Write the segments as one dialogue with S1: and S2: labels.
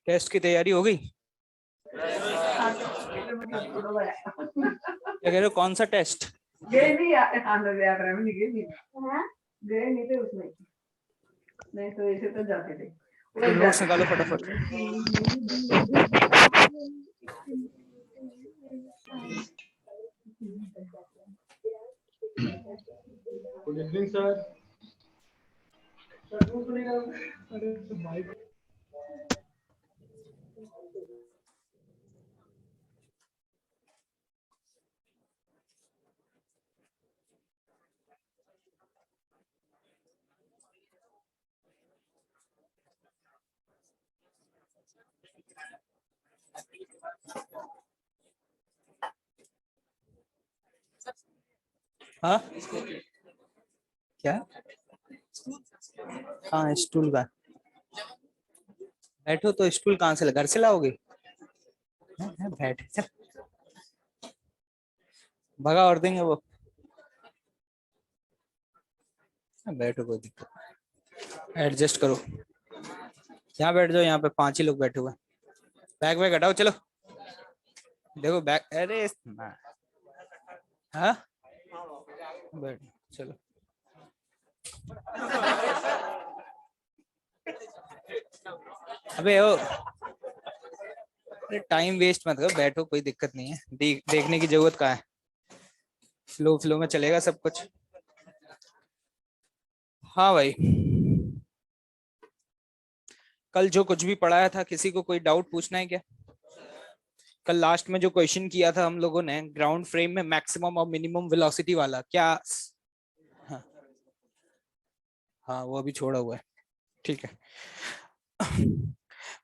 S1: Test की तैयारी हो गई? क्या कह रहे हो, कौन सा टेस्ट?
S2: गए नहीं यार में गए नहीं। गए नहीं थे उसमें, नहीं तो ऐसे तो जाते थे।
S1: नोट्स निकालो फटाफट।
S3: Good evening sir.
S1: हाँ क्या? हाँ स्टूल का। बैठो तो स्टूल कहाँ से घर से लाओगे? बैठ चल, भगा और देंगे वो। बैठो, कोई दिक्कत, एडजस्ट करो। यहाँ बैठ जाओ, यहाँ पे 5 ही लोग बैठे हुए हैं। बैग वैग हटाओ, चलो। देखो बैग, अरे हाँ बैठ, चलो। अबे ओ, अरे टाइम वेस्ट मत करो, बैठो, कोई दिक्कत नहीं है। देखने की जरूरत कहाँ है, फ्लो फ्लो में चलेगा सब कुछ। हाँ भाई, कल जो कुछ भी पढ़ाया था, किसी को कोई डाउट पूछना है क्या? कल लास्ट में जो क्वेश्चन किया था हम लोगों ने, ग्राउंड फ्रेम में मैक्सिमम और मिनिमम वेलोसिटी वाला, क्या? हाँ, हाँ वो अभी छोड़ा हुआ है, ठीक है।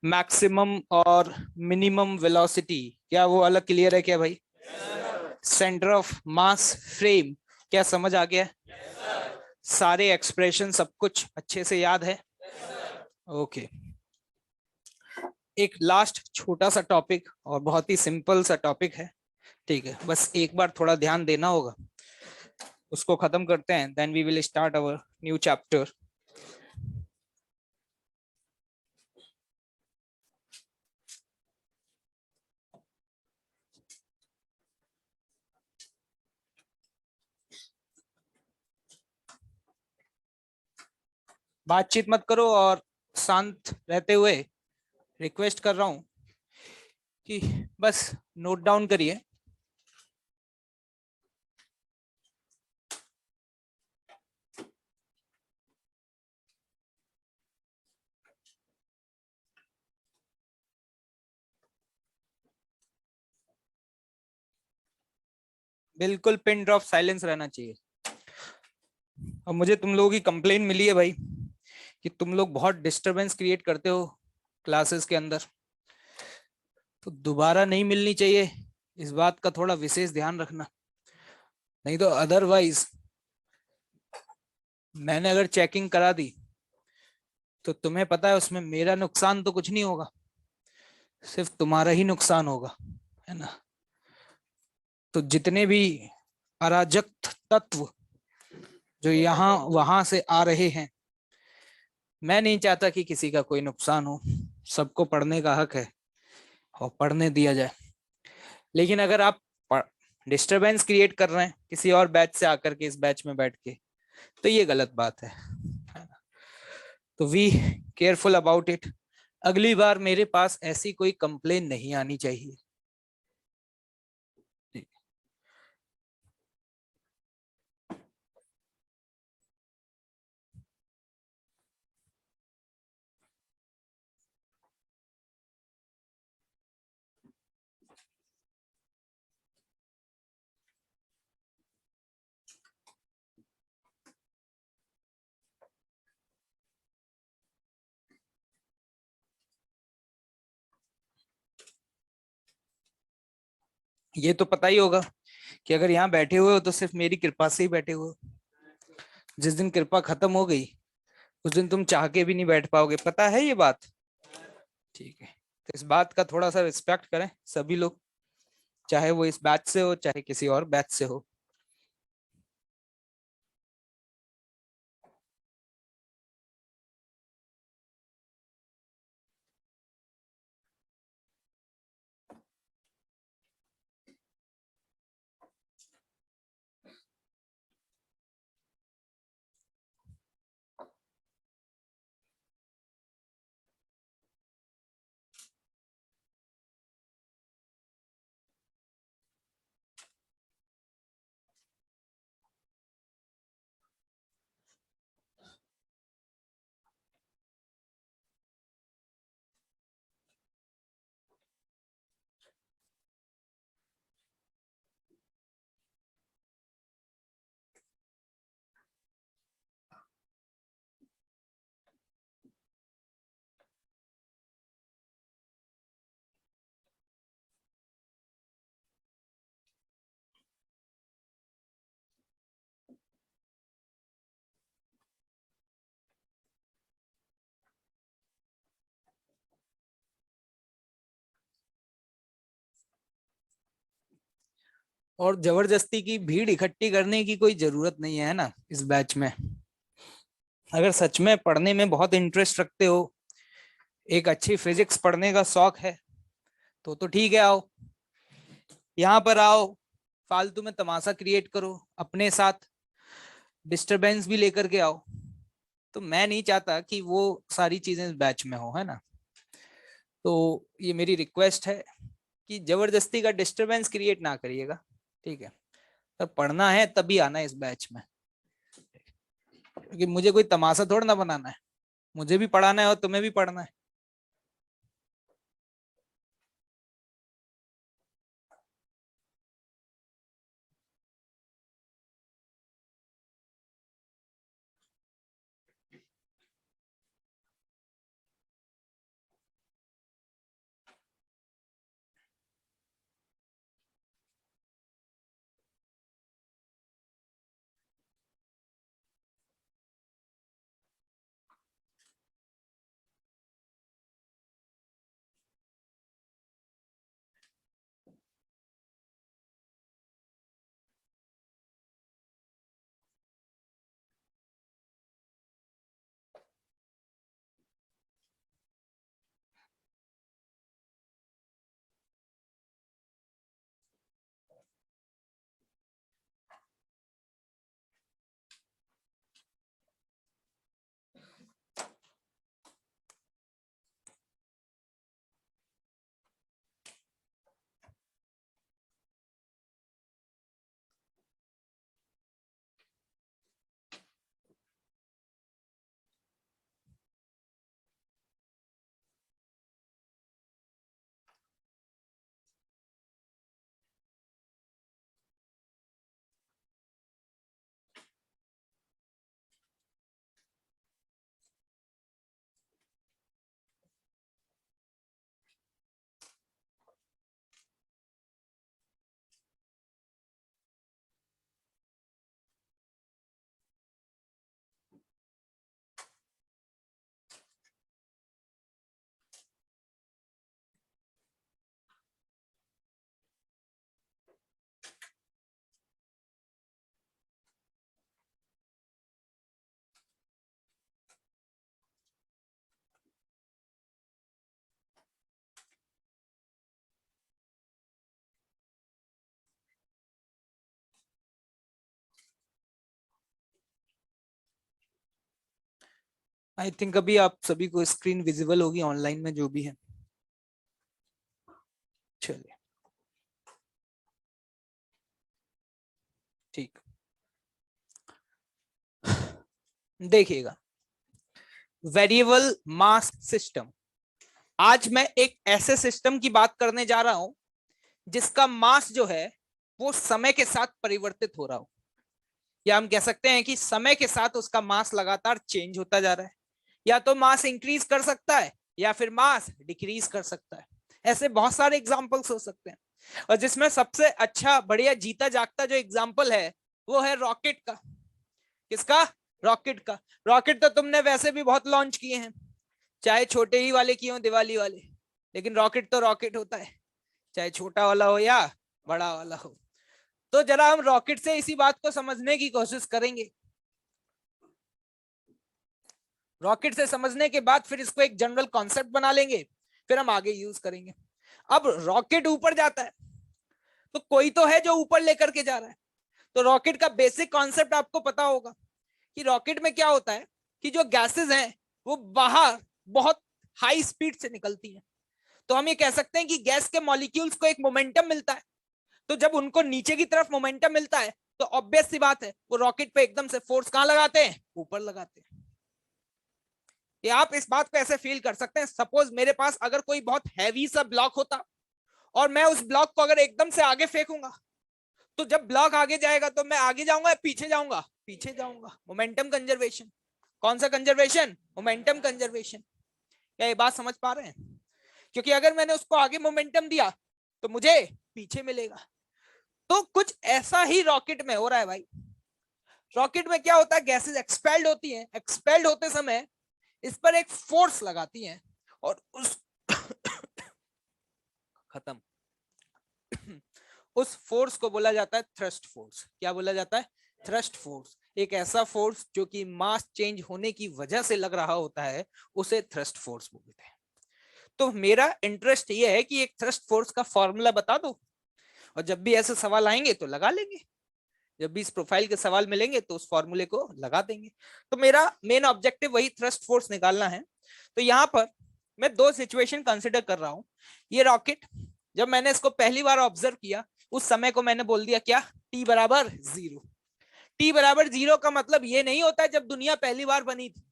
S1: मैक्सिमम और मिनिमम वेलोसिटी, क्या वो अलग क्लियर है क्या भाई? सेंटर ऑफ मास फ्रेम, क्या समझ आ गया? सारे एक्सप्रेशन सब कुछ अच्छे से याद है? ओके। एक लास्ट छोटा सा टॉपिक, और बहुत ही सिंपल सा टॉपिक है, ठीक है, बस एक बार थोड़ा ध्यान देना होगा। उसको खत्म करते हैं, then we will start our new chapter. बातचीत मत करो, और शांत रहते हुए रिक्वेस्ट कर रहा हूं कि बस नोट डाउन करिए। बिल्कुल पिन ड्रॉप साइलेंस रहना चाहिए। और मुझे तुम लोगों की कंप्लेन मिली है भाई, कि तुम लोग बहुत डिस्टरबेंस क्रिएट करते हो क्लासेस के अंदर, तो दोबारा नहीं मिलनी चाहिए। इस बात का थोड़ा विशेष ध्यान रखना, नहीं तो अदरवाइज मैंने अगर चेकिंग करा दी तो तुम्हें पता है उसमें मेरा नुकसान तो कुछ नहीं होगा, सिर्फ तुम्हारा ही नुकसान होगा, है ना? तो जितने भी अराजक तत्व जो यहाँ वहां से आ रहे हैं, मैं नहीं चाहता कि किसी का कोई नुकसान हो। सबको पढ़ने का हक है और पढ़ने दिया जाए। लेकिन अगर आप डिस्टरबेंस क्रिएट कर रहे हैं किसी और बैच से आकर के इस बैच में बैठ के, तो ये गलत बात है। तो वी केयरफुल अबाउट इट। अगली बार मेरे पास ऐसी कोई कंप्लेन नहीं आनी चाहिए। ये तो पता ही होगा कि अगर यहाँ बैठे हुए हो तो सिर्फ मेरी कृपा से ही बैठे हुए हो। जिस दिन कृपा खत्म हो गई, उस दिन तुम चाह के भी नहीं बैठ पाओगे, पता है ये बात? ठीक है, तो इस बात का थोड़ा सा रिस्पेक्ट करें सभी लोग, चाहे वो इस बैच से हो चाहे किसी और बैच से हो। और जबरदस्ती की भीड़ इकट्ठी करने की कोई जरूरत नहीं है ना इस बैच में। अगर सच में पढ़ने में बहुत इंटरेस्ट रखते हो, एक अच्छी फिजिक्स पढ़ने का शौक है, तो ठीक है, आओ यहाँ पर आओ, फालतू में तमाशा क्रिएट करो अपने साथ, डिस्टरबेंस भी लेकर के आओ। तो मैं नहीं चाहता कि वो सारी चीजें इस बैच में हो, है ना। तो ये मेरी रिक्वेस्ट है कि जबरदस्ती का डिस्टरबेंस क्रिएट ना करिएगा, ठीक है। तो पढ़ना है तभी आना है इस बैच में, क्योंकि मुझे कोई तमाशा थोड़ा ना बनाना है, मुझे भी पढ़ाना है और तुम्हें भी पढ़ना है। आई थिंक अभी आप सभी को स्क्रीन विजिबल होगी ऑनलाइन में जो भी है। चलिए, ठीक, देखिएगा, वेरिएबल मास सिस्टम। आज मैं एक ऐसे सिस्टम की बात करने जा रहा हूं जिसका मास जो है वो समय के साथ परिवर्तित हो रहा हो, या हम कह सकते हैं कि समय के साथ उसका मास लगातार चेंज होता जा रहा है। या तो मास इंक्रीज कर सकता है या फिर मास डिक्रीज कर सकता है। ऐसे बहुत सारे एग्जांपल्स हो सकते हैं, और जिसमें सबसे अच्छा बढ़िया जीता जागता जो एग्जांपल है वो है रॉकेट का। किसका? रॉकेट का। रॉकेट तो तुमने वैसे भी बहुत लॉन्च किए हैं, चाहे छोटे ही वाले किए हो, दिवाली वाले, लेकिन रॉकेट तो रॉकेट होता है, चाहे छोटा वाला हो या बड़ा वाला हो। तो जरा हम रॉकेट से इसी बात को समझने की कोशिश करेंगे। रॉकेट से समझने के बाद फिर इसको एक जनरल कॉन्सेप्ट बना लेंगे, फिर हम आगे यूज करेंगे। अब रॉकेट ऊपर जाता है तो कोई तो है जो ऊपर लेकर के जा रहा है। तो रॉकेट का बेसिक कॉन्सेप्ट आपको पता होगा कि रॉकेट में क्या होता है कि जो गैसेस हैं वो बाहर बहुत हाई स्पीड से निकलती हैं। तो हम ये कह सकते हैं कि गैस के मॉलिक्यूल्स को एक मोमेंटम मिलता है। तो जब उनको नीचे की तरफ मोमेंटम मिलता है तो ऑब्वियस सी बात है वो रॉकेट पे एकदम से फोर्स कहां लगाते हैं? ऊपर लगाते हैं। ये आप इस बात को ऐसे फील कर सकते हैं, सपोज मेरे पास अगर कोई बहुत हैवी सा ब्लॉक होता और मैं उस ब्लॉक को अगर एकदम से आगे फेंकूंगा, तो जब ब्लॉक आगे जाएगा तो मैं आगे जाऊंगा या पीछे जाऊंगा? पीछे जाऊंगा। Momentum conservation. कौन सा कंजर्वेशन? Momentum conservation. क्या ये बात समझ पा रहे हैं? क्योंकि अगर मैंने उसको आगे मोमेंटम दिया तो मुझे पीछे मिलेगा। तो कुछ ऐसा ही रॉकेट में हो रहा है भाई। रॉकेट में क्या होता है? गैसेस एक्सपेल्ड होती हैं, एक्सपेल्ड होते समय इस पर एक फोर्स लगाती हैं और उस खत्म उस फोर्स को बोला जाता है थ्रस्ट फोर्स। क्या बोला जाता है? Thrust force. एक ऐसा फोर्स जो कि मास चेंज होने की वजह से लग रहा होता है उसे थ्रस्ट फोर्स बोलते हैं। तो मेरा इंटरेस्ट ये है कि एक थ्रस्ट फोर्स का फॉर्मूला बता दो, और जब भी ऐसे सवाल आएंगे तो लगा लेंगे, जब भी इस प्रोफाइल के सवाल मिलेंगे तो उस फॉर्मूले को लगा देंगे। तो मेरा मेन ऑब्जेक्टिव वही थ्रस्ट फोर्स निकालना है। तो यहाँ पर मैं दो सिचुएशन कंसिडर कर रहा हूँ। ये रॉकेट, जब मैंने इसको पहली बार ऑब्जर्व किया उस समय को मैंने बोल दिया क्या? टी बराबर 0। टी बराबर 0 का मतलब ये नहीं होता है जब दुनिया पहली बार बनी थी।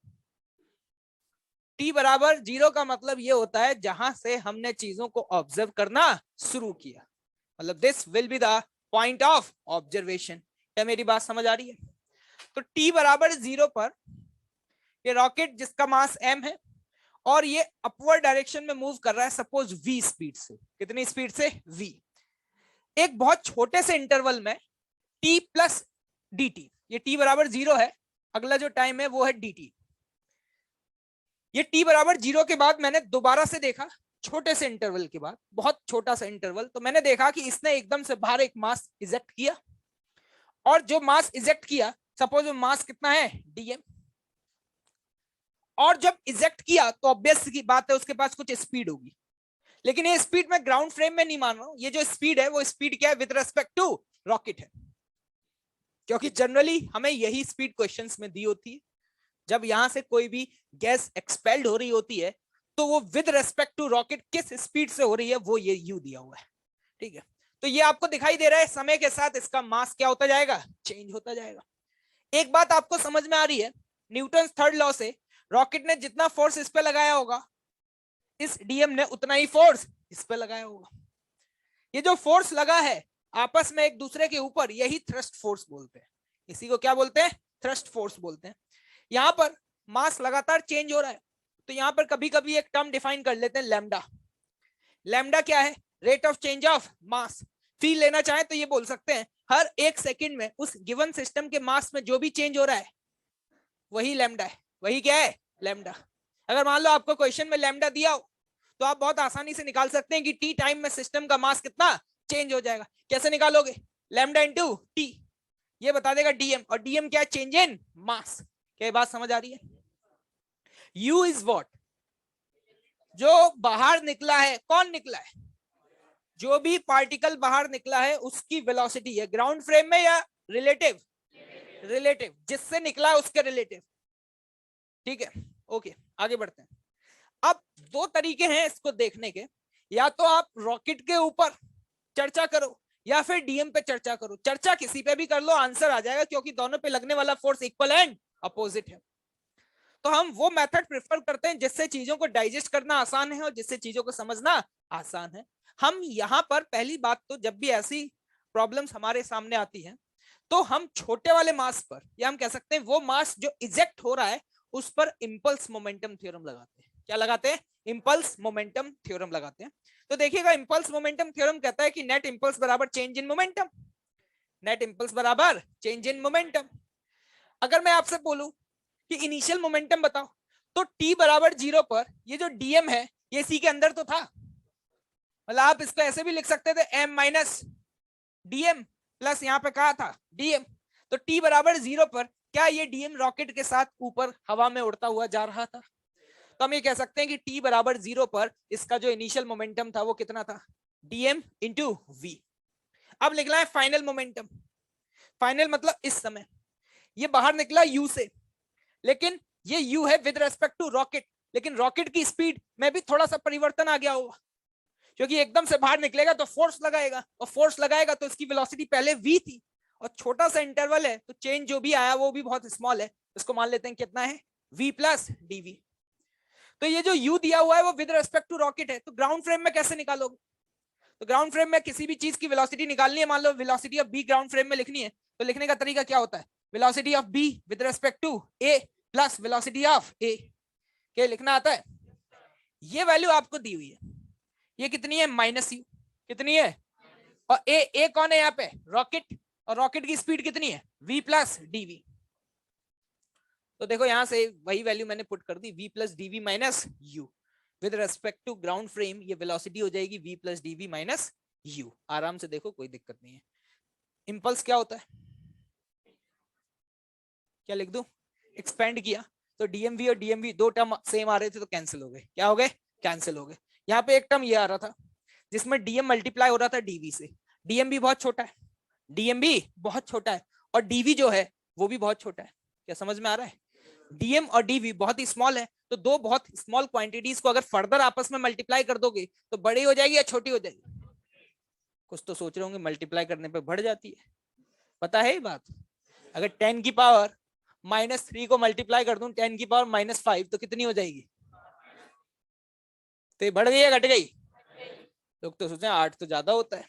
S1: टी बराबर 0 का मतलब ये होता है जहां से हमने चीजों को ऑब्जर्व करना शुरू किया, मतलब this will be the point of observation. क्या मेरी बात समझ आ रही है? तो टी बराबर 0 पर ये रॉकेट जिसका मास m है और ये अपवर्ड डायरेक्शन में मूव कर रहा है सपोज v स्पीड से। कितनी स्पीड से? v। एक बहुत छोटे से इंटरवल में t प्लस dt, ये t बराबर 0 है, अगला जो टाइम है वो है dt। ये t बराबर 0 के बाद मैंने दोबारा से देखा, छोटे से इंटरवल के बाद, बहुत छोटा सा इंटरवल, तो मैंने देखा कि इसने एकदम से बाहर एक मास इजेक्ट किया, और जो मास इजेक्ट किया सपोज मास कितना है? dm। और जब इजेक्ट किया तो ऑब्वियस की बात है उसके पास कुछ स्पीड होगी, लेकिन ये स्पीड मैं ग्राउंड फ्रेम में नहीं मान रहा हूं। ये जो स्पीड है वो स्पीड क्या है? विद रेस्पेक्ट टू रॉकेट है, क्योंकि जनरली हमें यही स्पीड क्वेश्चंस में दी होती है। जब यहां से कोई भी गैस एक्सपेल्ड हो रही होती है तो वो विद रेस्पेक्ट टू रॉकेट किस स्पीड से हो रही है वो ये यू दिया हुआ है। ठीक है, तो ये आपको दिखाई दे रहा है समय के साथ इसका मास क्या होता जाएगा? चेंज होता जाएगा। एक बात आपको समझ में आ रही है, न्यूटन थर्ड लॉ से रॉकेट ने जितना फोर्स इस पे लगाया होगा इस डीएम ने उतना ही फोर्स इस पे लगाया होगा। ये जो फोर्स लगा है आपस में एक दूसरे के ऊपर, यही थ्रस्ट फोर्स बोलते हैं। इसी को क्या बोलते हैं? थ्रस्ट फोर्स बोलते हैं। यहां पर मास लगातार चेंज हो रहा है, तो यहां पर कभी कभी एक टर्म डिफाइन कर लेते हैं लैम्डा। लैम्डा क्या है? Rate of change of mass. Feel लेना चाहे तो ये बोल सकते हैं हर एक सेकंड में उस गिवन सिस्टम के मास में जो भी चेंज हो रहा है वही लैम्डा है। वही क्या है? लैम्डा। अगर मान लो आपको क्वेश्चन में लैम्डा दिया हो तो आप बहुत आसानी से निकाल सकते हैं कि टी टाइम में सिस्टम का मास कितना चेंज हो जाएगा। कैसे निकालोगे? लैम्डा इंटू टी, ये बता देगा डीएम, और डीएम क्या? चेंज इन मास। क्या बात समझ आ रही है? You is what? जो बाहर निकला है, कौन निकला है? जो भी पार्टिकल बाहर निकला है उसकी वेलोसिटी है, ग्राउंड फ्रेम में या रिलेटिव? रिलेटिव, जिससे निकला है उसके रिलेटिव। ठीक है, ओके आगे बढ़ते हैं। अब दो तरीके हैं इसको देखने के, या तो आप रॉकेट के ऊपर चर्चा करो या फिर डीएम पे चर्चा करो। चर्चा किसी पे भी कर लो, आंसर आ जाएगा, क्योंकि दोनों पे लगने वाला फोर्स इक्वल एंड अपोजिट है। तो हम वो मेथड प्रेफर करते हैं जिससे चीजों को डाइजेस्ट करना आसान है और जिससे चीजों को समझना आसान है। हम यहाँ पर पहली बात तो जब भी ऐसी प्रॉब्लम्स हमारे सामने आती है तो हम छोटे वाले मास पर, या हम कह सकते हैं वो मास जो इजेक्ट हो रहा है उस पर इंपल्स मोमेंटम थ्योरम लगाते हैं। क्या लगाते हैं? इंपल्स मोमेंटम थ्योरम लगाते हैं। तो देखिएगा इंपल्स मोमेंटम थ्योरम कहता है कि नेट इंपल्स बराबर change in momentum. Net impulse बराबर चेंज इन मोमेंटम। अगर मैं आपसे बोलूं कि इनिशियल मोमेंटम बताओ, तो t बराबर 0 पर ये जो dm है ये c के अंदर तो था, मतलब आप इसको ऐसे भी लिख सकते थे m माइनस dm प्लस यहाँ पे कहा था dm। तो t बराबर 0 पर क्या ये dm रॉकेट के साथ ऊपर हवा में उड़ता हुआ जा रहा था? तो हम ये कह सकते हैं कि t बराबर 0 पर इसका जो इनिशियल मोमेंटम था वो कितना था? dm into v। अब निकला है फाइनल मोमेंटम। फाइनल मतलब इस समय ये बाहर निकला u से, लेकिन ये u है विद रेस्पेक्ट टू रॉकेट, लेकिन रॉकेट की स्पीड में भी थोड़ा सा परिवर्तन आ गया होगा, क्योंकि एकदम से बाहर निकलेगा तो फोर्स लगाएगा, और फोर्स लगाएगा तो इसकी वेलोसिटी पहले v थी, और छोटा सा इंटरवल है तो चेंज जो भी आया वो भी बहुत स्मॉल है, इसको मान लेते हैं कितना है? v plus dv। तो ये जो u दिया हुआ है वो विद रेस्पेक्ट टू रॉकेट है, तो ग्राउंड फ्रेम में कैसे निकालोगे? तो ग्राउंड फ्रेम में किसी भी चीज की वेलोसिटी निकालनी है, मान लो velocity of b ground frame में लिखनी है, तो लिखने का तरीका क्या होता है? Velocity of b with respect to a plus velocity of a। क्या लिखना आता है? ये वैल्यू आपको दी हुई है, ये कितनी है? Minus you. कितनी है? और a कौन है यहाँ पे? रॉकेट, और रॉकेट की स्पीड कितनी है? v plus dv। तो देखो यहां से वही वैल्यू मैंने पुट कर दी, v plus dv minus u. With respect to ground frame ये वेलोसिटी हो जाएगी v plus dv minus u. आराम से देखो, कोई दिक्कत नहीं है। इंपल्स क्या होता है, क्या लिख दूं, एक्सपेंड किया तो डीएमवी और डीएमवी दो टर्म सेम आ रहे थे तो कैंसिल हो गए, क्या हो गए, कैंसिल हो गए। यहाँ पे एक टर्म ये आ रहा था जिसमें डीएम मल्टीप्लाई हो रहा था डीवी से। डीएमबी बहुत छोटा है, डीएमबी बहुत छोटा है, और डीवी जो है वो भी बहुत छोटा है। क्या समझ में आ रहा है, डीएम और डीवी बहुत ही स्मॉल है, तो दो बहुत स्मॉल क्वांटिटीज को अगर फर्दर आपस में मल्टीप्लाई कर दोगे तो बड़ी हो जाएगी या छोटी हो जाएगी। कुछ तो सोच रहे होंगे मल्टीप्लाई करने पे बढ़ जाती है, पता है ये बात। अगर 10 की पावर -3 को मल्टीप्लाई कर दूं 10 की पावर -5 तो कितनी हो जाएगी, तो ये बढ़ गई या घट गई। लोग तो सोचते हैं 8 तो ज्यादा होता है,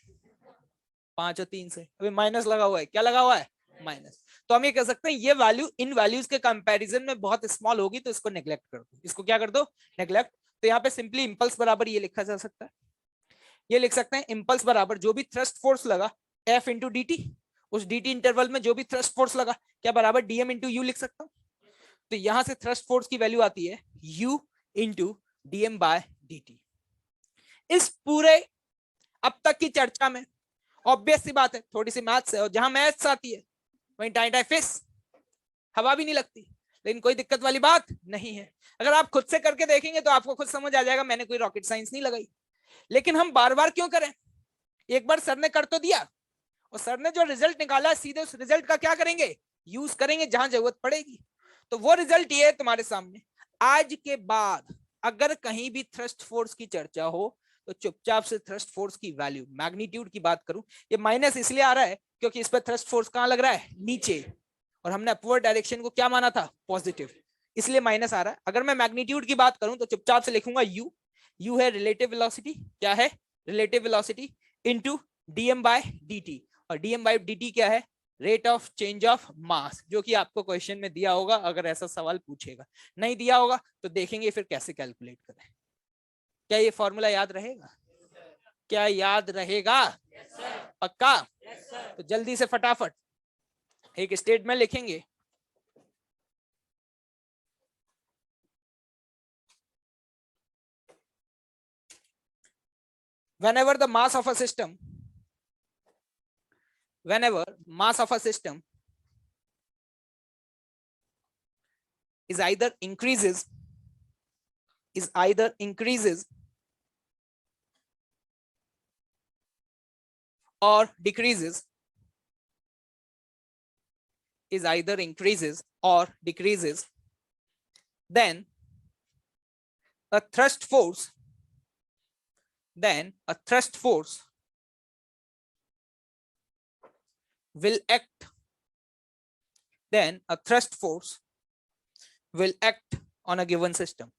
S1: 5 और 3 से, अभी माइनस लगा हुआ है, क्या लगा हुआ है, माइनस। तो हम ये कह सकते हैं ये वैल्यू इन वैल्यूज के कंपैरिजन में बहुत स्मॉल होगी, तो इसको नेग्लेक्ट कर दो, इसको क्या कर दो, नेग्लेक्ट। तो यहाँ पे सिंपली इंपल्स बराबर ये लिखा जा सकता है, ये लिख सकते हैं इंपल्स बराबर जो भी थ्रस्ट फोर्स लगा F इंटू डी टी, उस डी टी इंटरवल में जो भी थ्रस्ट फोर्स लगा, क्या बराबर डीएम इंटू यू लिख सकता हूँ। तो यहां से थ्रस्ट फोर्स की वैल्यू आती है U into dm by d t. इस पूरे अब तक की चर्चा में ऑब्वियस सी बात है थोड़ी सी मैथ्स है, और जहां मैथ्स आती है वहीं टाई टाई फिश, हवा भी नहीं लगती, लेकिन कोई दिक्कत वाली बात नहीं है। अगर आप खुद से करके देखेंगे तो आपको खुद समझ आ जाएगा, मैंने कोई रॉकेट साइंस नहीं लगाई। लेकिन हम बार बार क्यों करें, एक बार सर ने कर तो दिया, और सर ने जो रिजल्ट निकाला सीधे उस रिजल्ट का क्या करेंगे, यूज करेंगे जहां जरूरत पड़ेगी। तो वो रिजल्ट ये है तुम्हारे सामने। आज के बाद अगर कहीं भी थ्रस्ट फोर्स की चर्चा हो तो चुपचाप से थ्रस्ट फोर्स की वैल्यू, मैग्नीट्यूड की बात करूं, ये माइनस इसलिए आ रहा है क्योंकि इस पर थ्रस्ट फोर्स कहां लग रहा है, नीचे, और हमने अपवर्ड डायरेक्शन को क्या माना था, पॉजिटिव, इसलिए माइनस आ रहा है। अगर मैं मैग्नीट्यूड की बात करूं तो चुपचाप से लिखूंगा यू, यू है रिलेटिव वेलोसिटी, क्या है, relative velocity into dm by dt, और डीएम बाय dt क्या है, rate of change of mass, जो कि आपको क्वेश्चन में दिया होगा अगर ऐसा सवाल पूछेगा। नहीं दिया होगा तो देखेंगे फिर कैसे कैलकुलेट करें। क्या ये फॉर्मूला याद रहेगा, क्या याद रहेगा, पक्का। तो जल्दी से फटाफट एक स्टेटमेंट लिखेंगे, whenever the mass of a system, whenever mass of a system is either increases or decreases, is either increases or decreases, then a thrust force, then a thrust force will act, then a thrust force will act on a given system.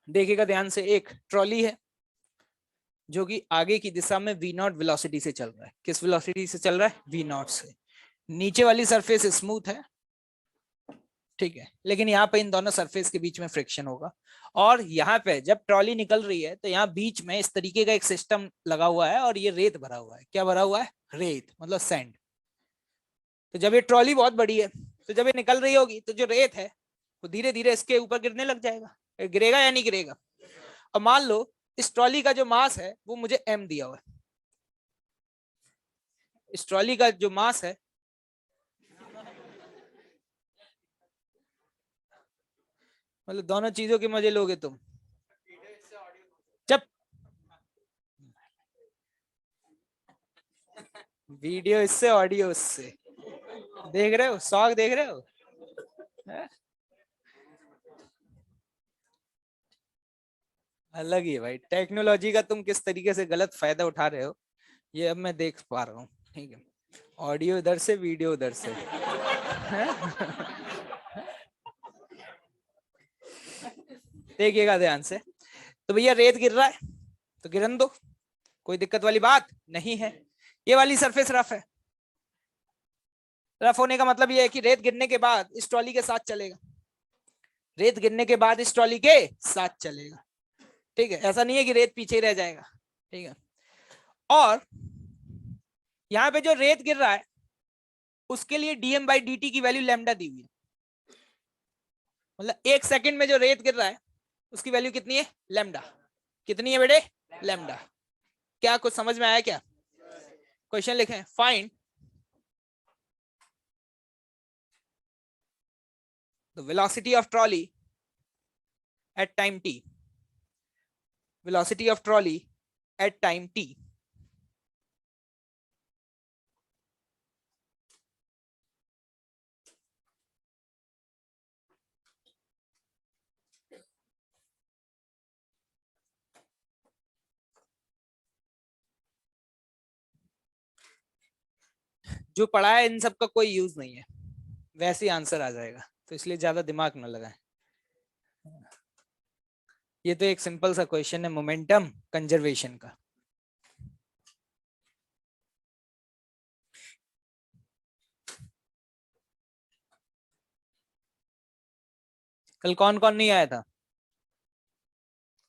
S1: देखिएगा ध्यान से, एक trolley है जो कि आगे की दिशा में v नॉट वेलोसिटी से चल रहा है। किस वेलोसिटी से चल रहा है, v नॉट से। नीचे वाली सरफेस स्मूथ है, ठीक है, लेकिन यहाँ पे इन दोनों सरफेस के बीच में फ्रिक्शन होगा, और यहाँ पे जब ट्रॉली निकल रही है तो यहाँ बीच में इस तरीके का एक सिस्टम लगा हुआ है, और ये रेत भरा हुआ है। क्या भरा हुआ है, रेत, मतलब सैंड। तो जब ये ट्रॉली बहुत बड़ी है तो जब ये निकल रही होगी तो जो रेत है वो धीरे धीरे इसके ऊपर गिरने लग जाएगा, गिरेगा या नहीं गिरेगा। और मान लो इस ट्रॉली का जो मास है वो मुझे m दिया हुआ है, इस ट्रॉली का जो मास है, मतलब दोनों चीजों के मजे लोगे तुम। जब वीडियो इससे ऑडियो उससे, देख रहे हो, शौक देख रहे हो है? अलग ही है भाई, टेक्नोलॉजी का तुम किस तरीके से गलत फायदा उठा रहे हो ये अब मैं देख पा रहा हूँ। ठीक है, ऑडियो इधर से, वीडियो उधर से। देखिएगा ध्यान से। तो भैया रेत गिर रहा है तो गिरन दो, कोई दिक्कत वाली बात नहीं है। ये वाली सरफेस रफ है, रफ होने का मतलब ये है कि रेत गिरने के बाद इस ट्रॉली के साथ चलेगा, रेत गिरने के बाद इस ट्रॉली के साथ चलेगा। ठीक है, ऐसा नहीं है कि रेत पीछे ही रह जाएगा। ठीक है, और यहां पे जो रेत गिर रहा है उसके लिए डीएम बाई डी टी की वैल्यू लैम्डा दी हुई है। मतलब 1 सेकंड में जो रेत गिर रहा है उसकी वैल्यू कितनी है? लैम्डा। कितनी है बेटे? लैम्डा। क्या कुछ समझ में आया क्या? क्वेश्चन लिखें, find the velocity of trolley at time t, velocity of trolley at time t। जो पढ़ा है इन सब का कोई यूज नहीं है, वैसे ही आंसर आ जाएगा, तो इसलिए ज्यादा दिमाग न लगाएं। ये तो एक सिंपल सा क्वेश्चन है मोमेंटम कंजर्वेशन का। कल कौन कौन नहीं आया था?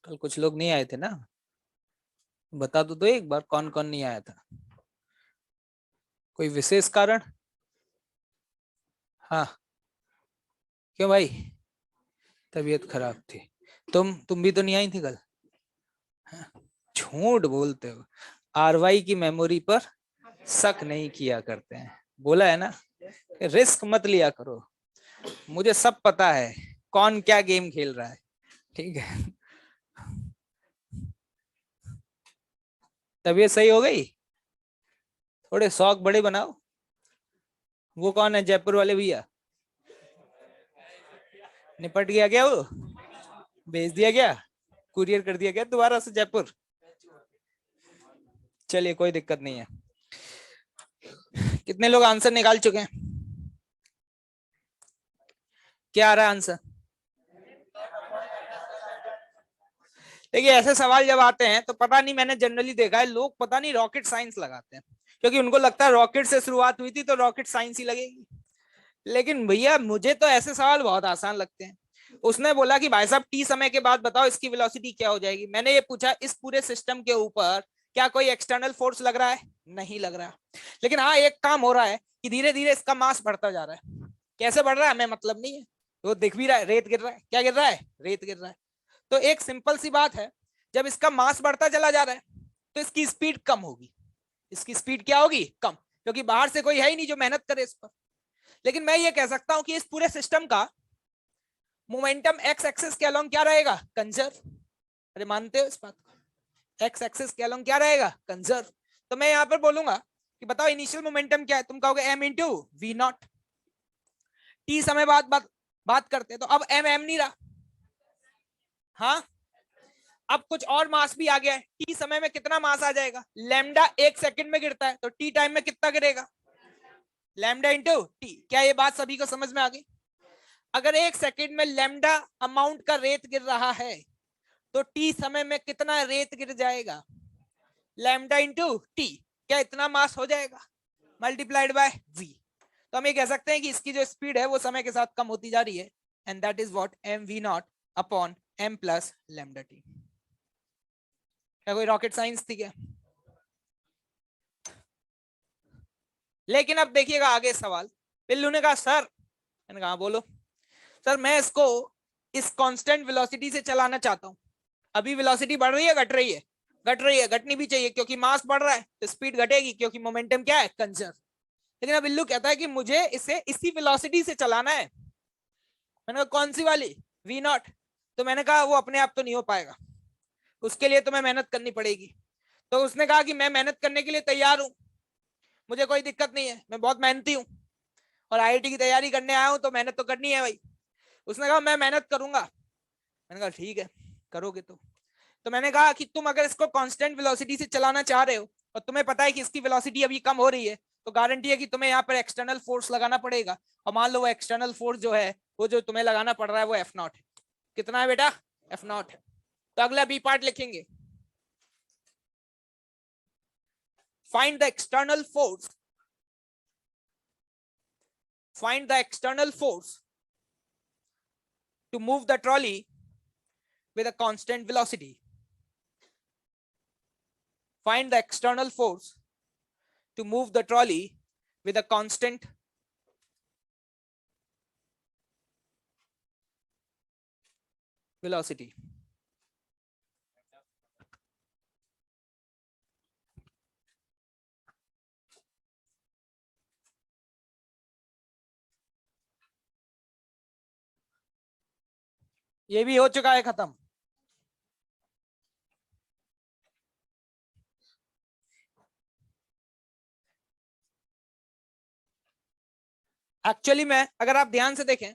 S1: कल कुछ लोग नहीं आए थे ना, बता दो एक बार कौन कौन नहीं आया था। कोई विशेष कारण? हाँ, क्यों भाई? तबीयत खराब थी। तुम भी तो नहीं आई थी कल। हाँ, झूठ बोलते हो, आरवाई की मेमोरी पर शक नहीं किया करते हैं, बोला है ना, रिस्क मत लिया करो। मुझे सब पता है कौन क्या गेम खेल रहा है। ठीक है, तबीयत सही हो गई? थोड़े शौक बड़े बनाओ। वो कौन है जयपुर वाले भैया? निपट गया क्या? वो भेज दिया गया, कुरियर कर दिया गया दोबारा से जयपुर? चलिए कोई दिक्कत नहीं है। कितने लोग आंसर निकाल चुके हैं? क्या आ रहा है आंसर? देखिए ऐसे सवाल जब आते हैं तो पता नहीं, मैंने जनरली देखा है लोग पता नहीं रॉकेट साइंस लगाते हैं, क्योंकि उनको लगता है रॉकेट से शुरुआत हुई थी तो रॉकेट साइंस ही लगेगी। लेकिन भैया मुझे तो ऐसे सवाल बहुत आसान लगते हैं। उसने बोला कि भाई साहब टी समय के बाद बताओ इसकी वेलोसिटी क्या हो जाएगी। मैंने ये पूछा इस पूरे सिस्टम के ऊपर क्या कोई एक्सटर्नल फोर्स लग रहा है? नहीं लग रहा। लेकिन हाँ एक काम हो रहा है कि धीरे धीरे इसका मास बढ़ता जा रहा है। कैसे बढ़ रहा है हमें मतलब नहीं है, वो दिख भी रहा है, रेत गिर रहा है। क्या गिर रहा है? रेत गिर रहा है। तो एक सिंपल सी बात है, जब इसका मास बढ़ता चला जा रहा है तो इसकी स्पीड कम होगी। इसकी स्पीड क्या होगी? कम, क्योंकि बाहर से कोई है ही नहीं जो मेहनत करे इस पर। लेकिन मैं ये कह सकता हूं कि इस पूरे सिस्टम का मोमेंटम एक्स एक्सिस के अलोंग क्या रहेगा? कंजर्व। अरे मानते हो इस बात को? एक्स एक्सिस के अलोंग क्या रहेगा? कंजर्व। तो मैं यहां पर बोलूंगा कि बताओ इनिशियल मोमेंटम क्या है? तुम कहोगे m into v not. T समय बाद बात करते हैं तो अब एम एम नहीं रहा। हाँ, अब कुछ और मास भी आ गया है। टी समय में कितना मास आ जाएगा? लैम्डा 1 सेकंड में गिरता है तो टी टाइम में कितना गिरेगा? Lambda into T. क्या ये बात सभी को समझ में आ गई? अगर 1 सेकंड में लैम्डा अमाउंट का रेत गिर रहा है तो टी समय में कितना रेत गिर जाएगा? Lambda into T. क्या इतना मास हो जाएगा मल्टीप्लाइड बाय वी। तो हम ये कह सकते हैं कि इसकी जो स्पीड है वो समय के साथ कम होती जा रही है, and that is what m v not upon m plus lambda t. क्या कोई रॉकेट साइंस थी क्या? लेकिन अब देखिएगा आगे सवाल। पिल्लू ने कहा सर, मैंने कहा बोलो सर, मैं इसको इस कांस्टेंट वेलोसिटी से चलाना चाहता हूं। अभी वेलोसिटी बढ़ रही है घट रही है? घट रही है, घटनी भी चाहिए क्योंकि मास बढ़ रहा है तो स्पीड घटेगी क्योंकि मोमेंटम क्या है? कंजर्व। लेकिन अब बिल्लू कहता है कि मुझे इसे इसी वेलोसिटी से चलाना है। मैंने कहा कौन सी वाली? V not. तो मैंने कहा वो अपने आप तो नहीं हो पाएगा, उसके लिए तुम्हें मेहनत करनी पड़ेगी। तो उसने कहा कि मैं मेहनत करने के लिए तैयार हूं, मुझे कोई दिक्कत नहीं है, मैं बहुत मेहनती हूँ और आईआईटी की तैयारी करने आया हूं तो मेहनत तो करनी है भाई। उसने कहा मैं मेहनत करूंगा। मैंने कहा ठीक है करोगे तो। तो मैंने कहा कि तुम अगर इसको कांस्टेंट वेलोसिटी से चलाना चाह रहे हो और तुम्हें पता है कि इसकी वेलोसिटी अभी कम हो रही है, तो गारंटी है कि तुम्हें यहाँ पर एक्सटर्नल फोर्स लगाना पड़ेगा। और मान लो वो एक्सटर्नल फोर्स जो है वो जो तुम्हें लगाना पड़ रहा है वो F0 है। कितना है बेटा? F0 है। तो अगला बी पार्ट लिखेंगे, find the external force, find the external force to move the trolley with a constant velocity. Find the external force to move the trolley with a constant velocity. ये भी हो चुका है खत्म। एक्चुअली में अगर आप ध्यान से देखें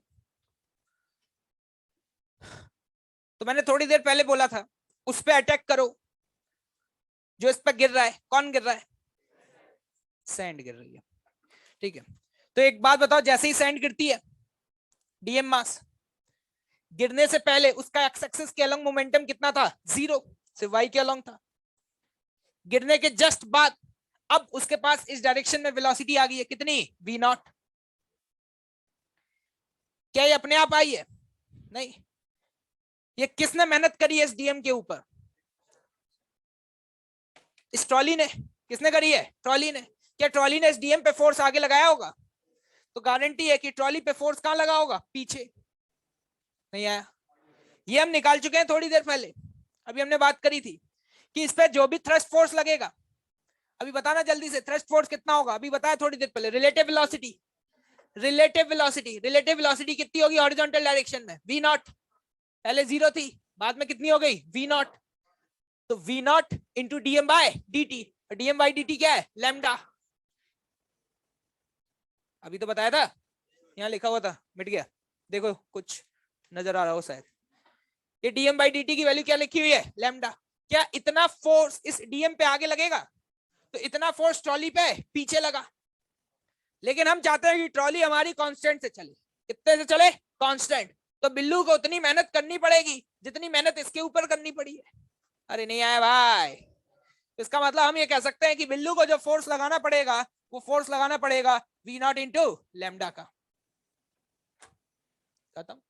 S1: तो मैंने थोड़ी देर पहले बोला था उस पे अटैक करो जो इस पे गिर रहा है। कौन गिर रहा है? सैंड गिर रही है। ठीक है, तो एक बात बताओ, जैसे ही सैंड गिरती है डीएम मास, गिरने से पहले उसका एक्स एक्सिस के अलोंग मोमेंटम कितना था? 0, सिर्फ वाई के अलोंग था। गिरने के जस्ट बाद अब उसके पास इस डायरेक्शन में वेलोसिटी आ गई है, कितनी? v0। क्या ये अपने आप आई है? नहीं, ये किसने मेहनत करी है इस डीएम के ऊपर? इस ट्रॉली ने। किसने करी है? ट्रॉली ने। क्या ट्रॉली ने इस डीएम पे फोर्स आगे लगाया होगा? तो गारंटी है कि ट्रॉली पे फोर्स कहां लगा होगा? पीछे। नहीं आया। ये हम निकाल चुके हैं थोड़ी देर पहले, अभी हमने बात करी थी कि इस पे जो भी थ्रस्ट फोर्स लगेगा, अभी बताना जल्दी से, थ्रस्ट फोर्स कितना होगा? अभी बताया थोड़ी देर पहले, relative velocity. Relative velocity, relative velocity कितनी होगी हॉरिजॉन्टल डायरेक्शन में? v0। पहले 0 थी, बाद में कितनी हो गई? v0। तो v0 into dm by dt, dm by dt क्या है? लैम्डा। अभी तो बताया था, यहाँ लिखा हुआ था, मिट गया। देखो कुछ नजर आ रहा हो शायद। ये डीएम बाई डी टी की वैल्यू क्या लिखी हुई है? लैम्डा। क्या इतना फोर्स इस डीएम पे आगे लगेगा? तो इतना फोर्स ट्रॉली पे पीछे लगा, लेकिन हम चाहते हैं कि ट्रॉली हमारी कांस्टेंट से चले। कितने से चले? कांस्टेंट। तो बिल्लू को उतनी मेहनत करनी पड़ेगी जितनी मेहनत इसके ऊपर करनी पड़ी है। अरे नहीं आया भाई। इसका मतलब हम ये कह सकते हैं कि बिल्लू को जो फोर्स लगाना पड़ेगा वो फोर्स लगाना पड़ेगा v0 इंटू लैम्डा का। खत्म।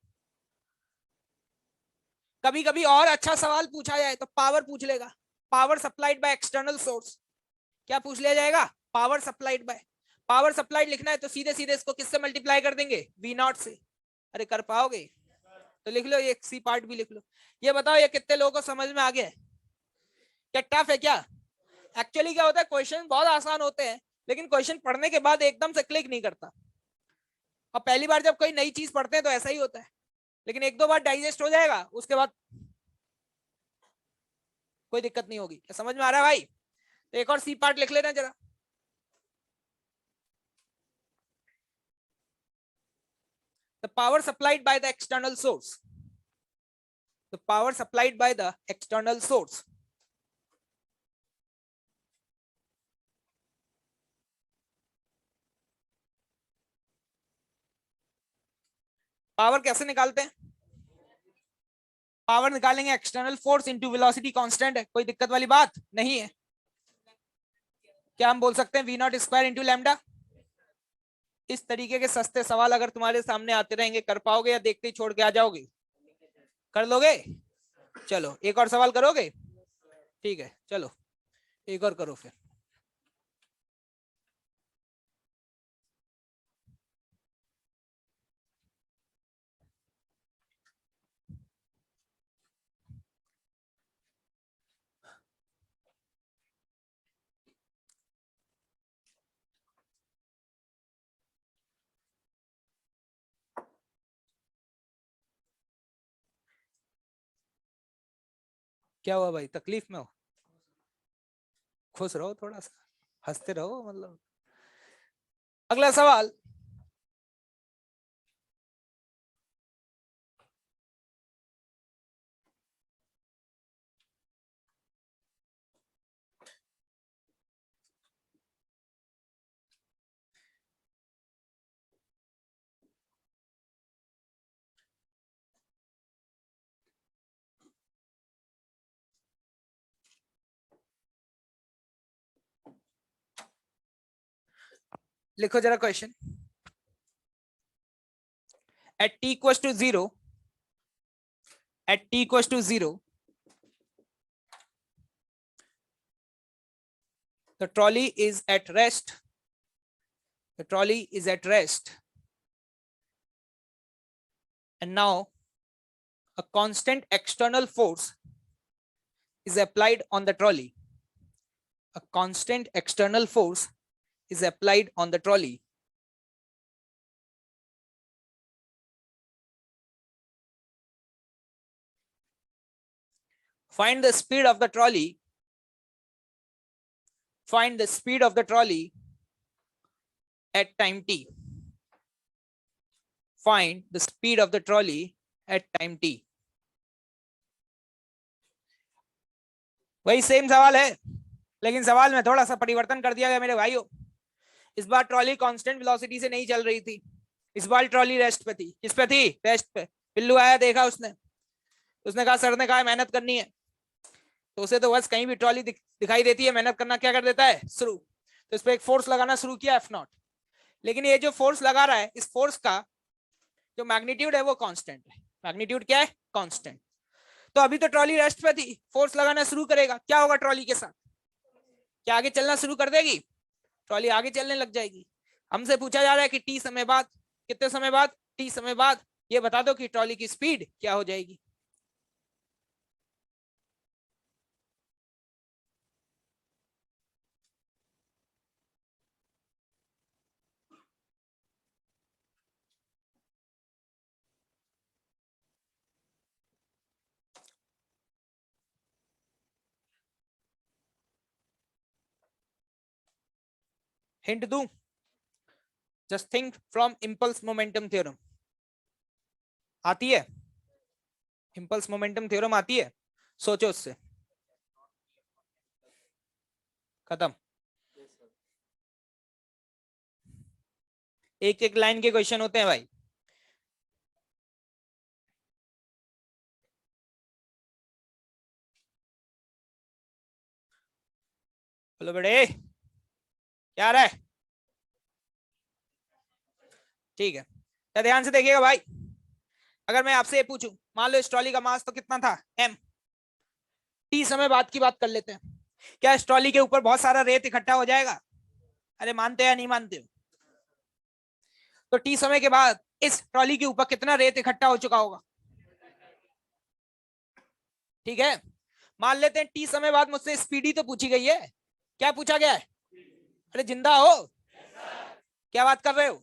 S1: कभी कभी और अच्छा सवाल पूछा जाए तो पावर पूछ लेगा, power supplied by external source. क्या पूछ लिया जाएगा? Power supplied by. Power supplied लिखना है तो सीधे सीधे इसको किससे मल्टीप्लाई कर देंगे? v0 से। अरे कर पाओगे तो लिख लो, ये सी पार्ट भी लिख लो। ये बताओ ये कितने लोगों को समझ में आ गया है? क्या टफ है क्या? एक्चुअली क्या होता है, क्वेश्चन बहुत आसान होते हैं लेकिन क्वेश्चन पढ़ने के बाद एकदम से क्लिक नहीं करता। और पहली बार जब कोई नई चीज पढ़ते हैं तो ऐसा ही होता है, लेकिन एक दो बार डाइजेस्ट हो जाएगा उसके बाद कोई दिक्कत नहीं होगी। क्या समझ में आ रहा है भाई? तो एक और सी पार्ट लिख लेना जरा। The power supplied by the external source. The power supplied by the external source. Power कैसे निकालते हैं? पावर निकालेंगे external force into velocity constant है, कोई दिक्कत वाली बात नहीं है। क्या हम बोल सकते हैं v0 स्क्वायर इंटू लैम्डा? इस तरीके के सस्ते सवाल अगर तुम्हारे सामने आते रहेंगे, कर पाओगे या देखते ही छोड़ के आ जाओगे? कर लोगे? चलो एक और सवाल करोगे? ठीक है चलो एक और करो फिर। क्या हुआ भाई, तकलीफ में हो? खुश रहो, थोड़ा सा हंसते रहो। मतलब अगला सवाल, लिखो जरा question. at t equals to 0, at t equals to 0, the trolley is at rest. The trolley is at rest. And now a constant external force is applied on the trolley. A constant external force is applied on the trolley. Find the speed of the trolley. Find the speed of the trolley at time t. Find the speed of the trolley at time t. वही same सवाल है, लेकिन सवाल में थोड़ा सा परिवर्तन कर दिया गया मेरे भाइयों। इस बार ट्रॉली कांस्टेंट वेलोसिटी से नहीं चल रही थी, इस बार ट्रॉली रेस्ट पे थी। किस पे थी? रेस्ट पे। पिल्लू आया, देखा उसने कहा सर ने कहा मेहनत करनी है, तो उसे तो बस कहीं भी ट्रॉली दिखाई देती है, मेहनत करना क्या कर देता है? शुरू। तो इस पे एक फोर्स लगाना शुरू किया F0, लेकिन ये जो फोर्स लगा रहा है, इस फोर्स का जो मैग्नीट्यूड है वो कांस्टेंट है। मैग्नीट्यूड क्या है? कांस्टेंट। तो अभी तो ट्रॉली रेस्ट पे थी, फोर्स लगाना शुरू करेगा, क्या होगा ट्रॉली के साथ? क्या आगे चलना शुरू कर देगी? ट्रॉली आगे चलने लग जाएगी। हमसे पूछा जा रहा है कि टी समय बाद, कितने समय बाद? टी समय बाद। ये बता दो कि ट्रॉली की स्पीड क्या हो जाएगी। हिंट दूं? Just think from impulse momentum theorem. आती है? इंपल्स मोमेंटम थ्योरम आती है? सोचो उससे। खत्म। एक एक लाइन के क्वेश्चन होते हैं भाई। बोलो बेटे, क्या रहा है? ठीक है, तो ध्यान से देखिएगा भाई। अगर मैं आपसे ये पूछूं, मान लो इस ट्रॉली का मास तो कितना था? m। टी समय बाद की बात कर लेते हैं। क्या इस ट्रॉली के ऊपर बहुत सारा रेत इकट्ठा हो जाएगा? अरे मानते या नहीं मानते हो? तो टी समय के बाद इस ट्रॉली के ऊपर कितना रेत इकट्ठा हो चुका होगा? ठीक है, मान लेते हैं टी समय बाद मुझसे स्पीड तो पूछी गई है। क्या पूछा गया है? अरे जिंदा हो? क्या बात कर रहे हो?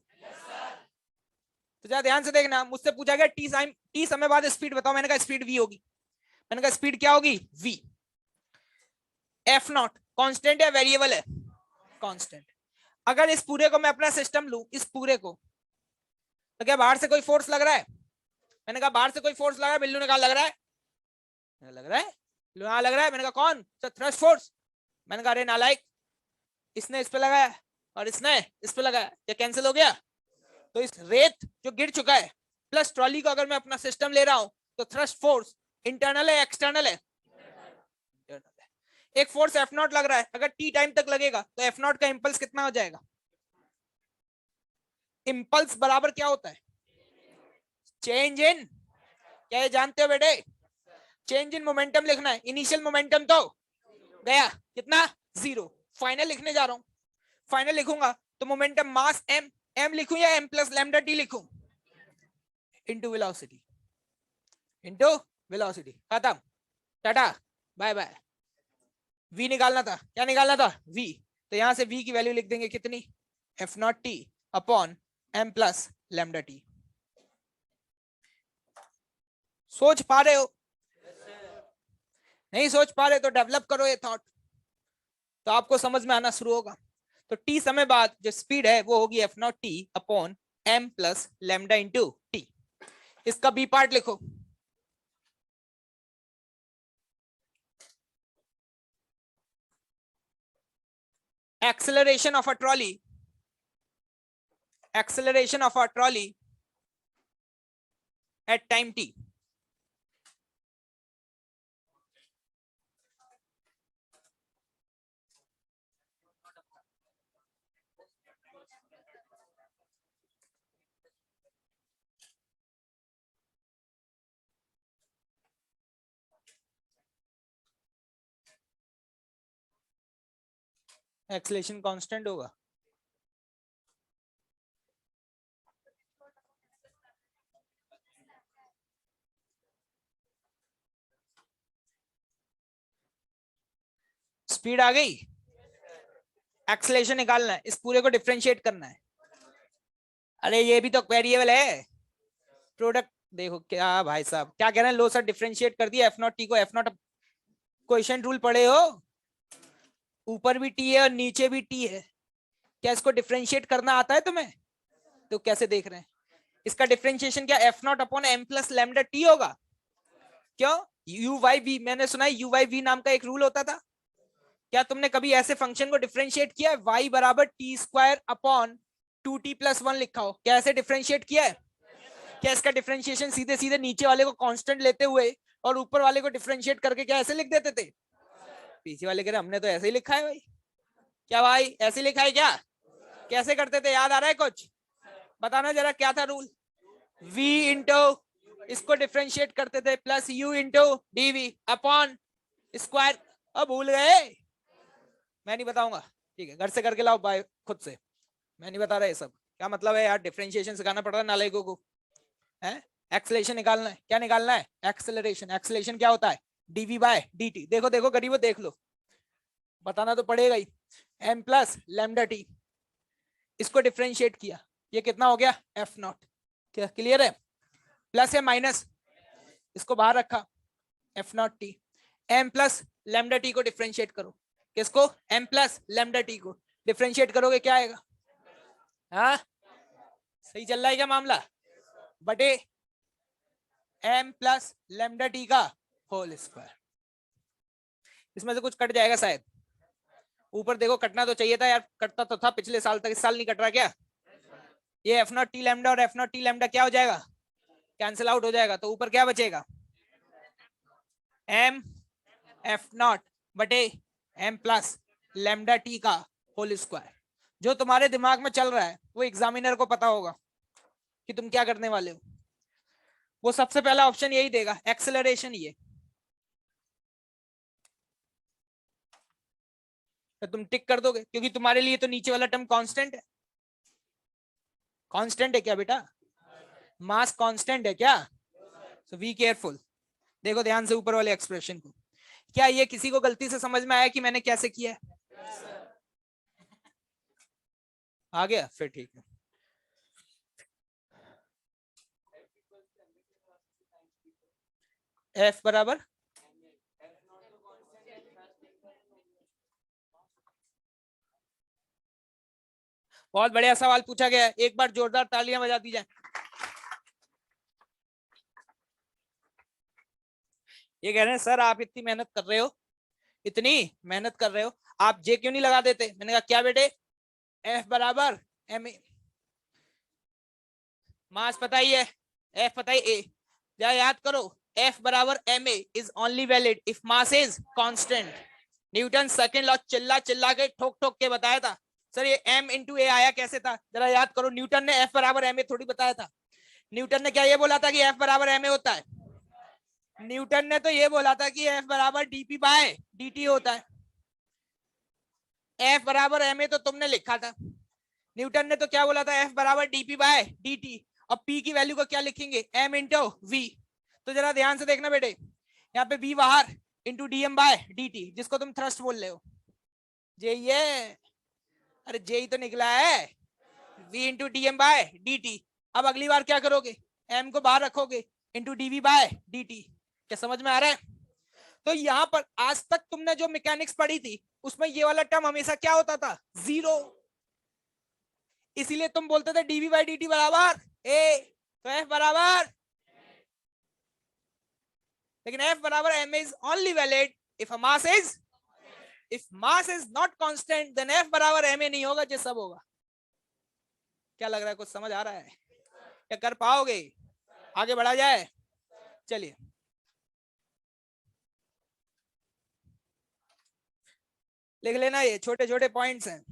S1: तो जरा ध्यान से देखना, मुझसे पूछा गया टी समय बाद स्पीड बताओ। मैंने कहा स्पीड v होगी। मैंने कहा स्पीड क्या होगी? v। F0 कांस्टेंट या वेरिएबल है? कांस्टेंट। अगर इस पूरे को मैं अपना सिस्टम लूं, इस पूरे को, तो क्या बाहर से कोई फोर्स लग रहा है? मैंने कहा बाहर से कोई फोर्स लग रहा है। बिल्लू ने कहा लग रहा है। लग रहा है? हाँ लग रहा है। मैंने कहा कौन? Sir thrust force. मैंने कहा अरे नालायक, इसने इस पे लगाया और इसने इस पे लगाया, क्या कैंसिल हो गया? तो इस रेत जो गिर चुका है प्लस ट्रॉली को अगर मैं अपना सिस्टम ले रहा हूं, तो थ्रस्ट फोर्स इंटरनल है एक्सटर्नल है? एक फोर्स F0 लग रहा है, अगर टी टाइम तक लगेगा तो F0 का इंपल्स कितना हो जाएगा? इंपल्स बराबर क्या होता है? चेंज इन, क्या ये जानते हो बेटे? चेंज इन मोमेंटम लिखना है। इनिशियल मोमेंटम तो गया, कितना? 0। फाइनल लिखने जा रहा हूं। फाइनल लिखूंगा तो मोमेंटम मास m, m लिखूं या m प्लस लैम्डा टी लिखूं? Into velocity, into velocity. खत्म, टाटा, बाय बाय। v निकालना था, क्या निकालना था? v। तो यहां से v की वैल्यू लिख देंगे कितनी? F0 t upon m plus lambda T. सोच पा रहे हो? नहीं सोच पा रहे तो डेवलप करो ये थॉट, तो आपको समझ में आना शुरू होगा। तो टी समय बाद जो स्पीड है वो होगी F0 t upon m plus lambda into T. इसका बी पार्ट लिखो। acceleration of a trolley, acceleration of a trolley at time t. Acceleration constant होगा। स्पीड आ गई, एक्सेलरेशन निकालना है, इस पूरे को डिफरेंशिएट करना है। अरे ये भी तो वेरिएबल है। प्रोडक्ट देखो क्या भाई साहब क्या कह रहे हैं, लो सर डिफरेंशिएट कर दिया एफ नॉट टी को, एफ नॉट कोएफिशिएंट रूल पढ़े हो, ऊपर भी टी है और नीचे भी टी है, क्या इसको डिफरेंशिएट करना आता है तुम्हें? तो कैसे देख रहे हैं, इसका डिफरेंशिएशन क्या f not upon m plus lambda t होगा। क्यों? यू वाई वी, मैंने सुना है यू वाई वी नाम का एक रूल होता था। क्या तुमने कभी ऐसे फंक्शन को डिफरेंशिएट किया है, y बराबर T square upon 2t plus 1 लिखा हो, क्या ऐसे डिफरेंशिएट किया है? क्या इसका डिफरेंशिएशन सीधे सीधे नीचे वाले को कांस्टेंट लेते हुए और ऊपर वाले को डिफरेंशिएट करके क्या ऐसे लिख देते थे? पीछे वाले कह रहे हमने तो ऐसे ही लिखा है भाई। क्या भाई ऐसे लिखा है क्या? कैसे करते थे, याद आ रहा है कुछ? बताना जरा क्या था रूल। v इंटू इसको डिफरेंशिएट करते थे plus u into dv upon square. अब भूल गए? मैं नहीं बताऊंगा, ठीक है घर से करके लाओ बाय खुद से, मैं नहीं बता रहा ये सब। क्या मतलब है यार, डिफरेंशिएशन सिखाना पड़ रहा है नालायकों को, है? एक्सेलरेशन निकालना है, क्या निकालना है? एक्सेलरेशन। एक्सेलरेशन क्या होता है? dv by dt। देखो देखो गरीबो देख लो, बताना तो पड़ेगा ही। m प्लस लैम्डा टी, इसको डिफरेंशिएट किया, ये कितना हो गया? F not. क्या क्लियर है? प्लस है माइनस, इसको बाहर रखा, f not t. m plus lambda t को डिफरेंशिएट करो, किसको? m प्लस लैम्डा टी को डिफरेंशिएट करोगे क्या आएगा? हाँ सही चल रहा है क्या मामला? बटे m प्लस लैम्डा टी का होल स्क्वायर। इसमें से कुछ कट जाएगा शायद, ऊपर देखो कटना तो चाहिए था यार, कटता तो था पिछले साल तक, इस साल नहीं कट रहा क्या? ये एफ नॉट टी लैम्डा और एफ नॉट टी लैम्डा क्या हो जाएगा? कैंसिल आउट हो जाएगा, तो ऊपर क्या बचेगा? m एफ नॉट बटे m प्लस लैम्डा टी का होल स्क्वायर। जो तुम्हारे दिमाग में चल रहा है वो एग्जामिनर को पता होगा कि तुम क्या करने वाले हो। वो सबसे पहला ऑप्शन यही देगा, एक्सेलरेशन। ये तो तुम टिक कर दोगे क्योंकि तुम्हारे लिए तो नीचे वाला टर्म कांस्टेंट है। कांस्टेंट है क्या बेटा? मास कांस्टेंट है क्या? सो बी केयरफुल। देखो ध्यान से ऊपर वाले एक्सप्रेशन को। क्या ये किसी को गलती से समझ में आया कि मैंने कैसे किया है? आ गया फिर ठीक है। एफ बराबर बहुत बढ़िया सवाल पूछा गया है, एक बार जोरदार तालियां बजा दी जाए। ये कह रहे हैं सर आप इतनी मेहनत कर रहे हो, इतनी मेहनत कर रहे हो, आप जे क्यों नहीं लगा देते? मैंने कहा क्या बेटे, एफ बराबर एम ए, मास पता ही है, एफ पता ही ए, या याद करो एफ बराबर m a is only valid if mass is constant. Newton second law चिल्ला चिल्ला के ठोक ठोक के बताया था। सर ये m इंटू ए आया कैसे था, जरा याद करो। न्यूटन ने F बराबर एम ए थोड़ी बताया था। न्यूटन ने क्या ये बोला था कि F बराबर एम ए होता है? न्यूटन ने तो ये बोला था कि F बराबर dp बाय dt होता है। F बराबर एम ए तो तुमने लिखा था, न्यूटन ने तो क्या बोला था? F बराबर dp बाय dt। अब p की वैल्यू को क्या लिखेंगे? m into v। तो जरा ध्यान से देखना बेटे, यहाँ पे v बाहर into d m by d t, जिसको तुम थ्रस्ट बोल रहे हो। जे ये अरे जे ही तो निकला है, v into d m by d t. अब अगली बार क्या करोगे? m को बाहर रखोगे into dv by d t. क्या समझ में आ रहा है? तो यहाँ पर आज तक तुमने जो मैकेनिक्स पढ़ी थी उसमें ये वाला टर्म हमेशा क्या होता था? जीरो। इसीलिए तुम बोलते थे डीवी बाय डी टी बराबर ए, तो एफ बराबर, लेकिन एफ बराबर m is only valid if mass is, if mass is not constant then f बराबर एम ए नहीं होगा, जो सब होगा। क्या लग रहा है, कुछ समझ आ रहा है? क्या कर पाओगे? आगे बढ़ा जाए, चलिए। लिख लेना, ये छोटे छोटे पॉइंट्स हैं,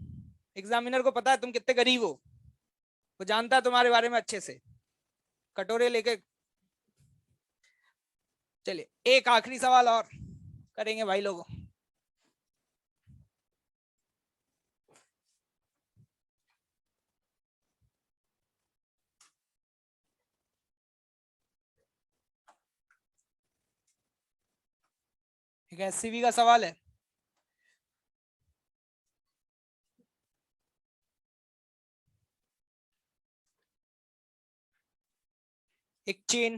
S1: एग्जामिनर को पता है तुम कितने गरीब हो, वो जानता है तुम्हारे बारे में अच्छे से, कटोरे लेके। चलिए एक आखिरी सवाल और करेंगे भाई लोगों। ठीक है, एससीवी का सवाल है। एक चेन,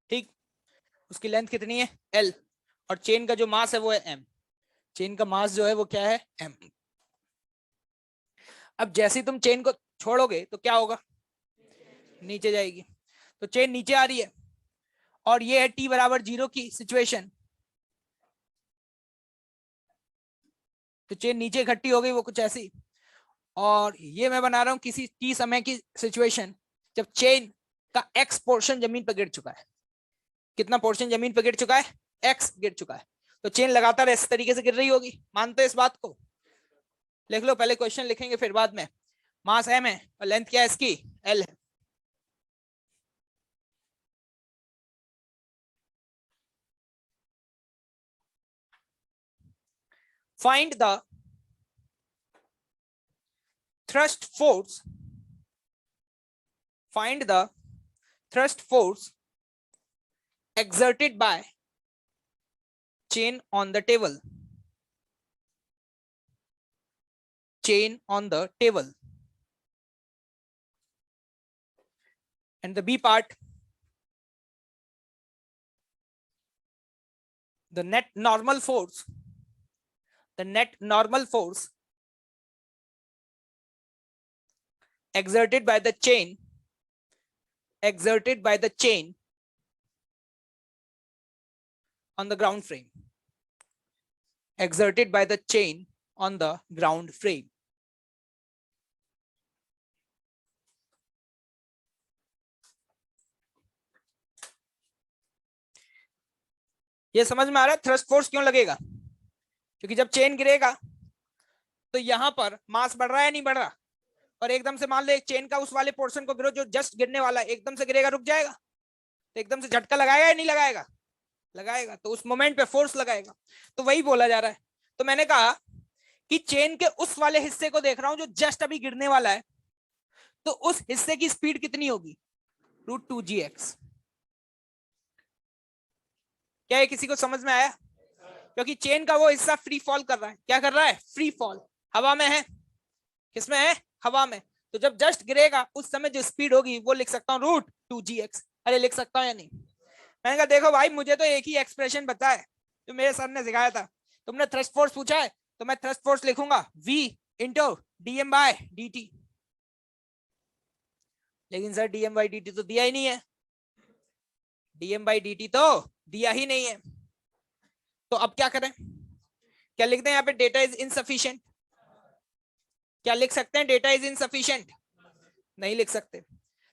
S1: ठीक, उसकी लेंथ कितनी है L, और चेन का जो मास है वो है M। चेन का मास जो है वो क्या है M। अब जैसे ही तुम चेन को छोड़ोगे तो क्या होगा, नीचे जाएगी। तो चेन नीचे आ रही है और ये है t बराबर 0 की सिचुएशन। तो चेन नीचे इकट्ठी हो गई वो कुछ ऐसी, और ये मैं बना रहा हूं किसी t समय की सिचुएशन जब चेन का x पोर्शन जमीन पर गिर चुका है। कितना पोर्शन जमीन पर गिर चुका है, x गिर चुका है। तो चेन लगातार इस तरीके से गिर रही होगी, मानते हो इस बात को? लिख लो, पहले क्वेश्चन लिखेंगे फिर बाद में। मास m है और लेंथ क्या है इसकी, L है। Find the thrust force, find the thrust force exerted by chain on the table, chain on the table. And the B part, the net normal force, the net normal force exerted by the chain, exerted by the chain on the ground frame, exerted by the chain on the ground frame. ये समझ में आ रहा है thrust force क्यों लगेगा? क्योंकि जब chain गिरेगा तो यहां पर मास बढ़ रहा है या नहीं बढ़ रहा, और एकदम से मान लो एक चेन का उस वाले पोर्शन को गिरो जो जस्ट गिरने वाला है, एकदम से गिरेगा, रुक जाएगा, तो एकदम से झटका लगाएगा या नहीं लगाएगा, लगाएगा। तो उस मोमेंट पे फोर्स लगाएगा। तो वही बोला जा रहा है। तो मैंने कहा कि चेन के उस वाले हिस्से को देख रहा हूं जो जस्ट अभी गिरने वाला है, तो उस हिस्से की स्पीड कितनी होगी, √2gx। क्या ये किसी को समझ में आया? क्योंकि चेन का वो हिस्सा फ्री फॉल कर रहा है। क्या कर रहा है, फ्री फॉल, हवा में है। किसमें है, हवा में। तो जब जस्ट गिरेगा उस समय जो स्पीड होगी वो लिख सकता हूँ √2gx। अरे लिख सकता हूँ या नहीं? मैंने कहा देखो भाई, मुझे तो एक ही एक्सप्रेशन पता है जो मेरे सर ने सिखाया था। तुमने थ्रस्ट फोर्स पूछा है तो मैं थ्रस्ट फोर्स लिखूंगा v इंटू dm/dt। लेकिन सर dm/dt तो दिया ही नहीं है, dm/dt तो दिया ही नहीं है। तो अब क्या करें, क्या लिखते हैं यहाँ पे, डेटा इज इनसफिशिएंट? क्या लिख सकते हैं डेटा इज इनसफिशिएंट? नहीं लिख सकते।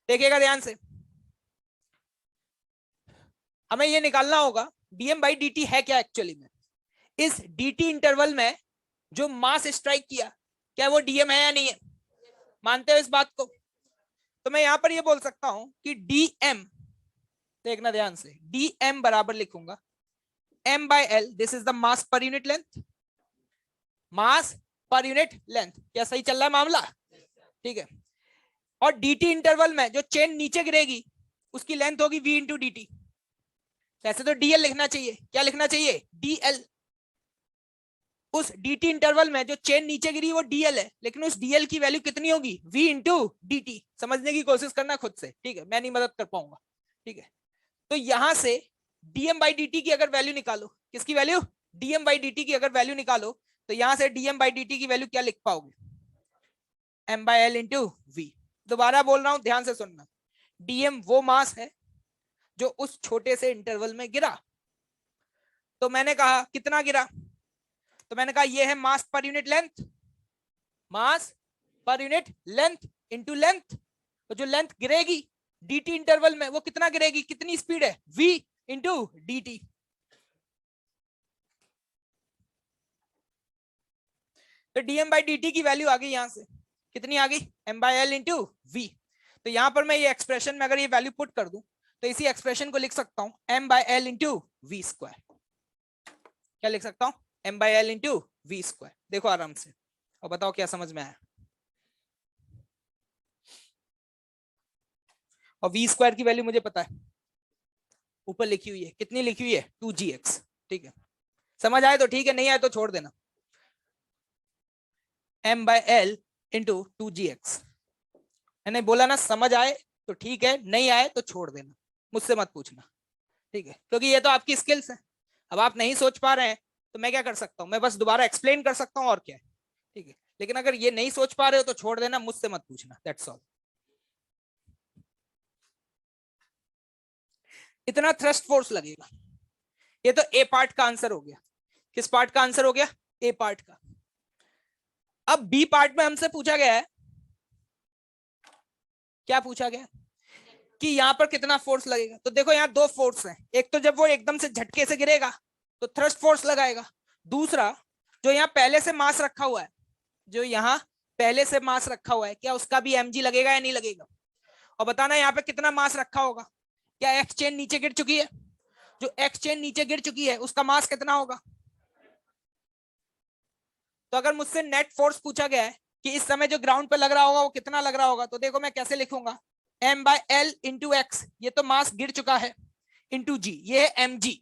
S1: देखिएगा ध्यान से, हमें ये निकालना होगा dm/dt है क्या एक्चुअली में। इस dt इंटरवल में जो मास स्ट्राइक किया, क्या वो dm है या नहीं है? मानते हो इस बात को? तो मैं यहां पर ये बोल सकता हूं कि dm, देखना ध्यान से, dm बराबर लिखूंगा m/l, this is the mass per unit length, mass per unit length. क्या सही चल रहा है मामला? ठीक है। और dt इंटरवल में जो चेन नीचे गिरेगी उसकी लेंथ होगी v इंटू dt। वैसे तो dl लिखना चाहिए, क्या लिखना चाहिए, dl। उस dt इंटरवल में जो चेन नीचे गिरी वो dl है, लेकिन उस dl की वैल्यू कितनी होगी, v इंटू dt। समझने की कोशिश करना खुद से, ठीक है, मैं नहीं मदद कर पाऊंगा। ठीक है, तो यहां से dm/dt की अगर वैल्यू निकालो, किसकी वैल्यू, dm/dt की अगर वैल्यू निकालो, तो यहां से dm/dt की वैल्यू क्या लिख पाओगे, m/l इंटू v। दोबारा बोल रहा हूं, ध्यान से सुनना, dm वो मास है जो उस छोटे से इंटरवल में गिरा। तो मैंने कहा कितना गिरा, तो मैंने कहा ये है मास पर यूनिट लेंथ, मास per unit length into length. तो जो लेंथ गिरेगी dt इंटरवल में वो कितना गिरेगी, कितनी स्पीड है, v इंटू dt। तो dm/dt की वैल्यू आ गई, यहां से कितनी आ गई, m/l इंटू v। तो यहां पर मैं ये एक्सप्रेशन में अगर ये वैल्यू पुट कर दूं तो इसी एक्सप्रेशन को लिख सकता हूं m/l इंटू v स्क्वायर। क्या लिख सकता हूं, m/l इंटू v स्क्वायर। देखो आराम से और बताओ क्या समझ में आया। और v स्क्वायर की वैल्यू मुझे पता है, ऊपर लिखी हुई है, कितनी लिखी हुई है 2gx। ठीक है, समझ आए तो ठीक है, नहीं आए तो छोड़ देना। m/l into 2gx। मैंने बोला ना, समझ आए तो ठीक है, नहीं आए तो छोड़ देना, मुझसे मत पूछना। ठीक है, क्योंकि ये तो आपकी स्किल्स है। अब आप नहीं सोच पा रहे हैं तो मैं क्या कर सकता हूं, मैं बस दोबारा एक्सप्लेन कर सकता हूं और क्या है। ठीक है, लेकिन अगर ये नहीं सोच पा रहे हो तो छोड़ देना, मुझसे मत पूछना, दैट्स ऑल। इतना थ्रस्ट फोर्स लगेगा। ये तो ए पार्ट का आंसर हो गया। किस पार्ट का आंसर हो गया? ए पार्ट का। अब बी पार्ट में हमसे पूछा गया है, क्या पूछा गया कि यहां पर कितना फोर्स लगेगा। तो देखो यहाँ दो फोर्स हैं, एक तो जब वो एकदम से झटके से गिरेगा तो थ्रस्ट फोर्स लगाएगा, दूसरा जो यहाँ पहले से मास रखा हुआ है, जो यहाँ पहले से मास रखा हुआ है, क्या उसका भी mg लगेगा या नहीं लगेगा। और बताना यहाँ पे कितना मास रखा होगा। क्या एक्स चेन नीचे गिर चुकी है? जो एक्स चेन नीचे गिर चुकी है उसका मास कितना होगा। तो अगर मुझसे नेट फोर्स पूछा गया है कि इस समय जो ग्राउंड पे लग रहा होगा वो कितना लग रहा होगा, तो देखो मैं कैसे लिखूंगा, m/l इंटू एक्स, ये तो मास गिर चुका है, इंटू जी, ये है mg,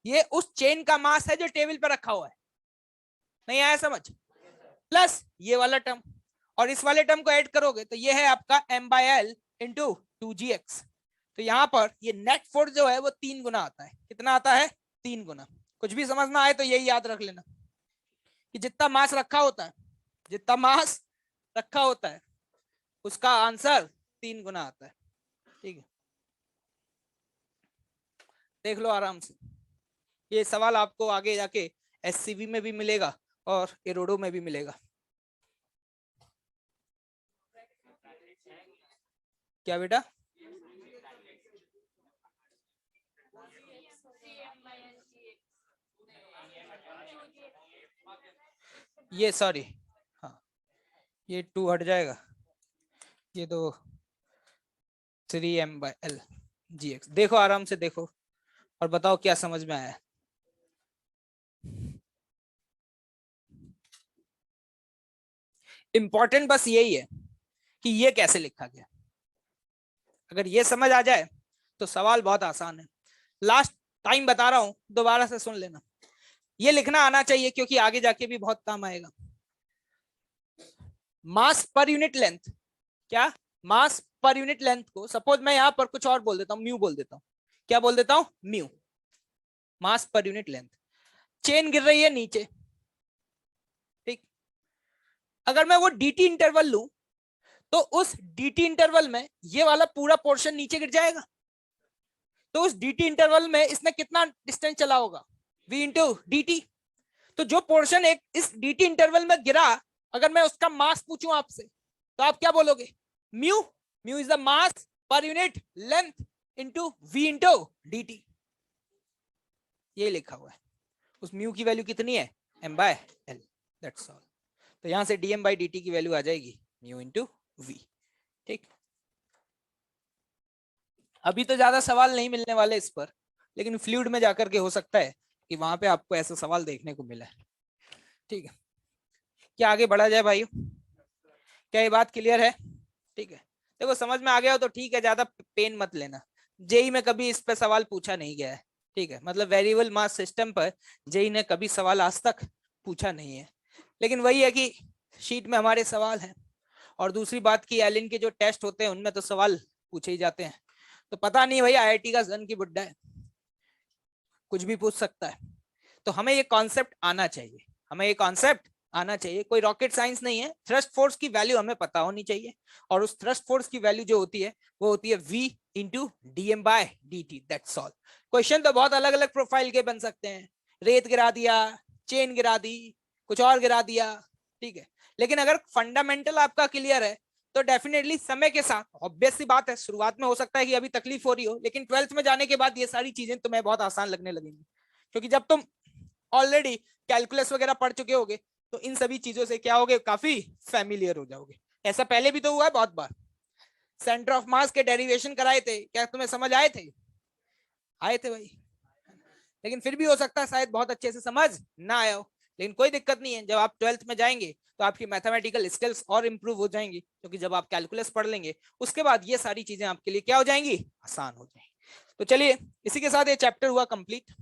S1: ये उस चेन का मास है जो टेबल पर रखा हुआ है। नहीं आया समझ? प्लस ये वाला टर्म, और इस वाले टर्म को ऐड करोगे तो ये है आपका m/l इंटू 2gx। तो यहां पर ये नेट फोर्स जो है वो 3 गुना आता है। कितना आता है? 3 गुना। कुछ भी समझना आए तो यही याद रख लेना कि जितना मास रखा होता है, जितना मास रखा होता है उसका आंसर 3 गुना आता है। ठीक है, देख लो आराम से। ये सवाल आपको आगे जाके एससीवी में भी मिलेगा और एरोडो में भी मिलेगा। क्या बेटा? ये सॉरी, हाँ ये 2 हट जाएगा, ये तो 3m/l gx। देखो आराम से देखो और बताओ क्या समझ में आया। इंपॉर्टेंट बस यही है कि ये कैसे लिखा गया। अगर ये समझ आ जाए तो सवाल बहुत आसान है। लास्ट टाइम बता रहा हूं, दोबारा से सुन लेना। ये लिखना आना चाहिए क्योंकि आगे जाके भी बहुत काम आएगा। मास पर यूनिट लेंथ, क्या मास पर यूनिट लेंथ को सपोज मैं यहां पर कुछ और बोल देता हूं, म्यू बोल देता हूं। क्या बोल देता हूं? म्यू, मास पर यूनिट लेंथ। चेन गिर रही है नीचे, ठीक। अगर मैं वो dt इंटरवल लूं तो उस dt इंटरवल में ये वाला पूरा पोर्शन नीचे गिर जाएगा। तो उस dt इंटरवल में इसने कितना डिस्टेंस चला होगा? v into dt। तो जो पोर्शन एक इस dt इंटरवल में गिरा, अगर मैं उसका मास पूछूं आपसे तो आप क्या बोलोगे? Mu, mu is the mass per unit length into v into dt। ये लिखा हुआ है। उस म्यू की वैल्यू कितनी है? m/l, that's all. तो यहां से dm/dt की वैल्यू आ जाएगी म्यू इंटू v। ठीक, अभी तो ज्यादा सवाल नहीं मिलने वाले इस पर, लेकिन फ्लूइड में जाकर के हो सकता है कि वहां पे आपको ऐसा सवाल देखने को मिला है। ठीक है, क्या आगे बढ़ा जाए भाई? क्या ये बात क्लियर है? ठीक है, देखो समझ में आ गया हो तो ठीक है, ज्यादा पेन मत लेना। जेई में कभी इस पे सवाल पूछा नहीं गया है। ठीक है, मतलब वेरिएबल मास सिस्टम पर जेई ने कभी सवाल आज तक पूछा नहीं है। लेकिन वही है कि शीट में हमारे सवाल हैं, और दूसरी बात की एलिन के जो टेस्ट होते हैं उनमें तो सवाल पूछे ही जाते हैं। तो पता नहीं भाई, आईआईटी का जन की बुड्ढा है, कुछ भी पूछ सकता है। तो हमें ये कॉन्सेप्ट आना चाहिए, हमें ये कॉन्सेप्ट आना चाहिए। कोई रॉकेट साइंस नहीं है। थ्रस्ट फोर्स की वैल्यू हमें पता होनी चाहिए, और उस थ्रस्ट फोर्स की वैल्यू जो होती है वो होती है v into dm/dt, that's all. Question तो बहुत अलग अलग प्रोफाइल के बन सकते हैं। रेत गिरा दिया, चेन गिरा दी, कुछ और गिरा दिया, ठीक है। लेकिन अगर फंडामेंटल आपका क्लियर है तो डेफिनेटली समय के साथ, ऑब्वियस सी बात है, शुरुआत में हो सकता है कि अभी तकलीफ हो रही हो, लेकिन 12th में जाने के बाद ये सारी चीजें तुम्हें बहुत आसान लगने लगेंगी। क्योंकि जब तुम ऑलरेडी कैलकुलस वगैरह पढ़ चुके होगे तो इन सभी चीजों से क्या होगे, काफी फैमिलियर हो जाओगे। ऐसा पहले भी तो हुआ है बहुत बार। सेंटर ऑफ मास के डेरिवेशन कराए थे, क्या तुम्हें समझ आए थे? आए थे भाई। लेकिन फिर भी हो सकता है शायद बहुत अच्छे से समझ ना आया हो, लेकिन कोई दिक्कत नहीं है। जब आप 12th में जाएंगे तो आपकी मैथमेटिकल स्किल्स और इंप्रूव हो जाएंगी, क्योंकि जब आप कैलकुलस पढ़ लेंगे उसके बाद ये सारी चीजें आपके लिए क्या हो जाएंगी, आसान हो जाएंगी। तो चलिए इसी के साथ ये चैप्टर हुआ कंप्लीट।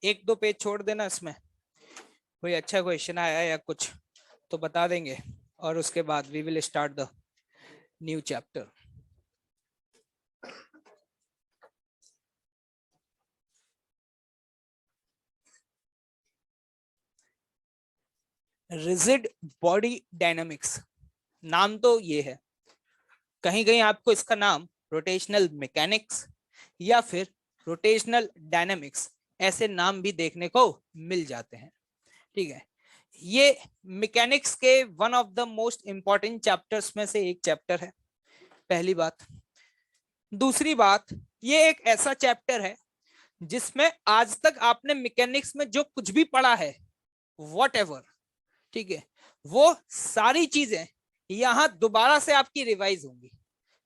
S1: एक दो पेज छोड़ देना, इसमें कोई अच्छा क्वेश्चन आया या कुछ तो बता देंगे, और उसके बाद we will start the new chapter. Rigid body dynamics नाम तो ये है, कहीं कहीं आपको इसका नाम रोटेशनल मैकेनिक्स या फिर रोटेशनल डायनामिक्स ऐसे नाम भी देखने को मिल जाते हैं। ठीक है, ये मैकेनिक्स के one of the most important chapters में से एक चैप्टर है, पहली बात। दूसरी बात, ये एक ऐसा चैप्टर है जिसमें आज तक आपने मैकेनिक्स में जो कुछ भी पढ़ा है व्हाटएवर, ठीक है, वो सारी चीजें यहां दोबारा से आपकी रिवाइज होंगी।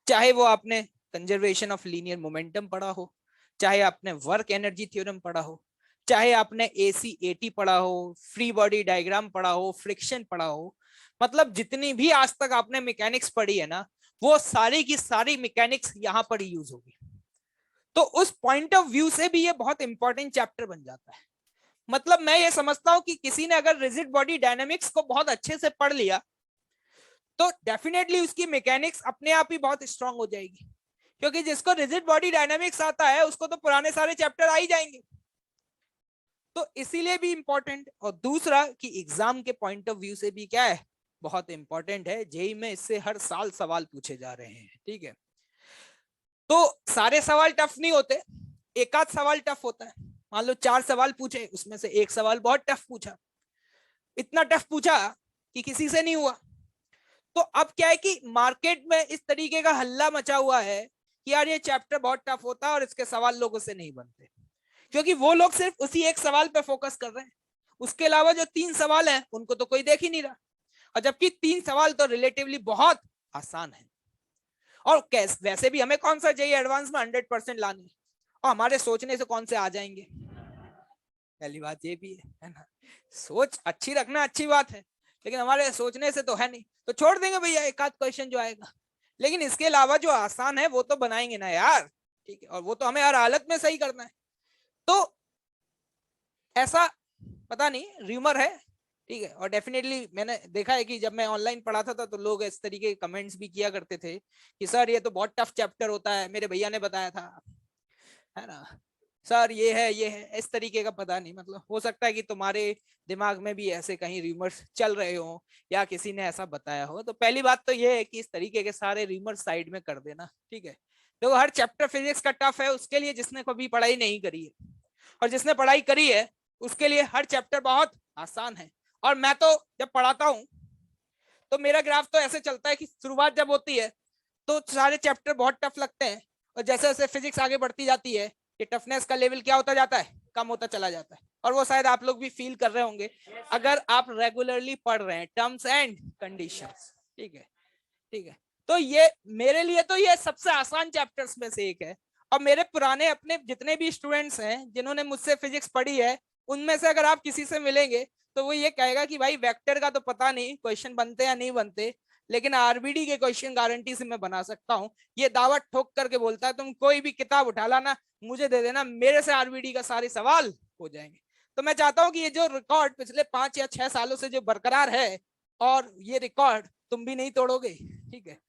S1: चाहे वो आपने कंजर्वेशन ऑफ लीनियर मोमेंटम पढ़ा हो, चाहे आपने वर्क एनर्जी थ्योरम पढ़ा हो, चाहे आपने AC/AT पढ़ा हो, फ्री बॉडी डायग्राम पढ़ा हो, फ्रिक्शन पढ़ा हो, मतलब जितनी भी आज तक आपने मैकेनिक्स पढ़ी है ना, वो सारी की सारी मैकेनिक्स यहाँ पर यूज होगी। तो उस पॉइंट ऑफ व्यू से भी ये बहुत इंपॉर्टेंट चैप्टर बन जाता है। मतलब मैं ये समझता हूं कि किसी ने अगर रिजिड बॉडी डायनामिक्स को बहुत अच्छे से पढ़ लिया तो डेफिनेटली उसकी मैकेनिक्स अपने आप ही बहुत स्ट्रांग हो जाएगी, क्योंकि जिसको रिजिड बॉडी डायनामिक्स आता है उसको तो पुराने सारे चैप्टर आ ही जाएंगे। तो इसीलिए भी इंपॉर्टेंट, और दूसरा कि एग्जाम के पॉइंट ऑफ व्यू से भी क्या है, बहुत इंपॉर्टेंट है। जेईई में इससे हर साल सवाल पूछे जा रहे हैं। ठीक है, तो सारे सवाल टफ नहीं होते, एक आध सवाल टफ होता है। मान लो 4 सवाल पूछे, उसमें से एक सवाल बहुत टफ पूछा, इतना टफ पूछा कि किसी से नहीं हुआ। तो अब क्या है कि मार्केट में इस तरीके का हल्ला मचा हुआ है कि यार ये चैप्टर बहुत टफ होता है और इसके सवाल लोगों से नहीं बनते, क्योंकि वो लोग सिर्फ उसी एक सवाल पे फोकस कर रहे हैं, उसके अलावा जो 3 सवाल हैं उनको तो कोई देख ही नहीं रहा। और जबकि 3 सवाल तो रिलेटिवली बहुत आसान है, और वैसे भी हमें कौन सा जेईई एडवांस में 100% लानी है, और हमारे सोचने से कौन से आ जाएंगे। पहली बात ये भी है ना, सोच अच्छी रखना अच्छी बात है, लेकिन हमारे सोचने से तो है नहीं, तो छोड़ देंगे भैया एक आध क्वेश्चन जो आएगा, लेकिन इसके अलावा जो आसान है वो तो बनाएंगे ना यार। ठीक है, और वो तो हमें हर हालत में सही करना है। तो ऐसा पता नहीं र्यूमर है, ठीक है, और डेफिनेटली मैंने देखा है कि जब मैं ऑनलाइन पढ़ाता था तो लोग इस तरीके के कमेंट्स भी किया करते थे कि सर ये तो बहुत टफ चैप्टर होता है, मेरे भैया ने बताया था, है ना, सर ये है इस तरीके का। पता नहीं, मतलब हो सकता है कि तुम्हारे दिमाग में भी ऐसे कहीं रूमर्स चल रहे हो या किसी ने ऐसा बताया हो। तो पहली बात तो ये है कि इस तरीके के सारे रूमर साइड में कर देना। ठीक है, तो हर चैप्टर फिजिक्स का टफ है उसके लिए जिसने कभी पढ़ाई नहीं करी है, और जिसने पढ़ाई करी है उसके लिए हर चैप्टर बहुत आसान है। और मैं तो जब पढ़ाता हूँ तो मेरा ग्राफ तो ऐसे चलता है कि शुरुआत जब होती है तो सारे चैप्टर बहुत टफ लगते हैं, और जैसे जैसे फिजिक्स आगे बढ़ती जाती है ये टफनेस का लेवल क्या होता जाता है, कम होता चला जाता है। और वो शायद आप लोग भी फील कर रहे होंगे अगर आप रेगुलरली पढ़ रहे हैं टर्म्स एंड कंडीशंस। ठीक है, ठीक है, तो ये मेरे लिए तो ये सबसे आसान चैप्टर्स में से एक है। और मेरे पुराने अपने जितने भी स्टूडेंट्स हैं जिन्होंने मुझसे फिजिक्स पढ़ी है, उनमें से अगर आप किसी से मिलेंगे तो वो ये कहेगा कि भाई वेक्टर का तो पता नहीं क्वेश्चन बनते या नहीं बनते, लेकिन आरबीडी के क्वेश्चन गारंटी से मैं बना सकता हूँ। ये दावा ठोक करके बोलता है, तुम कोई भी किताब उठा लाना मुझे दे देना, मेरे से आरबीडी का सारे सवाल हो जाएंगे। तो मैं चाहता हूँ कि ये जो रिकॉर्ड पिछले 5 या 6 सालों से जो बरकरार है, और ये रिकॉर्ड तुम भी नहीं तोड़ोगे। ठीक है,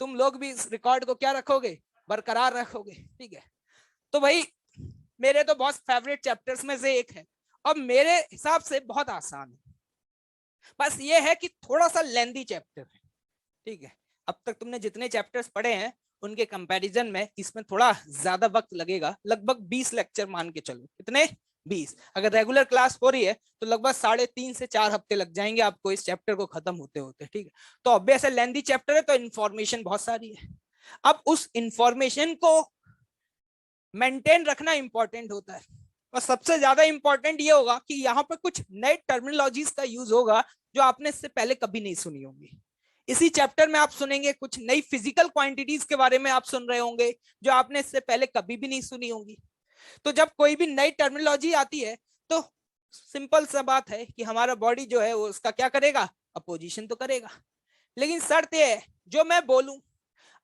S1: तुम लोग भी इस रिकॉर्ड को क्या रखोगे, बरकरार रखोगे। ठीक है, तो भाई मेरे तो बहुत फेवरेट चैप्टर्स में से एक है, और मेरे हिसाब से बहुत आसान है। बस ये है कि थोड़ा सा लेंदी चैप्टर है। ठीक है, अब तक तुमने जितने चैप्टर्स पढ़े हैं उनके कंपैरिजन में इसमें थोड़ा ज्यादा वक्त लगेगा, लगभग 20 लेक्चर मान के चलो। कितने? 20। अगर रेगुलर क्लास हो रही है तो लगभग 3.5 से 4 हफ्ते लग जाएंगे आपको इस चैप्टर को खत्म होते होते, ठीक है। तो ऑब्वियस है लेंथी चैप्टर है तो इंफॉर्मेशन बहुत सारी है। अब उस इंफॉर्मेशन को मेंटेन रखना इंपॉर्टेंट होता है, और सबसे ज्यादा इंपॉर्टेंट ये होगा कि यहाँ पर कुछ नए टर्मिनोलॉजीज का यूज होगा जो आपने इससे पहले कभी नहीं सुनी होंगी। इसी चैप्टर में आप सुनेंगे कुछ नई फिजिकल क्वांटिटीज के बारे में आप सुन रहे होंगे जो आपने इससे पहले कभी भी नहीं सुनी होंगी। तो जब कोई भी नई टर्मिनोलॉजी आती है तो सिंपल सा बात है कि हमारा बॉडी जो है वो उसका क्या करेगा, अपोजिशन तो करेगा। लेकिन शर्त ये है जो मैं बोलूं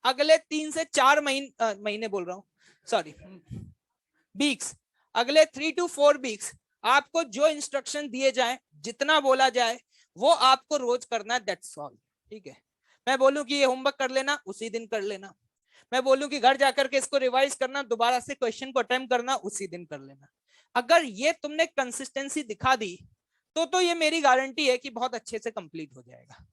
S1: अगले 3 से 4 महीने बोल रहा हूं, सॉरी वीक्स, अगले 3 to 4 वीक्स आपको जो इंस्ट्रक्शन दिए जाए, जितना बोला जाए वो आपको रोज करना है, दैट्स ऑल, ठीक है। मैं बोलूं कि ये होमवर्क कर लेना, उसी दिन कर लेना। मैं बोलूं कि घर जाकर के इसको रिवाइज करना, दोबारा से क्वेश्चन को अटेम्प्ट करना, उसी दिन कर लेना। अगर ये तुमने कंसिस्टेंसी दिखा दी तो ये मेरी गारंटी है कि बहुत अच्छे से कंप्लीट हो जाएगा।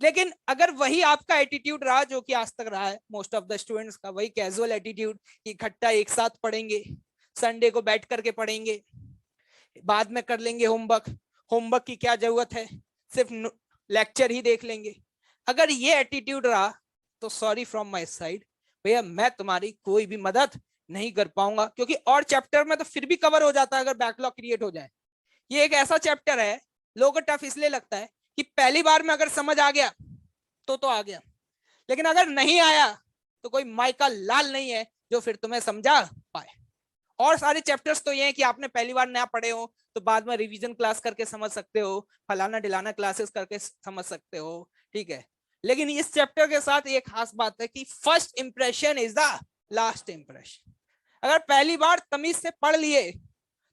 S1: लेकिन अगर वही आपका एटीट्यूड रहा जो कि आज तक रहा है मोस्ट ऑफ द स्टूडेंट्स का, वही कैजुअल एटीट्यूड कि इकट्ठा एक साथ पढ़ेंगे, संडे को बैठ करके पढ़ेंगे, बाद में कर लेंगे होमवर्क, होमवर्क की क्या जरूरत है, सिर्फ लेक्चर ही देख लेंगे, अगर ये एटीट्यूड रहा तो सॉरी फ्रॉम माय साइड भैया, मैं तुम्हारी कोई भी मदद नहीं कर पाऊंगा। क्योंकि और चैप्टर में तो फिर भी कवर हो जाता है अगर बैकलॉग क्रिएट हो जाए। ये एक ऐसा चैप्टर है लोगों को टफ इसलिए लगता है कि पहली बार में अगर समझ आ गया तो आ गया, लेकिन अगर नहीं आया तो कोई माइका लाल नहीं है जो फिर तुम्हें समझा पाए। और सारे चैप्टर्स तो ये हैं कि आपने पहली बार नया पढ़े हो तो बाद में रिवीजन क्लास करके समझ सकते हो, फलाना डिलाना क्लासेस करके समझ सकते हो, ठीक है। लेकिन इस चैप्टर के साथ एक खास बात है कि first impression is the last impression. अगर पहली बार तमीज से पढ़ लिए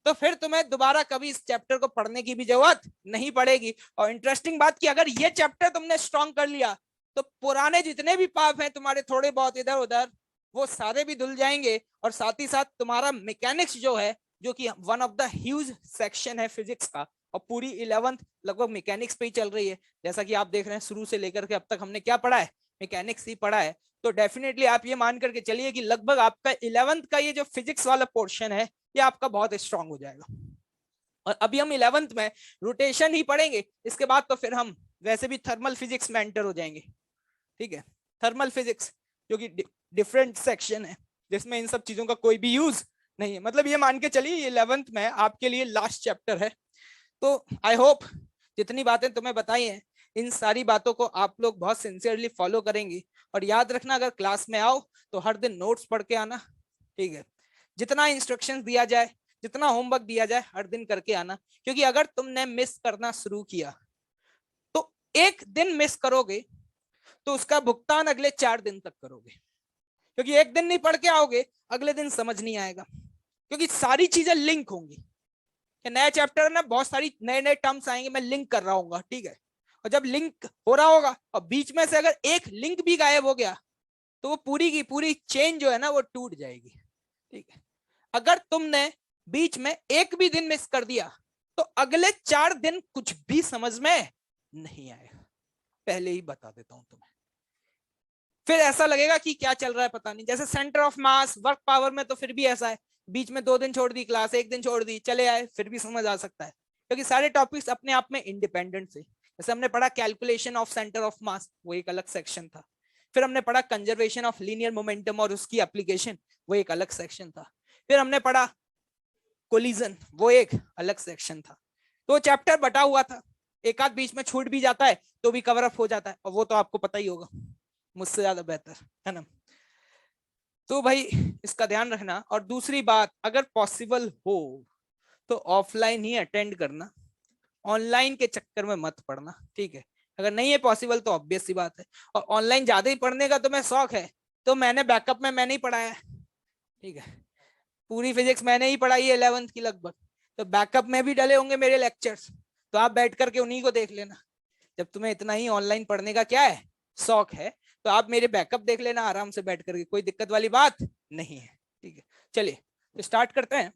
S1: तो फिर तुम्हें दोबारा कभी इस चैप्टर को पढ़ने की भी जरूरत नहीं पड़ेगी। और इंटरेस्टिंग बात कि अगर ये चैप्टर तुमने स्ट्रॉन्ग कर लिया तो पुराने जितने भी पाप हैं तुम्हारे थोड़े बहुत इधर उधर, वो सारे भी धुल जाएंगे। और साथ ही साथ तुम्हारा मैकेनिक्स जो है, जो कि one of the huge section है फिजिक्स का, और पूरी 11th लगभग मैकेनिक्स पे ही चल रही है। जैसा कि आप देख रहे हैं शुरू से लेकर के अब तक हमने क्या पढ़ा है, मैकेनिक्स ही पढ़ा है। तो डेफिनेटली आप ये मान करके चलिए कि लगभग आपका 11th का ये जो फिजिक्स वाला पोर्शन है ये आपका बहुत स्ट्रांग हो जाएगा। और अभी हम 11th में रोटेशन ही पढ़ेंगे, इसके बाद तो फिर हम वैसे भी थर्मल फिजिक्स में एंटर हो जाएंगे, ठीक है। थर्मल फिजिक्स जो कि डिफरेंट सेक्शन है जिसमें इन सब चीजों का कोई भी यूज नहीं है। मतलब ये मान के चलिए 11th में आपके लिए लास्ट चैप्टर है। तो आई होप जितनी बातें तुम्हें बताई हैं इन सारी बातों को आप लोग बहुत सिंसियरली फॉलो करेंगे। और याद रखना अगर क्लास में आओ तो हर दिन नोट्स पढ़ के आना, ठीक है। जितना इंस्ट्रक्शंस दिया जाए, जितना होमवर्क दिया जाए हर दिन करके आना। क्योंकि अगर तुमने मिस करना शुरू किया तो एक दिन मिस करोगे तो उसका भुगतान अगले 4 दिन तक करोगे। क्योंकि एक दिन नहीं पढ़ के आओगे अगले दिन समझ नहीं आएगा, क्योंकि सारी चीजें लिंक होंगी। नया चैप्टर ना बहुत सारी नए नए टर्म्स आएंगे, मैं लिंक कर रहा हूँ, ठीक है। और जब लिंक हो रहा होगा और बीच में से अगर एक लिंक भी गायब हो गया तो वो पूरी की पूरी चेन जो है ना वो टूट जाएगी, ठीक है। अगर तुमने बीच में एक भी दिन मिस कर दिया तो अगले 4 दिन कुछ भी समझ में नहीं आएगा, पहले ही बता देता हूं तुम्हें। फिर ऐसा लगेगा कि क्या चल रहा है पता नहीं। जैसे centre of mass, work power में तो फिर भी ऐसा है, बीच में 2 दिन छोड़ दी क्लास, 1 दिन छोड़ दी, चले आए, फिर भी समझ आ सकता है। क्योंकि सारे टॉपिक्स अपने आप में इंडिपेंडेंट थे। जैसे हमने पढ़ा calculation of centre of mass, वो एक अलग सेक्शन था। फिर हमने पढ़ा कंजर्वेशन ऑफ लीनियर मोमेंटम और उसकी एप्लीकेशन, वो एक अलग सेक्शन था। फिर हमने पढ़ा कोलिजन, वो एक अलग सेक्शन था। तो चैप्टर बटा हुआ था, एक आध बीच में छूट भी जाता है तो भी कवर अप हो जाता है, और वो तो आपको पता ही होगा मुझसे ज्यादा बेहतर, है ना। तो भाई इसका ध्यान रखना। और दूसरी बात, अगर पॉसिबल हो तो ऑफलाइन ही अटेंड करना, ऑनलाइन के चक्कर में मत पढ़ना, ठीक है। अगर नहीं है पॉसिबल तो ऑब्वियस सी बात है। और ऑनलाइन ज्यादा ही पढ़ने का तुम्हें शौक है तो मैंने बैकअप में मैंने ही पढ़ाया है, ठीक है। पूरी फिजिक्स मैंने ही पढ़ाई है 11th की लगभग, तो बैकअप में भी डले होंगे मेरे लेक्चर्स, तो आप बैठ करके उन्हीं को देख लेना। जब तुम्हें इतना ही ऑनलाइन पढ़ने का क्या है, शौक है, तो आप मेरे बैकअप देख लेना आराम से बैठ करके, कोई दिक्कत वाली बात नहीं है, ठीक है। चलिए तो स्टार्ट करते हैं।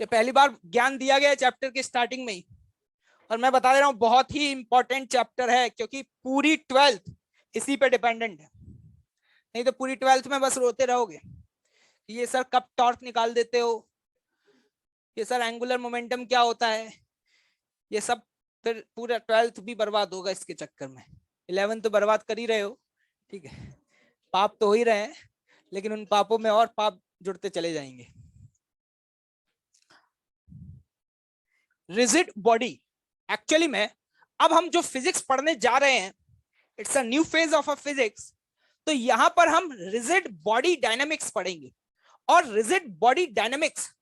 S1: ये पहली बार ज्ञान दिया गया है चैप्टर के स्टार्टिंग में ही, और मैं बता दे रहा हूं बहुत ही इंपॉर्टेंट चैप्टर है, क्योंकि पूरी 12th इसी पे डिपेंडेंट है। नहीं तो पूरी 12th में बस रोते रहोगे ये सर कब टॉर्च निकाल देते हो, ये सर एंगुलर मोमेंटम क्या होता है, ये सब फिर पूरा 12th भी बर्बाद होगा इसके चक्कर में। 11th तो बर्बाद कर ही रहे हो, ठीक है, पाप तो हो ही रहे हैं, लेकिन उन पापों में और पाप जुड़ते चले जाएंगे। रिजिड बॉडी, एक्चुअली में अब हम जो फिजिक्स पढ़ने जा रहे हैं, it's a new phase of a physics. तो यहां पर हम रिजिड बॉडी डायनामिक्स पढ़ेंगे। और रिजिड बॉडी डायनामिक्स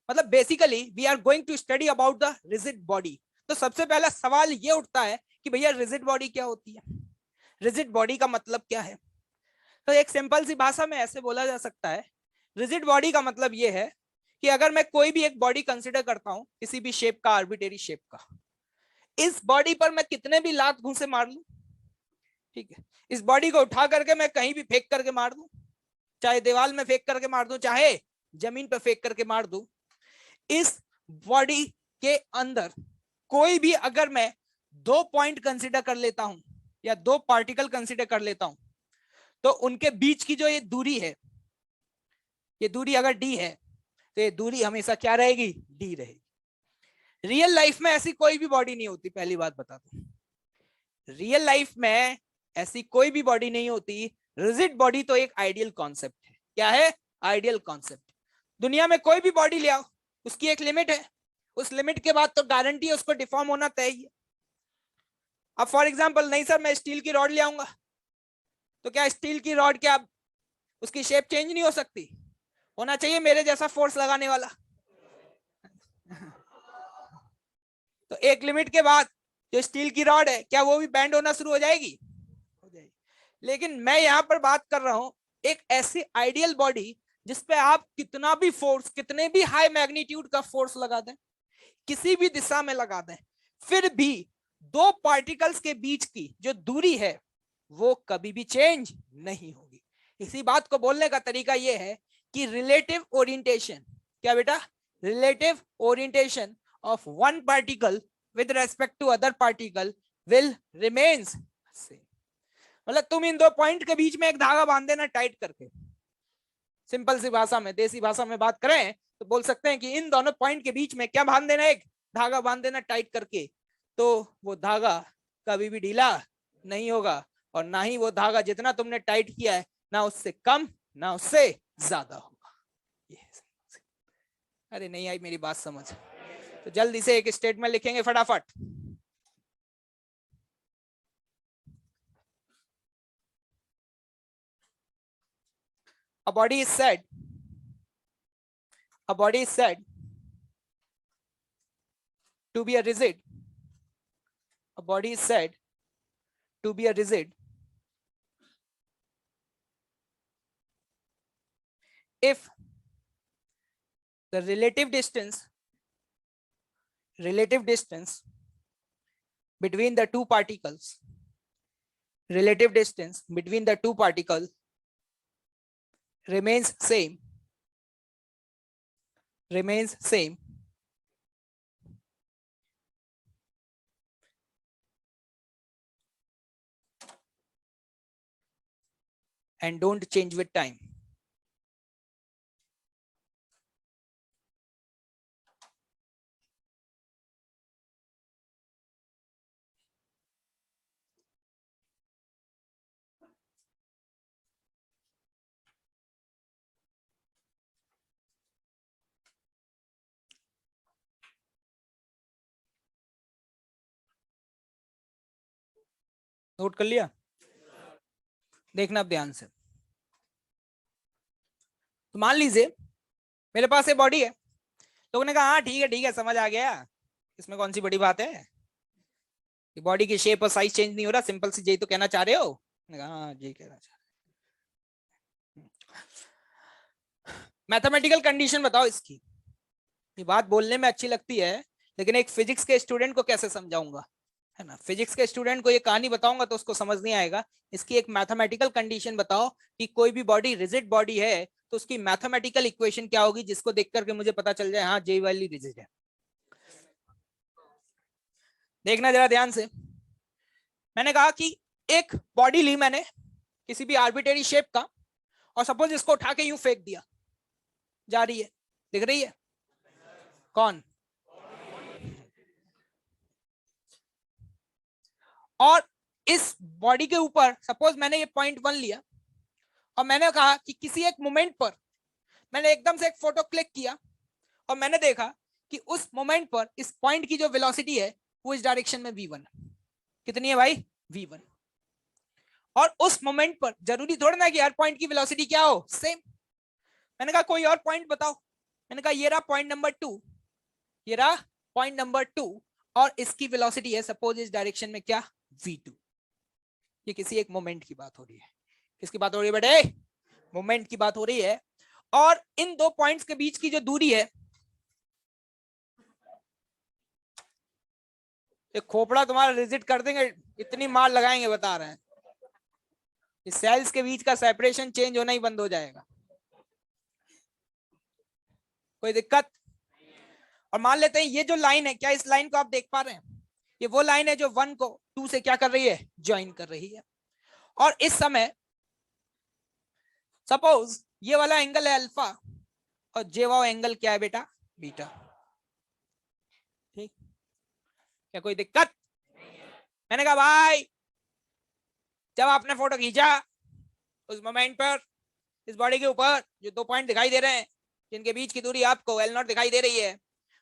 S1: मतलब basically we are going to study about the rigid body. तो सबसे पहला सवाल ये उठता है कि भैया रिजिड बॉडी क्या होती है, रिजिड बॉडी का मतलब क्या है। तो एक सिंपल सी भाषा में ऐसे बोला जा सकता है, रिजिड बॉडी का मतलब ये है कि अगर मैं कोई भी एक बॉडी कंसिडर करता हूं, किसी भी शेप का, आर्बिट्रेरी शेप का, इस बॉडी पर मैं कितने भी लात घूंसे मार लूं, ठीक है, इस बॉडी को उठा करके मैं कहीं भी फेंक करके मार दूं, चाहे दीवार में फेंक करके मार दूं, चाहे जमीन पर फेंक करके मार दूं, इस बॉडी के अंदर कोई भी अगर मैं 2 पॉइंट कंसीडर कर लेता हूं या 2 पार्टिकल कंसीडर कर लेता हूं, तो उनके बीच की जो ये दूरी है, ये दूरी अगर डी है, तो ये दूरी हमेशा क्या रहेगी, डी रहेगी। रियल लाइफ में ऐसी कोई भी बॉडी नहीं होती, पहली बात बता दूं, रियल लाइफ में ऐसी कोई भी बॉडी नहीं होती। रिजिड बॉडी तो एक आइडियल कॉन्सेप्ट है। क्या है, आइडियल कॉन्सेप्ट। दुनिया में कोई भी बॉडी ले आओ, उसकी एक लिमिट है, उस लिमिट के बाद तो गारंटी है उसको डिफॉर्म होना तय है। अब फॉर एग्जांपल, नहीं सर मैं स्टील की रॉड ले आऊंगा, तो क्या स्टील की रॉड क्या उसकी शेप चेंज नहीं हो सकती, होना चाहिए मेरे जैसा फोर्स लगाने वाला। तो एक लिमिट के बाद जो स्टील की रॉड है, क्या वो भी बैंड होना शुरू हो जाएगी, हो जाएगी। लेकिन मैं यहां पर बात कर रहा हूं एक ऐसी आइडियल बॉडी जिसपे आप कितना भी फोर्स, कितने भी हाई मैग्नीट्यूड का फोर्स लगा दें, किसी भी दिशा में लगा दें, फिर भी 2 पार्टिकल्स के बीच की जो दूरी है वो कभी भी चेंज नहीं होगी। इसी बात को बोलने का तरीका यह है कि रिलेटिव ओरिएंटेशन, क्या बेटा, relative orientation of one particle with respect to other particle will remains same। मतलब तुम इन 2 पॉइंट के बीच में एक धागा बांध देना टाइट करके, सिंपल सी भाषा में, देसी भाषा में बात करें तो बोल सकते हैं कि इन दोनों पॉइंट के बीच में क्या बांध देना, एक धागा बांध देना टाइट करके, तो वो धागा कभी भी ढीला नहीं होगा, और ना ही वो धागा जितना तुमने टाइट किया है ना उससे कम ना उससे ज्यादा होगा। अरे नहीं आई मेरी बात समझ, तो जल्दी से एक स्टेटमेंट लिखेंगे फटाफट। A body is said to be a rigid, a body is said to be a rigid if the relative distance between the two particles, relative distance between the two particles remains same and don't change with time। Note कर लिया, देखना अब ध्यान से। तो मान लीजिए मेरे पास ये बॉडी है, लोगों ने कहा हाँ ठीक है समझ आ गया, इसमें कौन सी बड़ी बात है, बॉडी की शेप और साइज चेंज नहीं हो रहा, सिंपल सी यही तो कहना चाह रहे हो। हाँ जी कहना चाह रहे। मैथमेटिकल कंडीशन बताओ इसकी। ये बात बोलने में अच्छी लगती है, लेकिन एक फिजिक्स के स्टूडेंट को कैसे समझाऊंगा, है ना, फिजिक्स के स्टूडेंट को ये कहानी बताऊंगा तो उसको समझ नहीं आएगा। इसकी एक मैथमेटिकल कंडीशन बताओ कि कोई भी बॉडी रिजिड बॉडी है तो उसकी मैथमेटिकल इक्वेशन क्या होगी, जिसको देख करके मुझे पता चल जाए हाँ जे वाली रिजिड है। देखना जरा ध्यान से, मैंने कहा कि एक बॉडी ली मैंने किसी भी आर्बिट्रेरी शेप का, और सपोज इसको उठा के यूं फेंक दिया, जा रही है, दिख रही है, कौन? और इस बॉडी के ऊपर सपोज मैंने ये पॉइंट 1 लिया और मैंने कहा कि किसी एक मोमेंट पर मैंने एकदम से एक फोटो क्लिक किया और मैंने देखा कि उस मोमेंट पर इस पॉइंट की जो वेलोसिटी है वो इस डायरेक्शन में v1 कितनी है भाई? v1। और उस मोमेंट पर जरूरी थोड़ा ना कि हर पॉइंट की वेलोसिटी क्या हो, सेम। मैंने कहा कोई और पॉइंट बताओ। मैंने कहा ये रहा पॉइंट नंबर 2, ये रहा पॉइंट नंबर 2 और इसकी वेलोसिटी है सपोज इस डायरेक्शन में क्या, v2। ये किसी एक मोमेंट की बात हो रही है। किसकी बात हो रही है बेटे? मोमेंट की बात हो रही है। और इन दो पॉइंट्स के बीच की जो दूरी है, ये खोपड़ा तुम्हारा रिजिट कर देंगे, इतनी मार लगाएंगे बता रहे हैं। इस सेल्स के बीच का सेपरेशन चेंज होना ही बंद हो जाएगा। कोई दिक्कत? और मान लेते हैं ये जो लाइन है, क्या इस लाइन को आप देख पा रहे हैं? ये वो लाइन है जो 1 को 2 से क्या कर रही है, ज्वाइन कर रही है। और इस समय सपोज ये वाला एंगल है अल्फा और जे वाला एंगल क्या है बेटा, बीटा। ठीक, क्या कोई दिक्कत? मैंने कहा भाई जब आपने फोटो खींचा उस मोमेंट पर इस बॉडी के ऊपर जो 2 पॉइंट दिखाई दे रहे हैं जिनके बीच की दूरी आपको L0 दिखाई दे रही है,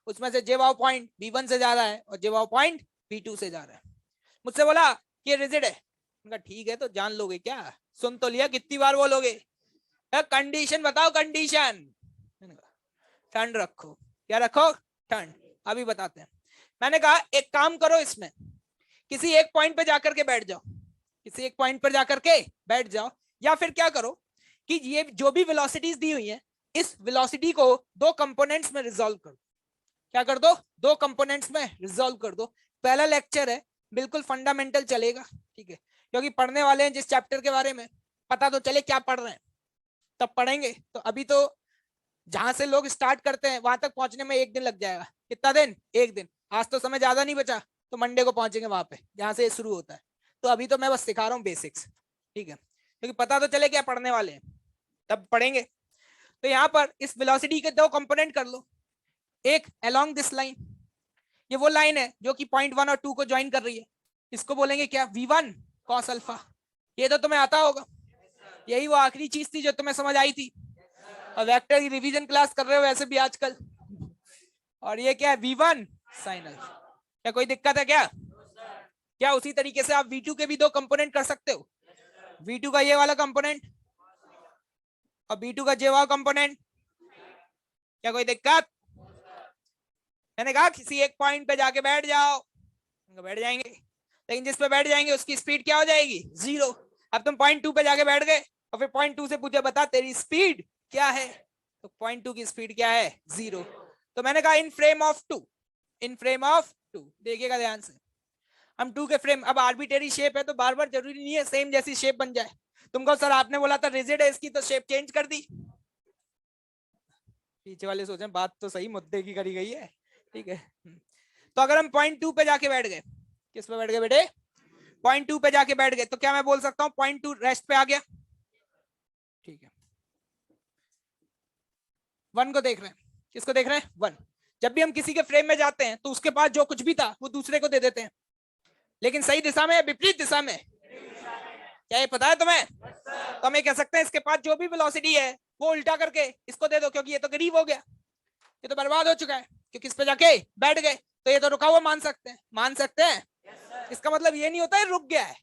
S1: उसमें से जे वाव पॉइंट v1 से जा रहा है और जे वाव पॉइंट v2 से जा रहा है। मुझसे बोला कि ये रिजिड है। मैंने कहा ठीक है तो जान लोगे क्या? सुन तो लिया, कितनी बार बोलोगे? कंडीशन बताओ, कंडीशन। ठंड रखो। क्या रखो? ठंड। अभी बताते हैं। मैंने कहा एक काम करो, इसमें किसी एक पॉइंट पे जाकर के बैठ जाओ, किसी एक पॉइंट पर जाकर के बैठ जाओ, या फिर क्या करो कि ये जो भी वेलोसिटीज दी हुई हैं इस वेलोसिटी को 2 कंपोनेंट्स में रिजॉल्व कर दो। क्या कर दो? 2 कंपोनेंट्स में रिजॉल्व कर दो। पहला लेक्चर है, बिल्कुल फंडामेंटल चलेगा, ठीक है, क्योंकि पढ़ने वाले हैं जिस चैप्टर के बारे में, पता तो चले क्या पढ़ रहे हैं, तब पढ़ेंगे। तो अभी तो जहां से लोग स्टार्ट करते हैं वहां तक पहुंचने में 1 दिन लग जाएगा। कितना दिन? 1 दिन। आज तो समय ज्यादा नहीं बचा, तो मंडे को पहुंचेंगे वहां पे जहां से शुरू होता है। तो अभी तो मैं बस सिखा रहा हूँ बेसिक्स, ठीक है, क्योंकि पता तो चले क्या पढ़ने वाले हैं, तब पढ़ेंगे। तो यहाँ पर इस वेलोसिटी के 2 कंपोनेंट कर लो। एक अलोंग दिस लाइन, ये वो लाइन है जो कि पॉइंट 1 और 2 को ज्वाइन कर रही है, इसको बोलेंगे क्या, v1 cos अल्फा। ये तो तुम्हें आता होगा, यही वो आखिरी चीज थी जो तुम्हें समझ आई थी, और वेक्टर की रिवीजन क्लास कर रहे हो वैसे भी आजकल। और ये क्या है, v1 sin अल्फा। क्या कोई दिक्कत है क्या? क्या उसी तरीके से आप v2 के भी 2 कंपोनेंट कर सकते हो? v2 का ये वाला कंपोनेंट और v2 का ये वाला कंपोनेंट। क्या कोई दिक्कत? मैंने कहा किसी एक पॉइंट पे जाके बैठ जाओ, बैठ जाएंगे, लेकिन जिस पे बैठ जाएंगे उसकी स्पीड क्या हो जाएगी, 0। अब तुम पॉइंट 2 पे जाके बैठ गए और फिर पॉइंट 2 से पूछे बता तेरी स्पीड क्या है, तो पॉइंट 2 की स्पीड क्या है, 0। तो मैंने कहा इन frame of 2, in frame of 2, देखिएगा ध्यान से, हम 2 के फ्रेम, अब आर्बिट्रेरी शेप है तो बार बार जरूरी नहीं है सेम जैसी शेप बन जाए। तुमको सर आपने बोला था रिजिड है इसकी, तो शेप चेंज कर दी। पीछे वाले सोचे बात तो सही मुद्दे की करी गई है, ठीक है। तो अगर हम पॉइंट 2 पे जाके बैठ गए, किस पे बैठ गए बेटे, पॉइंट 2 पे जाके बैठ गए, तो क्या मैं बोल सकता हूं पॉइंट 2 रेस्ट पे आ गया, ठीक है। 1 को देख रहे हैं, किसको देख रहे हैं, 1। जब भी हम किसी के फ्रेम में जाते हैं तो उसके पास जो कुछ भी था वो दूसरे को दे देते हैं, लेकिन सही दिशा में या विपरीत दिशा में, क्या ये पता है तुम्हें? तो हम ये कह सकते हैं इसके पास जो भी वेलोसिटी है वो उल्टा करके इसको दे दो, क्योंकि ये तो गरीब हो गया, ये तो बर्बाद हो चुका है, क्योंकि इस पे जाके बैठ गए, तो ये तो रुका हुआ मान सकते हैं, मान सकते हैं। इसका मतलब ये नहीं होता है रुक गया है,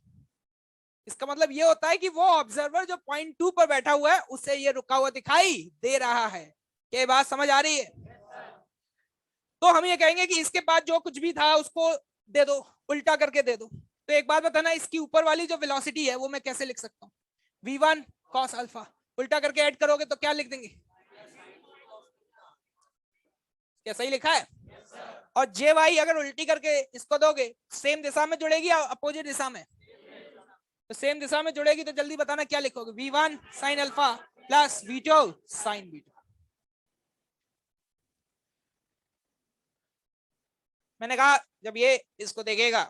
S1: इसका मतलब ये होता है कि वो ऑब्जर्वर जो पॉइंट 2 पर बैठा हुआ है उसे ये रुका हुआ दिखाई दे रहा है। क्या बात समझ आ रही है? तो हम ये कहेंगे कि इसके पास जो कुछ भी था उसको दे दो, उल्टा करके दे दो। तो एक बात बताना, इसकी ऊपर वाली जो वेलोसिटी है वो मैं कैसे लिख सकता हूँ, v1 cos अल्फा, उल्टा करके ऐड करोगे तो क्या लिख देंगे, क्या सही लिखा है? और जे वाई अगर उल्टी करके इसको दोगे सेम दिशा में जुड़ेगी या अपोजिट दिशा में, तो सेम दिशा में जुड़ेगी, तो जल्दी बताना क्या लिखोगे, v1 sin alpha plus v2 sin beta. मैंने कहा जब ये इसको देखेगा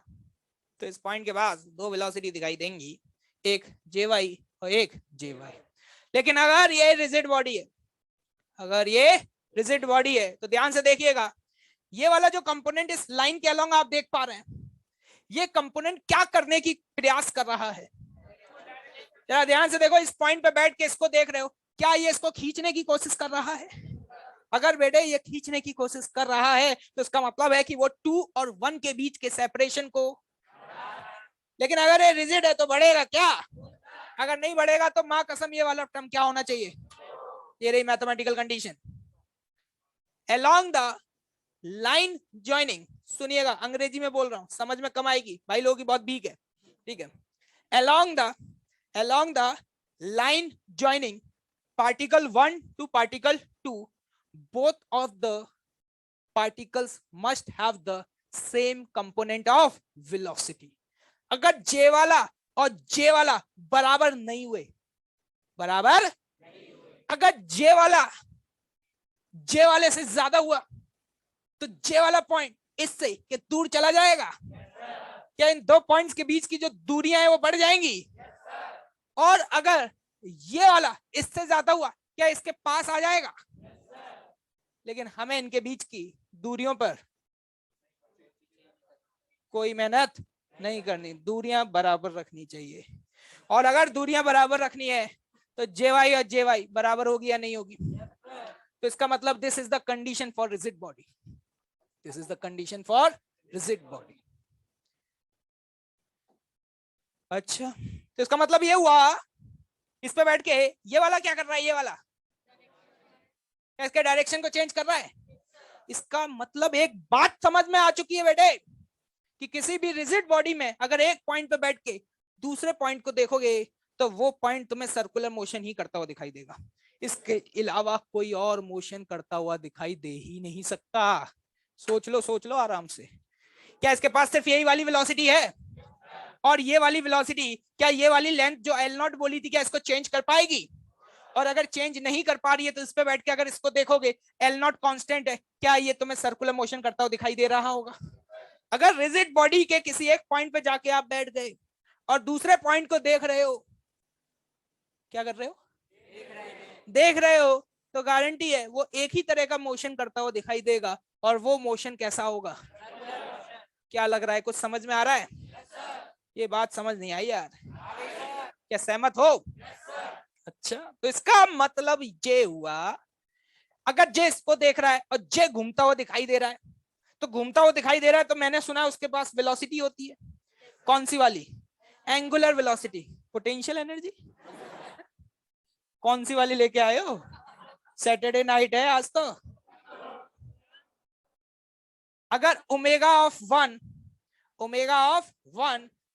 S1: तो इस पॉइंट के पास 2 वेलोसिटी दिखाई देंगी, एक जे वाई और एक जे वाई। लेकिन अगर ये रिजिड बॉडी है, अगर ये रिजिड बॉडी है तो ध्यान से देखिएगा, ये वाला जो कंपोनेंट इस लाइन के अलोंग आप देख पा रहे हैं, ये कंपोनेंट क्या करने की प्रयास कर रहा है? जरा ध्यान से देखो, इस पॉइंट पे बैठ के इसको देख रहे हो, क्या ये इसको खींचने की कोशिश कर रहा है? अगर बेटे ये खींचने की कोशिश कर रहा है तो इसका मतलब है कि वो 2 और 1 के बीच के सेपरेशन को, लेकिन अगर ये रिजिड है तो बढ़ेगा क्या? अगर नहीं बढ़ेगा तो मां कसम ये वाला टर्म क्या होना चाहिए? ये रही mathematical condition. Along the line joining, सुनिएगा अंग्रेजी में बोल रहा हूं, समझ में कम आएगी, भाई लोगों की बहुत भीक है, ठीक है। along the line joining particle 1 to particle 2, both of the particles must have the same component of velocity. अगर J वाला और J वाला बराबर नहीं हुए, बराबर, अगर J वाला J वाले से ज्यादा हुआ तो J वाला पॉइंट इससे के दूर चला जाएगा। क्या इन दो पॉइंट्स के बीच की जो दूरियां हैं वो बढ़ जाएंगी? और अगर ये वाला इससे ज्यादा हुआ, क्या इसके पास आ जाएगा? लेकिन हमें इनके बीच की दूरियों पर कोई मेहनत नहीं करनी, दूरियां बराबर रखनी चाहिए। और अगर दूरियां बराबर रखनी है तो जेवाई और जेवाई बराबर होगी या नहीं होगी? तो इसका मतलब this is the condition for rigid body, this is the condition for rigid body. अच्छा, तो इसका मतलब ये हुआ, इस पे बैठ के ये वाला क्या कर रहा है? ये वाला इसके डायरेक्शन को चेंज कर रहा है। इसका मतलब एक बात समझ में आ चुकी है बेटे कि किसी भी रिजिड बॉडी में अगर एक पॉइंट पे बैठ के दूसरे पॉइंट को देखोगे तो वो पॉइंट तुम्हें सर्कुलर मोशन ही करता हुआ दिखाई देगा, इसके अलावा कोई और मोशन करता हुआ दिखाई दे ही नहीं सकता। सोच लो आराम से। क्या इसके पास सिर्फ यही वाली वेलोसिटी है? और ये वाली वेलोसिटी, क्या ये वाली लेंथ जो L नॉट बोली थी, क्या इसको चेंज कर पाएगी? और अगर चेंज नहीं कर पा रही है तो इस पे बैठ के अगर इसको देखोगे, L नॉट कांस्टेंट है, क्या ये तुम्हें सर्कुलर मोशन करता हुआ दिखाई दे रहा होगा? अगर रिजिड बॉडी के किसी एक पॉइंट पे जाके आप बैठ गए और दूसरे पॉइंट को देख रहे हो, क्या कर रहे हो? देख रहे हो, तो गारंटी है वो एक ही तरह का मोशन करता हुआ दिखाई देगा। और वो मोशन कैसा होगा? क्या लग रहा है, कुछ समझ में आ रहा है? ये बात समझ नहीं आई यार, क्या सहमत हो? अच्छा, तो इसका मतलब ये हुआ, अगर जे इसको देख रहा है और जे घूमता हुआ दिखाई दे रहा है, तो घूमता हुआ दिखाई दे रहा है तो मैंने सुना है उसके पास वेलोसिटी होती है। कौन सी वाली? Angular velocity, potential energy. कौन सी वाली लेके आए हो? सैटरडे नाइट है आज तो। अगर omega of one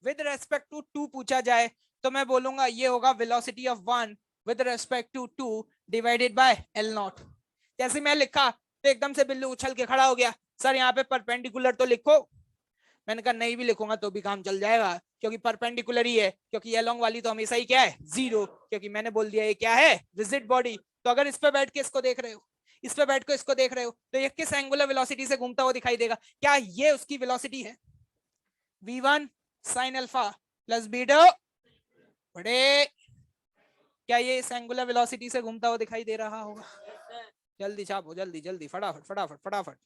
S1: with respect to 2 पूछा जाए तो मैं बोलूंगा ये होगा velocity of 1 with respect to 2 divided by L not. जैसे मैं लिखा तो एकदम से बिल्लू उछल के खड़ा हो गया, सर यहाँ पे परपेंडिकुलर तो लिखो। मैंने कहा नहीं भी लिखूंगा तो भी काम चल जाएगा, क्योंकि परपेंडिकुलर ही है, क्योंकि ये लॉन्ग वाली तो हमेशा ही क्या है? 0, क्योंकि मैंने बोल दिया ये क्या है? Rigid body. तो अगर इस पे बैठ के इसको देख रहे हो, इस पे बैठ के इसको देख रहे हो, तो ये किस एंगुलर वेलोसिटी से घूमता हुआ दिखाई देगा? क्या ये उसकी वेलोसिटी है? v1 sin alpha plus beta बड़े, क्या ये इस एंगुलर वेलोसिटी से घूमता हुआ दिखाई दे रहा होगा? जल्दी छापो, जल्दी जल्दी, फटाफट फटाफट फटाफट।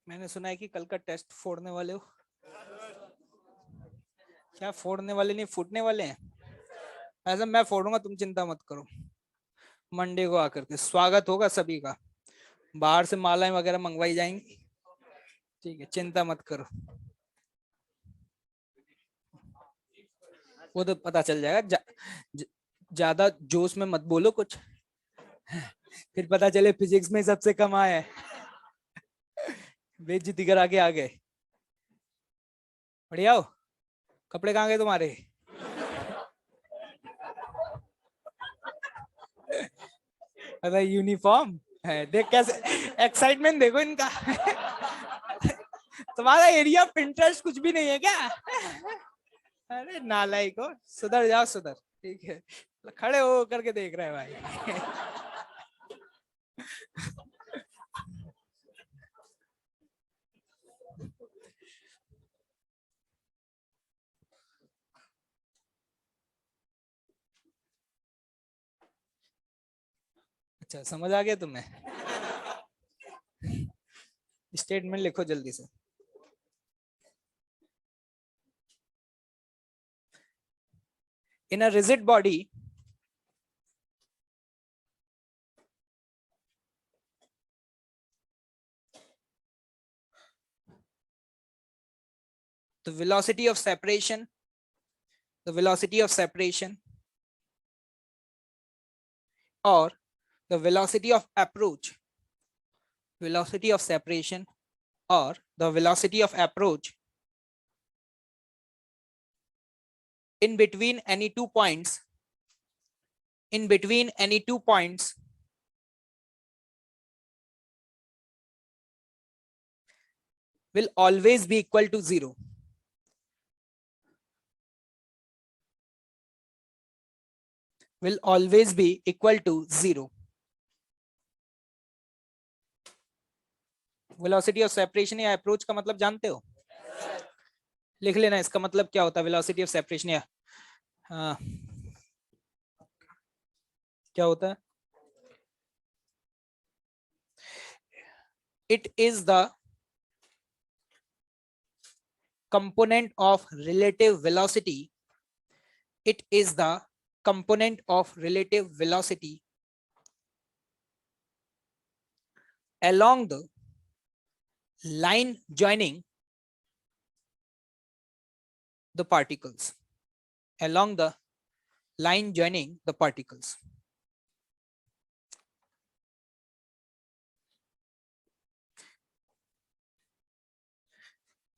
S1: मैंने सुना है कि कल का टेस्ट फोड़ने वाले हो। क्या फोड़ने वाले नहीं, फूटने वाले हैं? ऐसा मैं फोड़ूंगा, तुम चिंता मत करो। मंडे को आकर के स्वागत होगा सभी का। बाहर से मालाएं वगैरह मंगवाई जाएंगी, ठीक है, चिंता मत करो, वो तो पता चल जाएगा। ज्यादा जोश में मत बोलो कुछ, फिर पता चले फिजिक्स में सबसे कम आया है, बेइज्जती करा के आ गए। बढ़िया हो, कपड़े कहाँ गए तुम्हारे? अरे यूनिफॉर्म है, देख कैसे एक्साइटमेंट देखो इनका। तुम्हारा एरिया ऑफ इंटरेस्ट कुछ भी नहीं है क्या? अरे नालायक हो, सुधर जाओ सुधर, ठीक है, खड़े हो करके देख रहे हैं भाई। अच्छा समझ आ गया तुम्हें? स्टेटमेंट लिखो जल्दी से। In a rigid body, the velocity of separation, or the velocity of approach, velocity of separation or the velocity of approach in between any 2 points, will always be equal to 0. Will always be equal to 0. Velocity of separation या approach का मतलब जानते हो? लिख लेना इसका मतलब क्या होता है, वेलोसिटी ऑफ सेपरेशन या क्या होता है? It is the component of relative velocity. It is the component of relative velocity along the line joining the particles. Along the line joining the particles.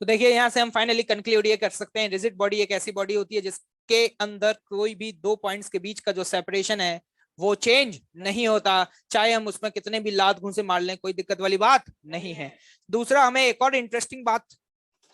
S1: तो देखिए यहां से हम फाइनली कंक्लूड ये कर सकते हैं, रिजिड बॉडी एक ऐसी बॉडी होती है जिसके अंदर कोई भी 2 पॉइंट्स के बीच का जो सेपरेशन है वो चेंज नहीं होता, चाहे हम उसमें कितने भी लात घूंसे मार लें, कोई दिक्कत वाली बात नहीं है। दूसरा, हमें एक और इंटरेस्टिंग बात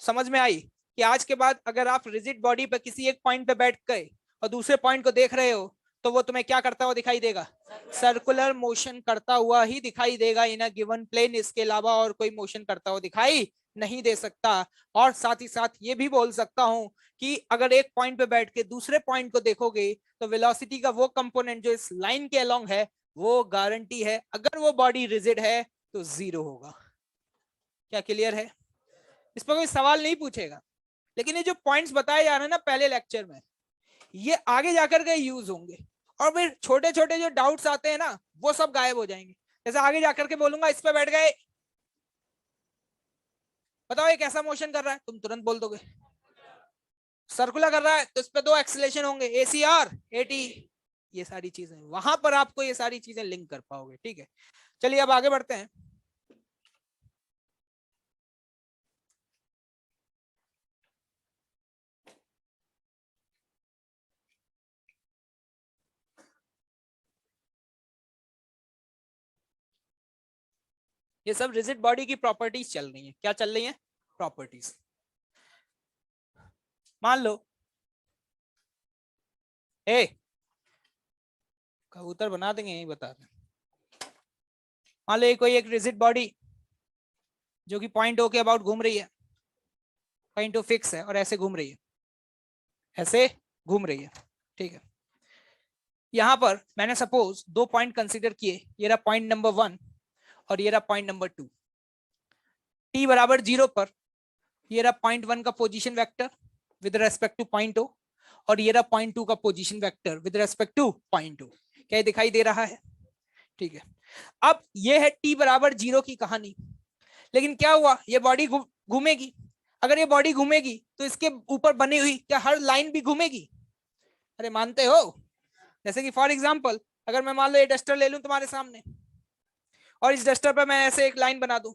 S1: समझ में आई कि आज के बाद अगर आप रिजिड बॉडी पर किसी एक पॉइंट पे बैठ गए और दूसरे पॉइंट को देख रहे हो तो वो तुम्हें क्या करता हुआ दिखाई देगा? सर्कुलर मोशन करता हुआ ही दिखाई देगा इन अ गिवन प्लेन, इसके अलावा और कोई मोशन करता हुआ दिखाई नहीं दे सकता। और साथ ही साथ ये भी बोल सकता हूं कि अगर एक पॉइंट पे बैठ के दूसरे पॉइंट को देखोगे तो वेलोसिटी का वो कंपोनेंट जो इस लाइन के अलोंग है वो गारंटी है, अगर वो बॉडी रिजिड है तो 0 होगा। क्या क्लियर है? इस पर कोई सवाल नहीं पूछेगा, लेकिन ये जो पॉइंट्स बताए जा रहे हैं ना पहले लेक्चर में, ये आगे जाकर के यूज होंगे और फिर छोटे छोटे जो डाउट्स आते हैं ना वो सब गायब हो जाएंगे। जैसे आगे जाकर के बोलूंगा इस पे बैठ गए, बताओ ये कैसा मोशन कर रहा है, तुम तुरंत बोल दोगे सर्कुलर कर रहा है, तो इस पे 2 एक्सीलरेशन होंगे, एसी और एटी, ये सारी चीजें वहां पर आपको ये सारी चीजें लिंक कर पाओगे। ठीक है, चलिए अब आगे बढ़ते हैं। ये सब रिजिड बॉडी की प्रॉपर्टीज चल रही हैं। क्या चल रही हैं? प्रॉपर्टीज। मान लो कबूतर बना देंगे, यही बता रहे। मान लो कोई एक रिजिड बॉडी जो कि पॉइंट ओ के अबाउट घूम रही है, पॉइंट ओ फिक्स है और ऐसे घूम रही है, ऐसे घूम रही है। ठीक है, यहां पर मैंने सपोज 2 पॉइंट कंसीडर किए, ये रहा पॉइंट नंबर 1 और ये रहा पॉइंट नंबर 2। t बराबर 0 पर ये रहा पॉइंट 1 का position vector with respect to point O और ये रहा पॉइंट 2 का position vector with respect to point O. क्या दिखाई दे रहा है? ठीक है, अब ये है t बराबर 0 की कहानी। लेकिन क्या हुआ, ये बॉडी घूमेगी। अगर ये बॉडी घूमेगी तो इसके ऊपर बनी हुई क्या हर लाइन भी घूमेगी? अरे मानते हो? जैसे कि फॉर एग्जांपल अगर मैं मान लो ये डस्टर ले लूं तुम्हारे सामने और इस डस्टर पर मैं ऐसे एक लाइन बना दूं,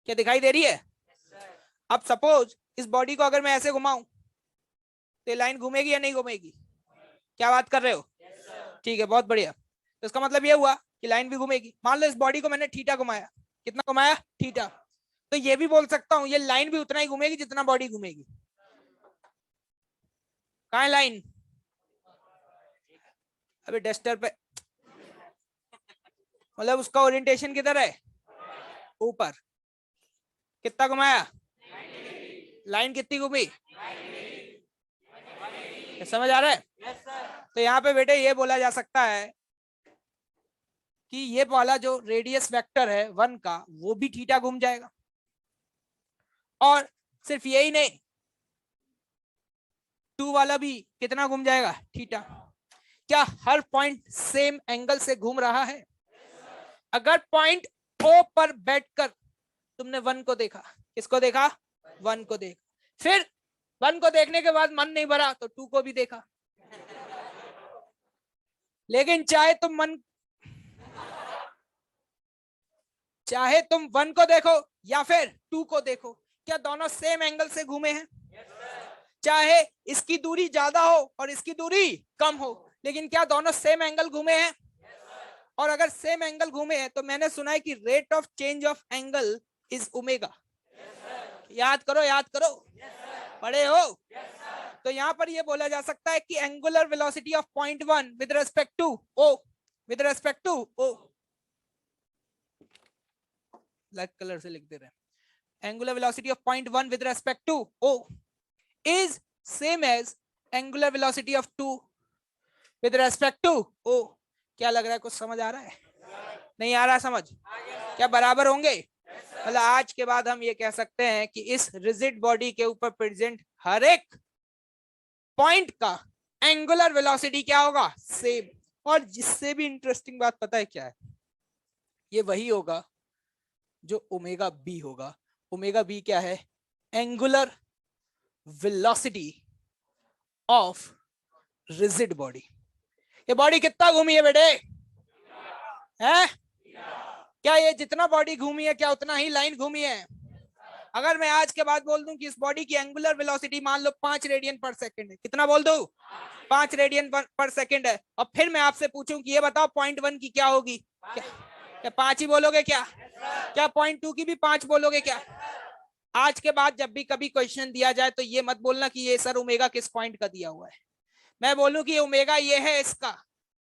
S1: क्या दिखाई दे रही है? अब सपोज इस बॉडी को अगर मैं ऐसे घुमाऊं तो ये लाइन घूमेगी या नहीं घूमेगी? क्या बात कर रहे हो? ठीक है, बहुत बढ़िया। तो इसका मतलब ये हुआ कि लाइन भी घूमेगी। मान लो इस बॉडी को मैंने थीटा घुमाया, कितना घुमाया? थीटा। तो ये भी बोल सकता हूं ये लाइन भी उतना ही घूमेगी जितना बॉडी घूमेगी। कहाँ है लाइन? अबे डस्टर पे, मतलब उसका ओरिएंटेशन किधर है? ऊपर। कितना घुमाया? लाइन कितनी घूमी? समझ आ रहा है? तो यहाँ पे बेटे ये बोला जा सकता है कि ये वाला जो रेडियस वेक्टर है 1 का वो भी थीटा घूम जाएगा। और सिर्फ यही नहीं, 2 वाला भी कितना घूम जाएगा? थीटा। क्या हर पॉइंट सेम एंगल से घूम रहा है? अगर पॉइंट ओ पर बैठकर तुमने 1 को देखा, किसको देखा? 1 को देखा, फिर 1 को देखने के बाद मन नहीं भरा तो 2 को भी देखा। लेकिन चाहे तुम 1 को देखो या फिर 2 को देखो, क्या दोनों सेम एंगल से घूमे हैं? चाहे इसकी दूरी ज्यादा हो और इसकी दूरी कम हो, लेकिन क्या दोनों सेम एंगल घूमे हैं? और अगर सेम एंगल घूमे हैं तो मैंने सुना है कि rate of change of angle is omega. याद करो, याद करो, पढ़े हो? तो यहां पर यह बोला जा सकता है कि angular velocity of point 1 with respect to O, with respect to O, black colour से लिख दे रहे हैं, angular velocity of point 1 with respect to O is same as angular velocity of 2 with respect to O। क्या लग रहा है, कुछ समझ आ रहा है? नहीं आ रहा समझ? क्या बराबर होंगे? मतलब आज के बाद हम ये कह सकते हैं कि इस रिजिड बॉडी के ऊपर प्रेजेंट हर एक पॉइंट का एंगुलर वेलोसिटी क्या होगा? सेम। और जिससे भी इंटरेस्टिंग बात पता है क्या है? ये वही होगा जो ओमेगा बी होगा। ओमेगा बी क्या है? Angular velocity of rigid body. ये बॉडी कितना घूमी है बेटे? है? क्या ये जितना बॉडी घूमी है क्या उतना ही लाइन घूमी है? अगर मैं आज के बाद बोल दूं कि इस बॉडी की एंगुलर वेलोसिटी मान लो 5 रेडियन पर सेकंड है, कितना बोल दूं? 5 रेडियन पर सेकंड है, और फिर मैं आपसे पूछूं कि ये बताओ पॉइंट 1 की क्या होगी? क्या 5 ही बोलोगे क्या? क्या पॉइंट 2 की भी 5 बोलोगे क्या? आज के बाद जब भी कभी क्वेश्चन दिया जाए तो ये मत बोलना कि ये सर ओमेगा किस पॉइंट का दिया हुआ है। मैं बोलूं कि ओमेगा ये है इसका,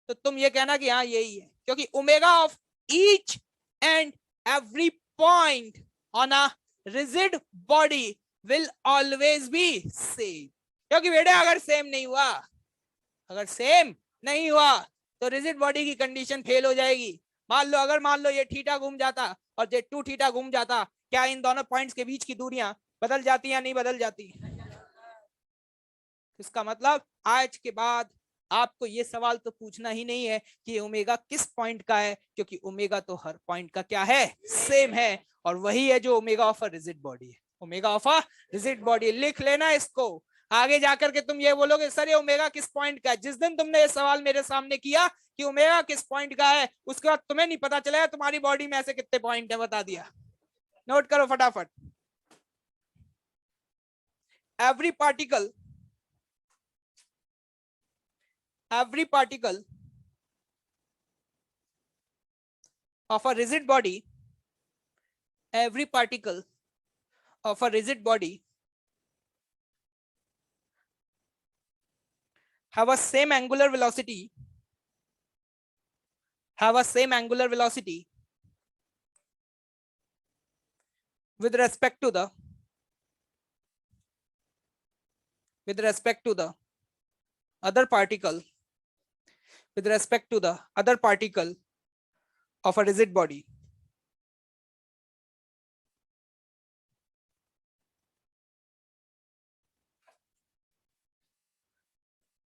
S1: तो तुम ये कहना कि हाँ यही है, क्योंकि omega of each and every point on a rigid body will always be same. क्योंकि बेटे अगर सेम नहीं हुआ, अगर सेम नहीं हुआ तो रिजिड बॉडी की कंडीशन फेल हो जाएगी। मान लो ये थीटा घूम जाता और ये 2 थीटा घूम जाता, क्या इन दोनों पॉइंट्स के बीच की दूरियां बदल जाती या नहीं बदल जाती? इसका मतलब आज के बाद आपको ये सवाल तो पूछना ही नहीं है कि ओमेगा किस पॉइंट का है, क्योंकि ओमेगा तो हर पॉइंट का क्या है? सेम है। और वही है जो omega of a rigid body है। Omega of a rigid body लिख लेना इसको। आगे जाकर के तुम ये बोलोगे सर ये ओमेगा किस पॉइंट का है। जिस दिन तुमने ये सवाल मेरे सामने किया कि ओमेगा किस पॉइंट का है, उसके बाद तुम्हें नहीं पता चला तुम्हारी बॉडी में ऐसे कितने पॉइंट है, बता दिया। नोट करो फटाफट। every particle of a rigid body, every particle of a rigid body have a same angular velocity, with respect to the other particle, with respect to the other particle of a rigid body.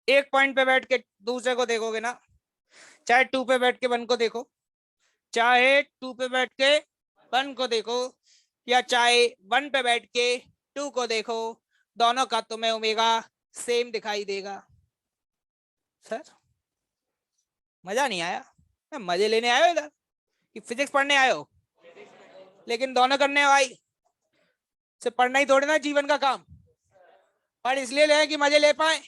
S1: एक point पे बैठ के दूसरे को देखोगे ना, चाहे 2 पे बैठ के 1 को देखो, चाहे 2 पे बैठ के 1 को देखो, या चाहे 1 पे बैठ के 2 को देखो, दोनों का तुम्हें ओमेगा सेम दिखाई देगा। सर मजा नहीं आया? मजे लेने आए हो इधर कि फिजिक्स पढ़ने आए हो? लेकिन दोनों करने हो भाई, सिर्फ पढ़ना ही थोड़ी ना जीवन का काम। पढ़ इसलिए ले कि मजे ले पाए,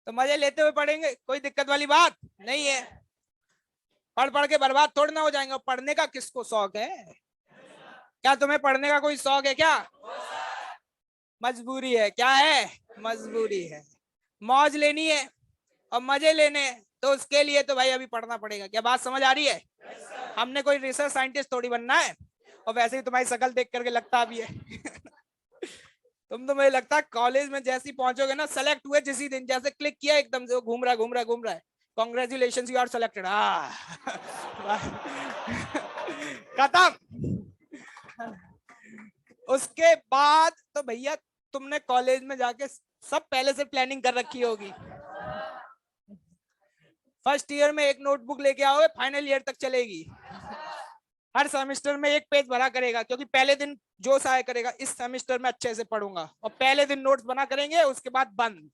S1: तो मजे लेते हुए पढ़ेंगे, कोई दिक्कत वाली बात नहीं है। पढ़ पढ़ के बर्बाद थोड़ी ना हो जाएंगे। पढ़ने का किसको शौक है? क्या तुम्हें पढ़ने का कोई शौक है क्या? मजबूरी है। क्या है? मजबूरी है। मौज लेनी है और मजे लेने हैं, तो उसके लिए तो भाई अभी पढ़ना पड़ेगा। क्या बात समझ आ रही है? हमने कोई रिसर्च साइंटिस्ट थोड़ी बनना है, और वैसे ही तुम्हारी शकल देख करके लगता भी है तुम तो मुझे लगता है कॉलेज में जैसे ही पहुंचोगे ना, सेलेक्ट हुए जिसी दिन, जैसे क्लिक किया एकदम से वो घूम रहा है घूम रहा है घूम रहा है, कॉन्ग्रेचुलेशन यू आर सेलेक्टेड। खत्म। उसके बाद तो भैया तुमने कॉलेज में जाके सब पहले से प्लानिंग कर रखी होगी। फर्स्ट ईयर में एक नोटबुक लेके आओगे, फाइनल ईयर तक चलेगी। हर सेमेस्टर में एक पेज भरा करेगा, क्योंकि पहले दिन जोश आया करेगा इस सेमेस्टर में अच्छे से पढ़ूंगा, और पहले दिन नोट्स बना करेंगे, उसके बाद बंद।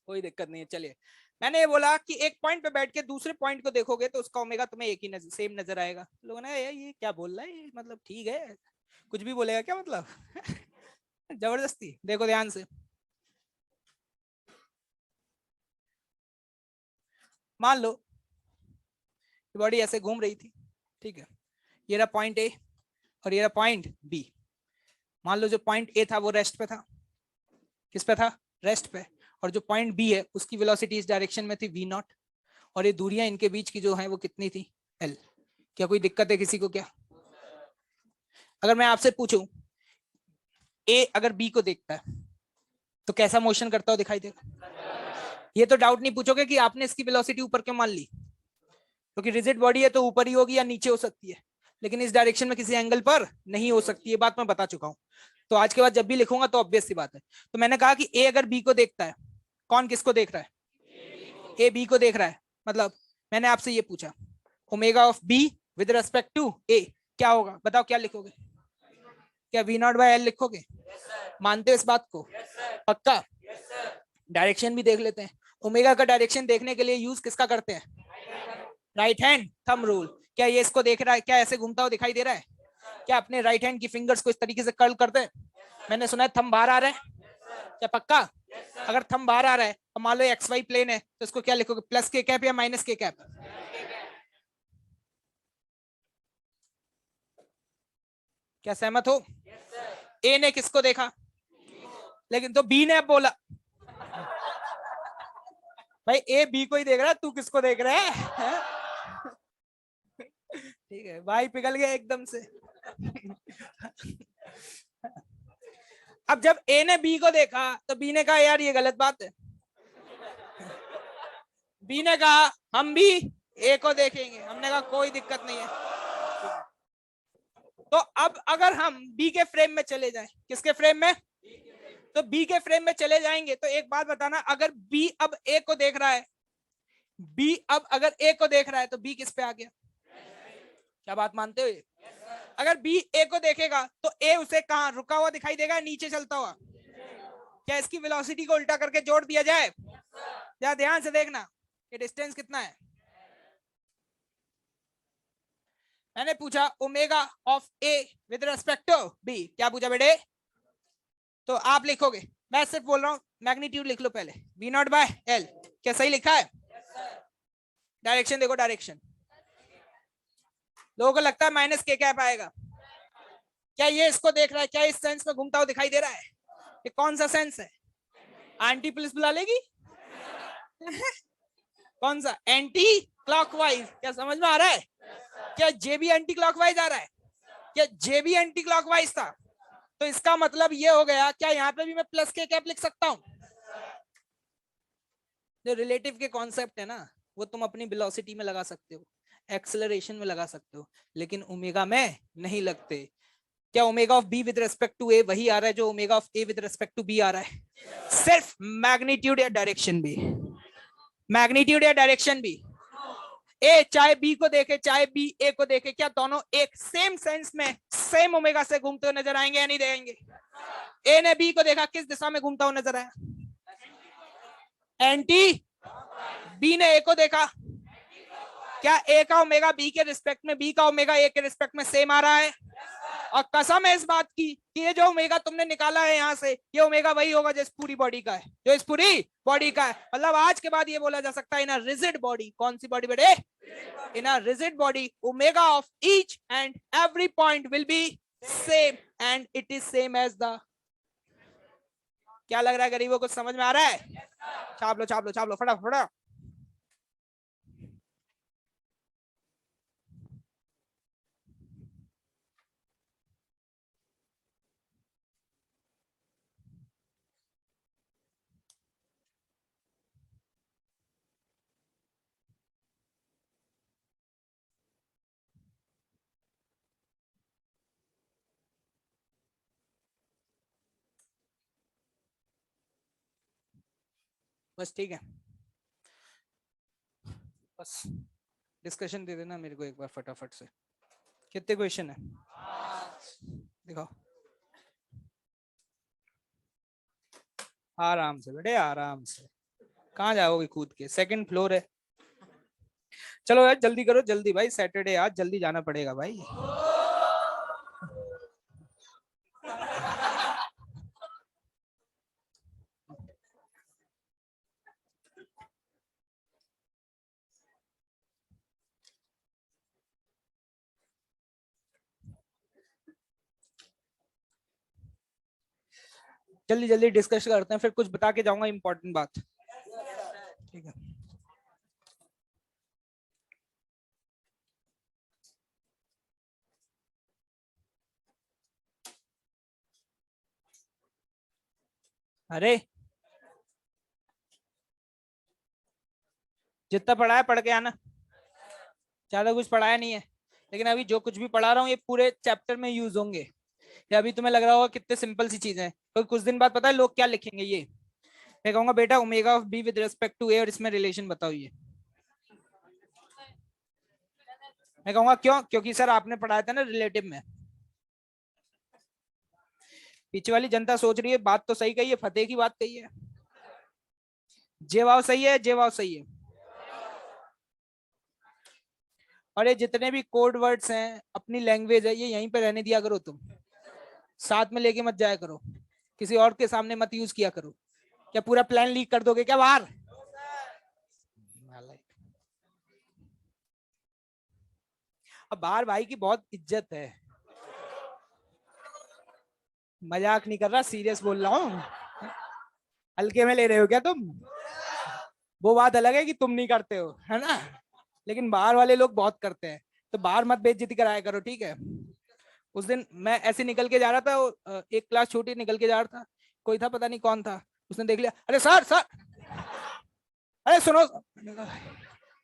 S1: कोई दिक्कत नहीं है। चलिए, मैंने ये बोला कि एक पॉइंट पे बैठ के दूसरे पॉइंट को देखोगे तो उसका ओमेगा तुम्हें एक ही सेम नजर आएगा। लोगों ने ये क्या बोल रहा है, ये मतलब ठीक है, कुछ भी बोलेगा क्या मतलब जबरदस्ती। देखो ध्यान से, मान लो बॉडी ऐसे घूम रही थी, ठीक है, ये रहा पॉइंट ए और ये रहा पॉइंट बी। मान लो जो पॉइंट ए था वो रेस्ट पे था। किस पे था? रेस्ट पे। और जो पॉइंट बी है उसकी वेलोसिटी इस डायरेक्शन में थी v नॉट, और ये दूरियां इनके बीच की जो है वो कितनी थी? l। क्या कोई दिक्कत है किसी को क्या? अगर मैं आपसे पूछूं ए अगर बी को देखता है तो कैसा मोशन करता हो दिखाई देगा? ये तो डाउट नहीं पूछोगे कि आपने इसकी वेलोसिटी ऊपर क्यों मान ली, क्योंकि रिजिड बॉडी है तो ऊपर ही होगी या नीचे हो सकती है, लेकिन इस डायरेक्शन में किसी एंगल पर नहीं हो सकती। ये बात मैं बता चुका हूं, तो आज के बाद जब भी लिखूंगा तो ऑब्वियस सी बात है। तो मैंने कहा कि ए अगर बी को देखता है, कौन किसको देख रहा है? ए बी को देख रहा है। मतलब मैंने आपसे ये पूछा omega of B with respect to A क्या होगा? बताओ क्या लिखोगे? क्या वी नॉट बाय एल लिखोगे? मानते हो इस बात को? पक्का? डायरेक्शन भी देख लेते हैं। ओमेगा का डायरेक्शन देखने के लिए यूज किसका करते हैं? Right hand thumb rule. क्या ये इसको देख रहा है? क्या ऐसे घूमता हुआ दिखाई दे रहा है? क्या अपने राइट हैंड की फिंगर्स को इस तरीके से कर्ल करते हैं? मैंने सुना है थंब बाहर आ रहा है। क्या पक्का? अगर थंब बाहर आ रहा है और मान लो एक्स वाई प्लेन है तो इसको क्या लिखोगे? प्लस के कैप या माइनस के कैप? क्या सहमत हो? ए ने किसको देखा? लेकिन तो बी ने अब बोला भाई ए बी को ही देख रहा है, तू किसको देख रहा है? ठीक है भाई, पिघल गया एकदम से। अब जब ए ने बी को देखा तो बी ने कहा यार ये गलत बात है। बी ने कहा हम भी ए को देखेंगे। हमने कहा कोई दिक्कत नहीं है। तो अब अगर हम बी के फ्रेम में चले जाएं, किसके फ्रेम में? तो बी के फ्रेम में चले जाएंगे तो एक बात बताना, अगर बी अब ए को देख रहा है, बी अब अगर ए को देख रहा है तो बी किस पे आ गया? क्या बात मानते हो? अगर बी ए को देखेगा तो ए उसे कहां रुका हुआ दिखाई देगा, नीचे चलता हुआ? क्या इसकी वेलोसिटी को उल्टा करके जोड़ दिया जाए? या ध्यान से देखना, ये डिस्टेंस कितना है। मैंने पूछा omega of A with respect to B. क्या पूछा बेटे? तो आप लिखोगे, मैं सिर्फ बोल रहा हूं मैग्नीट्यूड लिख लो पहले, वी नॉट बाय एल। क्या सही लिखा है? डायरेक्शन देखो, डायरेक्शन लोगों को लगता है माइनस के कैप आएगा। क्या ये इसको देख रहा है? क्या इस सेंस में घूमता हुआ दिखाई दे रहा है? ये कौन सा सेंस है? आंटी पुलिस बुला लेगी। कौन सा? Anti clockwise. क्या समझ में आ रहा है? क्या जे भी एंटी क्लॉकवाइज आ रहा है? क्या जे भी एंटी क्लॉकवाइज था? तो इसका मतलब ये हो गया, क्या यहाँ पे भी मैं प्लस के कैप लिख सकता हूँ? जो रिलेटिव के कॉन्सेप्ट है ना, वो तुम अपनी वेलोसिटी में लगा सकते हो, एक्सेलरेशन में लगा सकते हो, लेकिन ओमेगा में नहीं लगते। क्या omega of B with respect to A वही आ रहा है जो omega of A with respect to B आ रहा है? सिर्फ मैग्नीट्यूड या डायरेक्शन भी, मैग्नीट्यूड या डायरेक्शन भी। ए चाहे बी को देखे चाहे बी ए को देखे, क्या दोनों एक सेम सेंस में सेम ओमेगा से घूमते हुए नजर आएंगे या नहीं देंगे? ए ने बी को देखा, किस दिशा में घूमता हुआ नजर आया? एंटी। बी ने ए को देखा, क्या ए का ओमेगा बी के रिस्पेक्ट में, बी का ओमेगा ए के रिस्पेक्ट में सेम आ रहा है? और कसम है इस बात की कि ये जो ओमेगा तुमने निकाला है यहां से, ये ओमेगा वही होगा जो इस पूरी बॉडी का है, जो इस पूरी बॉडी का है। मतलब आज के बाद ये बोला जा सकता है इन अ रिजिड बॉडी, कौन सी बॉडी बेटे? In a rigid body omega of each and every point will be same and it is same as the. क्या लग रहा है गरीबों को समझ में आ रहा है? छाप लो छाप लो छाप लो फटाफट। बस ठीक है, बस डिस्कशन दे देना मेरे को एक बार फटाफट से। कितने क्वेश्चन है? दिखाओ आराम से बेटे, आराम से। कहाँ जाओगे कूद के? सेकंड फ्लोर है। चलो यार जल्दी करो, जल्दी भाई, सैटरडे आज जल्दी जाना पड़ेगा भाई। जल्दी जल्दी डिस्कस करते हैं, फिर कुछ बता के जाऊंगा इंपॉर्टेंट बात। ठीक है, अरे जितना पढ़ा है पढ़ के आना, ज्यादा कुछ पढ़ाया नहीं है। लेकिन अभी जो कुछ भी पढ़ा रहा हूँ ये पूरे चैप्टर में यूज होंगे। या अभी तुम्हें लग रहा होगा कितने सिंपल सी चीजें हैं, तो कुछ दिन बाद पता है लोग क्या लिखेंगे? ये मैं कहूंगा बेटा omega of B with respect to A और इसमें रिलेशन बताओ। ये मैं कहूंगा क्यों? क्योंकि सर आपने पढ़ाया था ना रिलेटिव में। पीछे वाली जनता सोच रही है बात तो सही कही है, फतेह की बात कही है। जवाब सही है, जवाब सही है। और ये जितने भी कोड वर्ड्स हैं, अपनी लैंग्वेज है, ये यहीं पे रहने दिया करो तुम, साथ में लेके मत जाया करो, किसी और के सामने मत यूज किया करो। क्या पूरा प्लान लीक कर दोगे क्या बाहर? अब बाहर भाई की बहुत इज्जत है, मजाक नहीं कर रहा, सीरियस बोल रहा हूँ। हल्के में ले रहे हो क्या तुम? वो बात अलग है कि तुम नहीं करते हो, है ना, लेकिन बाहर वाले लोग बहुत करते हैं, तो बाहर मत बेइज्जती कराया करो, ठीक है? उस दिन मैं ऐसे निकल के जा रहा था, एक क्लास छोटी निकल के जा रहा था, कोई था पता नहीं कौन था, उसने देख लिया, अरे सर सर, अरे सुनो।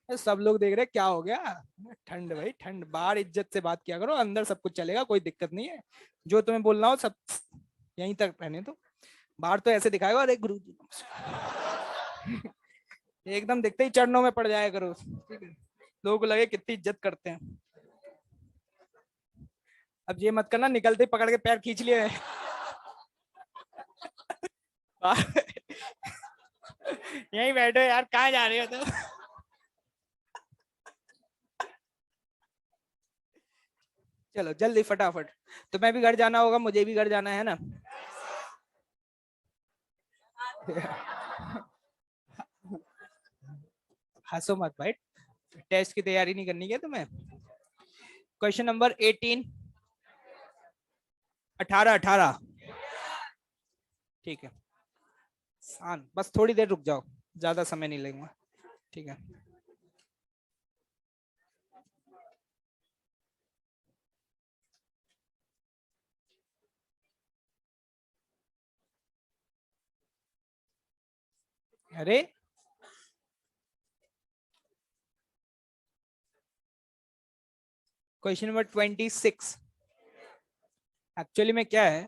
S1: अरे सब लोग देख रहे क्या हो गया? ठंड भाई ठंड, बाहर इज्जत से बात किया करो, अंदर सब कुछ चलेगा, कोई दिक्कत नहीं है। जो तुम्हें बोलना हो सब यहीं तक रहने दो, बाहर तो ऐसे दिखाएगा अरे गुरु जी एकदम दिखते ही चरणों में पड़ जाया करो, ठीक है? लोगों को लगे कितनी इज्जत करते हैं। अब ये मत करना निकलते ही पकड़ के पैर खींच लिए यहीं बैठो यार, कहाँ जा रहे हो तुम? चलो जल्दी फटाफट, तो मैं भी घर जाना होगा, मुझे भी घर जाना है ना। हंसो मत भाई, टेस्ट की तैयारी नहीं करनी क्या तुम्हें? क्वेश्चन नंबर 18, 18 ठीक है, शान बस थोड़ी देर रुक जाओ, ज्यादा समय नहीं लगेगा, ठीक है? अरे क्वेश्चन नंबर 26, एक्चुअली में क्या है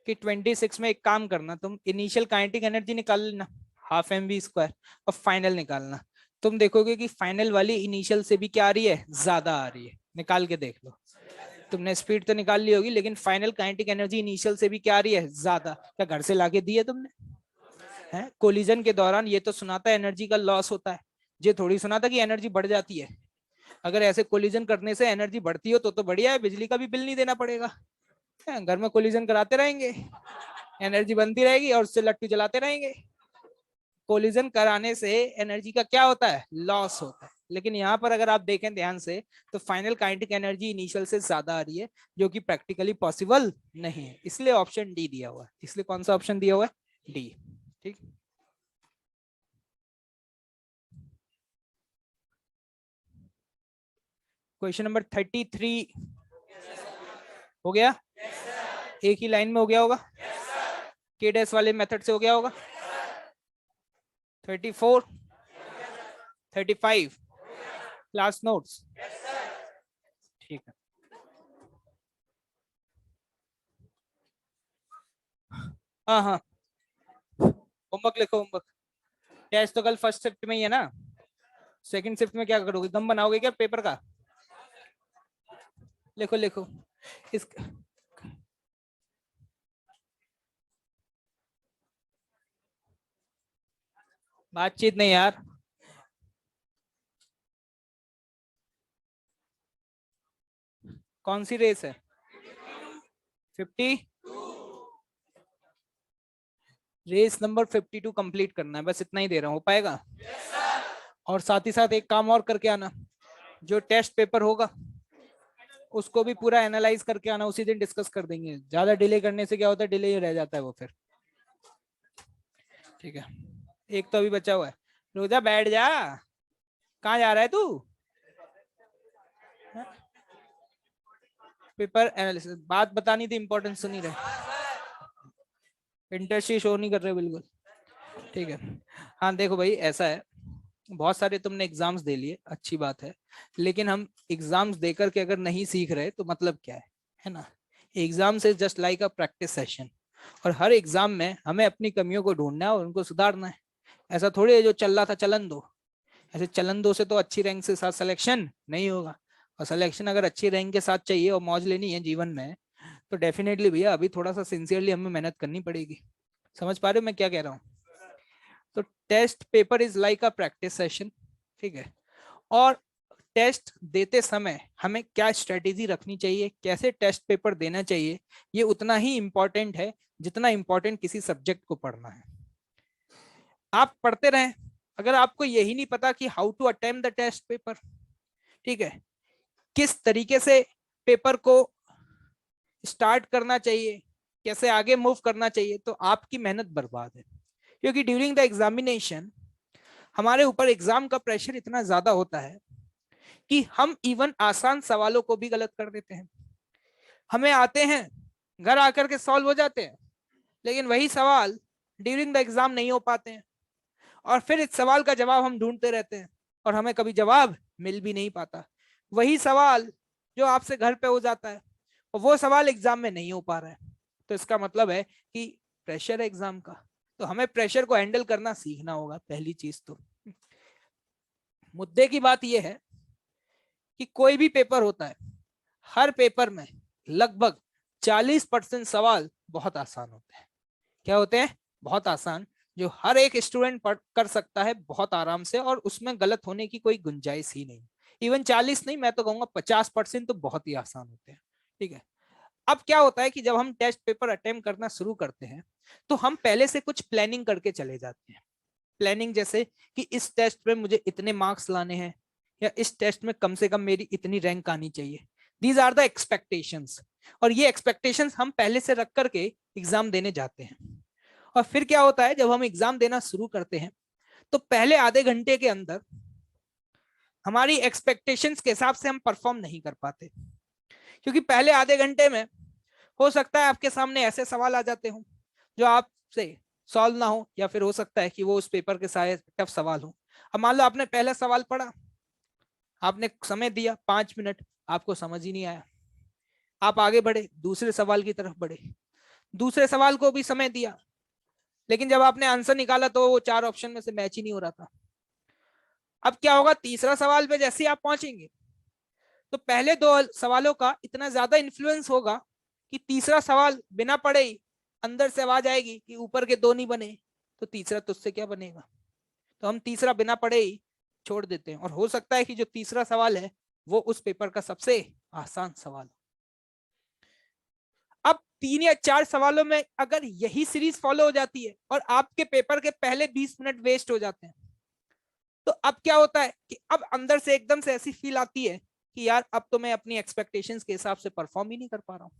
S1: कि 26 में एक काम करना, तुम इनिशियल काइनेटिक एनर्जी निकाल लेना ½ mv² और फाइनल निकालना। तुम देखोगे कि फाइनल वाली इनिशियल से भी क्या आ रही है, ज्यादा आ रही है। निकाल के देख लो, तुमने स्पीड तो निकाल ली होगी, लेकिन फाइनल काइनेटिक एनर्जी इनिशियल से भी क्या आ रही है, ज्यादा। क्या घर से लाके दी है तुमने? है कोलिजन के दौरान ये तो सुनाता है एनर्जी का लॉस होता है, ये थोड़ी सुनाता कि एनर्जी बढ़ जाती है। अगर ऐसे कोलिजन करने से एनर्जी बढ़ती हो तो बढ़िया है, बिजली का भी बिल नहीं देना पड़ेगा। घर में कोलिजन कराते रहेंगे, एनर्जी बनती रहेगी और उससे लट्टू जलाते रहेंगे। कोलिजन कराने से एनर्जी का क्या होता है, लॉस होता है। लेकिन यहाँ पर अगर आप देखें ध्यान से तो फाइनल काइनेटिक एनर्जी इनिशियल से ज्यादा आ रही है, जो कि प्रैक्टिकली पॉसिबल नहीं है। इसलिए ऑप्शन डी दिया हुआ है। इसलिए कौन सा ऑप्शन दिया हुआ है, डी। ठीक, क्वेश्चन नंबर 33 हो गया, एक ही लाइन में हो गया होगा, के डैश वाले मेथड से हो गया होगा। 34 35 क्लास नोट्स, ठीक है। हाँ हाँ, होमवर्क लिखो, होमवर्क। टेस्ट तो कल फर्स्ट शिफ्ट में ही है ना, सेकंड शिफ्ट में क्या करोगे, दम बनाओगे क्या पेपर का? लिखो लिखो इस, बातचीत नहीं यार। कौन सी रेस है, 50? रेस नंबर 52 कंप्लीट करना है, बस इतना ही दे रहा हूं, हो पाएगा? और साथ ही साथ एक काम और करके आना, जो टेस्ट पेपर होगा उसको भी पूरा एनालाइज करके आना, उसी दिन डिस्कस कर देंगे। ज्यादा डिले करने से क्या होता है, डिले ही रह जाता है वो फिर। ठीक है, एक तो अभी बचा हुआ है। रोजा बैठ जा, कहाँ जा रहा है तू? पेपर एनालिसिस, बात बतानी थी, इंपॉर्टेंस सुन नहीं रहे, इंटरेस्ट शो नहीं कर रहे बिल्कुल। ठीक है, हाँ देखो भाई, ऐसा है, बहुत सारे तुमने एग्जाम्स दे लिए, अच्छी बात है, लेकिन हम एग्जाम्स देकर के अगर नहीं सीख रहे तो मतलब क्या है ना? एग्जाम से just like a practice session, और हर एग्जाम में हमें अपनी कमियों को ढूंढना है और उनको सुधारना है। ऐसा थोड़ी है जो चल रहा था चलन दो, ऐसे चलन दो से तो अच्छी रैंक से साथ सिलेक्शन नहीं होगा। और सिलेक्शन अगर अच्छी रैंक के साथ चाहिए और मौज लेनी है जीवन में, तो डेफिनेटली भैया अभी थोड़ा सा सिंसियरली हमें मेहनत करनी पड़ेगी। समझ पा रहे हो मैं क्या कह रहा हूँ? तो test paper is like a practice session, ठीक है। और टेस्ट देते समय हमें क्या स्ट्रेटेजी रखनी चाहिए, कैसे टेस्ट पेपर देना चाहिए, ये उतना ही इंपॉर्टेंट है जितना इंपॉर्टेंट किसी सब्जेक्ट को पढ़ना है। आप पढ़ते रहें, अगर आपको यही नहीं पता कि how to attempt the test paper, ठीक है, किस तरीके से पेपर को स्टार्ट करना चाहिए, कैसे आगे मूव करना चाहिए, तो आपकी मेहनत बर्बाद है। क्योंकि ड्यूरिंग द एग्जामिनेशन हमारे ऊपर एग्जाम का प्रेशर इतना ज्यादा होता है कि हम इवन आसान सवालों को भी गलत कर देते हैं। हमें आते हैं, घर आकर के सॉल्व हो जाते हैं, लेकिन वही सवाल ड्यूरिंग द एग्जाम नहीं हो पाते हैं, और फिर इस सवाल का जवाब हम ढूंढते रहते हैं और हमें कभी जवाब मिल भी नहीं पाता। वही सवाल जो आपसे घर पे हो जाता है और वो सवाल एग्जाम में नहीं हो पा रहा है, तो इसका मतलब है कि प्रेशर है एग्जाम का। तो हमें प्रेशर को हैंडल करना सीखना होगा, पहली चीज तो। मुद्दे की बात यह है कि कोई भी पेपर होता है, हर पेपर में लगभग 40% सवाल बहुत आसान होते हैं। क्या होते हैं? बहुत आसान, जो हर एक स्टूडेंट पढ़ कर सकता है बहुत आराम से, और उसमें गलत होने की कोई गुंजाइश ही नहीं। इवन 40 नहीं, मैं तो कहूंगा 50% तो बहुत ही आसान होते हैं। ठीक है, अब क्या होता है कि जब हम टेस्ट पेपर अटेम्प्ट करना शुरू करते हैं तो हम पहले से कुछ प्लानिंग करके चले जाते हैं। प्लानिंग जैसे कि इस टेस्ट में मुझे इतने मार्क्स लाने हैं, या इस टेस्ट में कम से कम मेरी इतनी रैंक आनी चाहिए। दीज आर द एक्सपेक्टेशंस, और ये एक्सपेक्टेशंस हम पहले से रख करके एग्जाम देने जाते हैं। और फिर क्या होता है, जब हम एग्जाम देना शुरू करते हैं तो पहले आधे घंटे के अंदर हमारी एक्सपेक्टेशंस के हिसाब से हम परफॉर्म नहीं कर पाते, क्योंकि पहले आधे घंटे में हो सकता है आपके सामने ऐसे सवाल आ जाते हो जो आपसे सॉल्व ना हो, या फिर हो सकता है कि वो उस पेपर के सारे टफ सवाल हो। अब मान लो आपने पहला सवाल पढ़ा, आपने समय दिया 5 मिनट, आपको समझ ही नहीं आया, आप आगे बढ़े, दूसरे सवाल की तरफ बढ़े, दूसरे सवाल को भी समय दिया, लेकिन जब आपने आंसर निकाला तो वो 4 ऑप्शन में से मैच ही नहीं हो रहा था। अब क्या होगा, तीसरा सवाल पे जैसे ही आप पहुंचेंगे तो पहले 2 सवालों का इतना ज्यादा इन्फ्लुएंस होगा कि तीसरा सवाल बिना पढ़े ही अंदर से आवाज आएगी कि ऊपर के 2 नहीं बने तो तीसरा तुझसे क्या बनेगा। तो हम तीसरा बिना पढ़े ही छोड़ देते हैं, और हो सकता है कि जो तीसरा सवाल है वो उस पेपर का सबसे आसान सवाल। अब 3 या 4 सवालों में अगर यही सीरीज फॉलो हो जाती है और आपके पेपर के पहले 20 मिनट वेस्ट हो जाते हैं, तो अब क्या होता है कि अब अंदर से एकदम से ऐसी फील आती है कि यार अब तो मैं अपनी एक्सपेक्टेशंस के हिसाब से परफॉर्म ही नहीं कर पा रहा हूँ।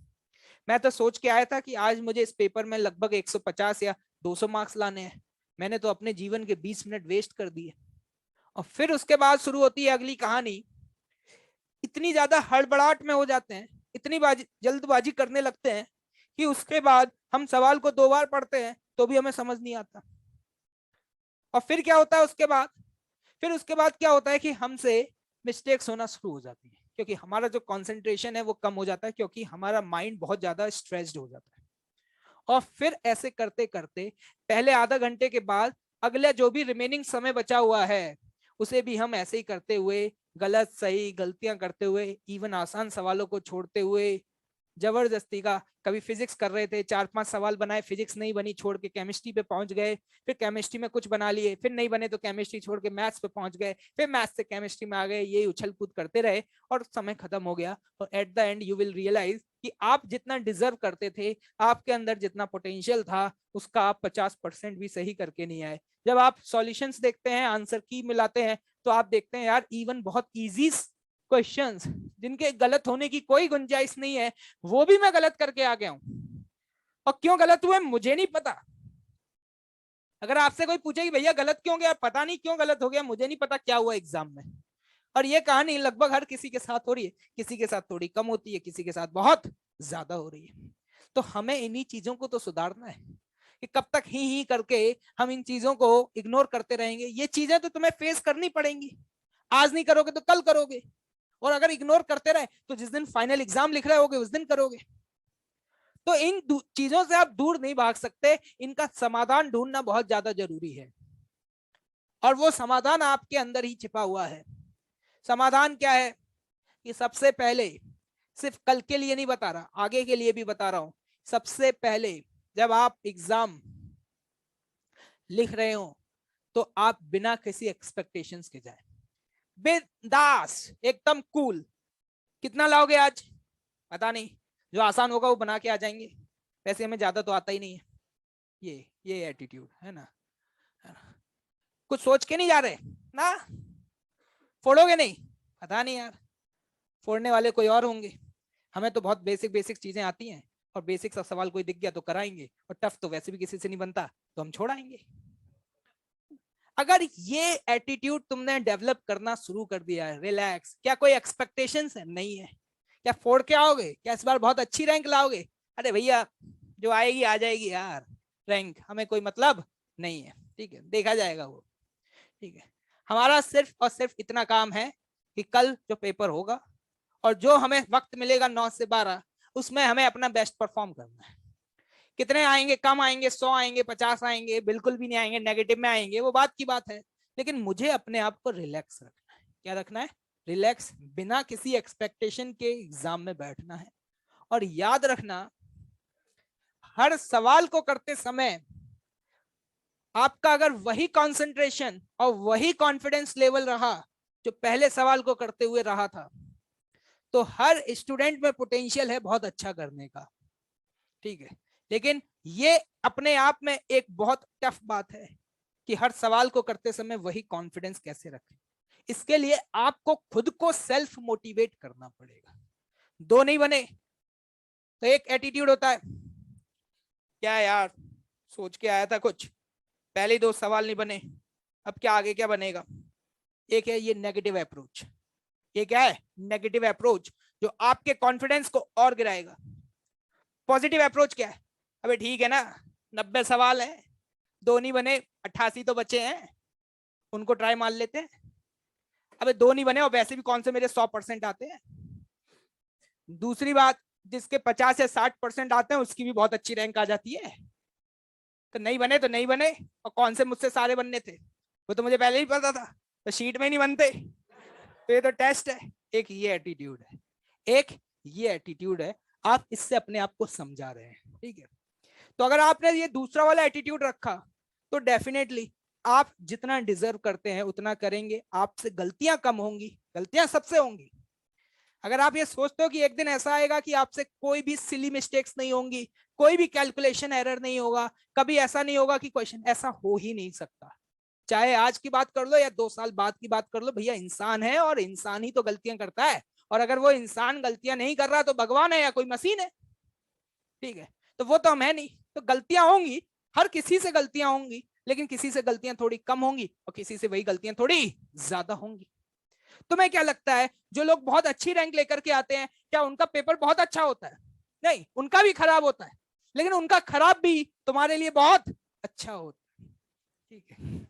S1: मैं तो सोच के आया था कि आज मुझे इस पेपर में लगभग 150 या 200 मार्क्स लाने हैं, मैंने तो अपने जीवन के 20 मिनट वेस्ट कर दिए। और फिर उसके बाद शुरू होती है अगली कहानी। इतनी ज्यादा हड़बड़ाहट में हो जाते हैं, इतनी जल्दबाजी करने लगते हैं कि उसके बाद हम सवाल को 2 बार पढ़ते हैं तो भी हमें समझ नहीं आता। और फिर क्या होता है उसके बाद, क्या होता है कि हमसे मिस्टेक्स होना शुरू हो जाती है, क्योंकि हमारा जो कंसंट्रेशन है वो कम हो जाता है, क्योंकि हमारा माइंड बहुत ज्यादा स्ट्रेस्ड हो जाता है। और फिर ऐसे करते करते पहले आधा घंटे के बाद अगला जो भी रिमेनिंग समय बचा हुआ है उसे भी हम ऐसे ही करते हुए, गलत सही गलतियां करते हुए, इवन आसान सवालों को छोड़ते हुए, जबरदस्ती का, कभी फिजिक्स कर रहे थे 4-5 सवाल बनाए, फिजिक्स नहीं बनी, छोड़ के केमिस्ट्री पे पहुंच गए, फिर केमिस्ट्री में कुछ बना लिए, फिर नहीं बने तो केमिस्ट्री छोड़ के मैथ्स पे पहुंच गए, फिर मैथ्स से केमिस्ट्री में आ गए, यही उछल कूद करते रहे और समय खत्म हो गया। और at the end you will realise कि आप जितना डिजर्व करते थे, आपके अंदर जितना पोटेंशियल था, उसका आप 50% भी सही करके नहीं आए। जब आप सॉल्यूशंस देखते हैं, आंसर की मिलाते हैं, तो आप देखते हैं यार इवन बहुत इजी क्वेश्चंस जिनके गलत होने की कोई गुंजाइश नहीं है, वो भी मैं गलत करके आ गया हूं। और क्यों गलत हुए मुझे नहीं पता। अगर आपसे कोई पूछे कि भैया गलत क्यों गया, पता नहीं क्यों गलत हो गया, मुझे नहीं पता क्या हुआ एग्जाम में। और ये कहानी लगभग हर किसी के साथ हो रही है, किसी के साथ थोड़ी कम होती है, किसी के साथ बहुत ज्यादा हो रही है। तो हमें इन्हीं चीजों को तो सुधारना है कि कब तक ही करके हम इन चीजों को इग्नोर करते रहेंगे। ये चीजें तो तुम्हें फेस करनी पड़ेंगी, आज नहीं करोगे तो कल करोगे, और अगर इग्नोर करते रहे तो जिस दिन फाइनल एग्जाम लिख रहे होगे उस दिन करोगे। तो इन चीजों से आप दूर नहीं भाग सकते, इनका समाधान ढूंढना बहुत ज्यादा जरूरी है, और वो समाधान आपके अंदर ही छिपा हुआ है। समाधान क्या है कि सबसे पहले, सिर्फ कल के लिए नहीं बता रहा, आगे के लिए भी बता रहा हूं, सबसे पहले जब आप एग्जाम लिख रहे हो तो आप बिना किसी एक्सपेक्टेशंस के जाए, बिंदास, एकदम कूल। कितना लाओगे आज पता नहीं, जो आसान होगा वो बना के आ जाएंगे, वैसे हमें ज्यादा तो आता ही नहीं है। ये एटीट्यूड है ना, कुछ सोच के नहीं जा रहे ना, फोड़ोगे नहीं, पता नहीं यार, फोड़ने वाले कोई और होंगे। हमें तो बहुत बेसिक चीजें आती हैं, और बेसिक सा सवाल कोई दिख गया तो कराएंगे, और टफ तो वैसे भी किसी से नहीं बनता तो हम छोड़ाएंगे। अगर ये एटीट्यूड तुमने डेवलप करना शुरू कर दिया है, रिलैक्स, क्या कोई एक्सपेक्टेशंस है? नहीं है। क्या फोड़ के आओगे? क्या इस बार बहुत अच्छी रैंक लाओगे? अरे भैया जो आएगी आ जाएगी यार, रैंक हमें कोई मतलब नहीं है, ठीक है, देखा जाएगा वो, ठीक है। हमारा सिर्फ और सिर्फ इतना काम है कि कल जो पेपर होगा और जो हमें वक्त मिलेगा 9 से 12, उसमें हमें अपना बेस्ट परफॉर्म करना है। कितने आएंगे, कम आएंगे, 100 आएंगे, 50 आएंगे, बिल्कुल भी नहीं आएंगे, नेगेटिव में आएंगे, वो बात की बात है, लेकिन मुझे अपने आप को रिलैक्स रखना है। क्या रखना है? रिलैक्स, बिना किसी एक्सपेक्टेशन के एग्जाम में बैठना है। और याद रखना, हर सवाल को करते समय आपका अगर वही कंसंट्रेशन और वही कॉन्फिडेंस लेवल रहा जो पहले सवाल को करते हुए रहा था, तो हर स्टूडेंट में पोटेंशियल है बहुत अच्छा करने का, ठीक है। लेकिन ये अपने आप में एक बहुत टफ बात है कि हर सवाल को करते समय वही कॉन्फिडेंस कैसे रखें। इसके लिए आपको खुद को सेल्फ मोटिवेट करना पड़ेगा। 2 नहीं बने तो एक एटीट्यूड होता है, क्या यार सोच के आया था कुछ, पहले 2 सवाल नहीं बने, अब क्या आगे क्या बनेगा। एक है ये नेगेटिव अप्रोच, ये क्या है? नेगेटिव अप्रोच, जो आपके कॉन्फिडेंस को और गिराएगा। पॉजिटिव अप्रोच क्या है? अबे ठीक है ना, 90 सवाल है, 2 नहीं बने, 88 तो बचे हैं, उनको ट्राई मार लेते हैं। अबे 2 नहीं बने और वैसे भी कौन से मेरे 100% आते हैं। दूसरी बात, जिसके 50 या 60% आते हैं उसकी भी बहुत अच्छी रैंक आ जाती है। तो नहीं बने तो नहीं बने, और कौन से मुझसे सारे बनने थे, वो तो मुझे पहले ही पता था, तो शीट में ही नहीं बनते। तो ये तो टेस्ट है। एक ये एटीट्यूड है, एक ये एटीट्यूड है, आप इससे अपने आप को समझा रहे हैं, ठीक है। तो अगर आपने ये दूसरा वाला एटीट्यूड रखा तो डेफिनेटली आप जितना डिजर्व करते हैं उतना करेंगे, आपसे गलतियां कम होंगी, गलतियां सबसे होंगी। अगर आप ये सोचते हो कि एक दिन ऐसा आएगा कि आपसे कोई भी सिली मिस्टेक्स नहीं होंगी, कोई भी कैलकुलेशन एरर नहीं होगा, कभी ऐसा नहीं होगा कि क्वेश्चन, ऐसा हो ही नहीं सकता। चाहे आज की बात कर लो या 2 साल बाद की बात कर लो, भैया इंसान है और इंसान ही तो गलतियां करता है। और अगर वो इंसान गलतियां नहीं कर रहा तो भगवान है या कोई मशीन है, ठीक है। तो वो तो हम है नहीं, तो गलतियां होंगी, हर किसी से गलतियां होंगी, लेकिन किसी से गलतियां थोड़ी कम होंगी और किसी से वही गलतियां थोड़ी ज्यादा होंगी। तुम्हें क्या लगता है जो लोग बहुत अच्छी रैंक लेकर के आते हैं, क्या उनका पेपर बहुत अच्छा होता है? नहीं, उनका भी खराब होता है, लेकिन उनका खराब भी तुम्हारे लिए बहुत अच्छा होता है, ठीक है।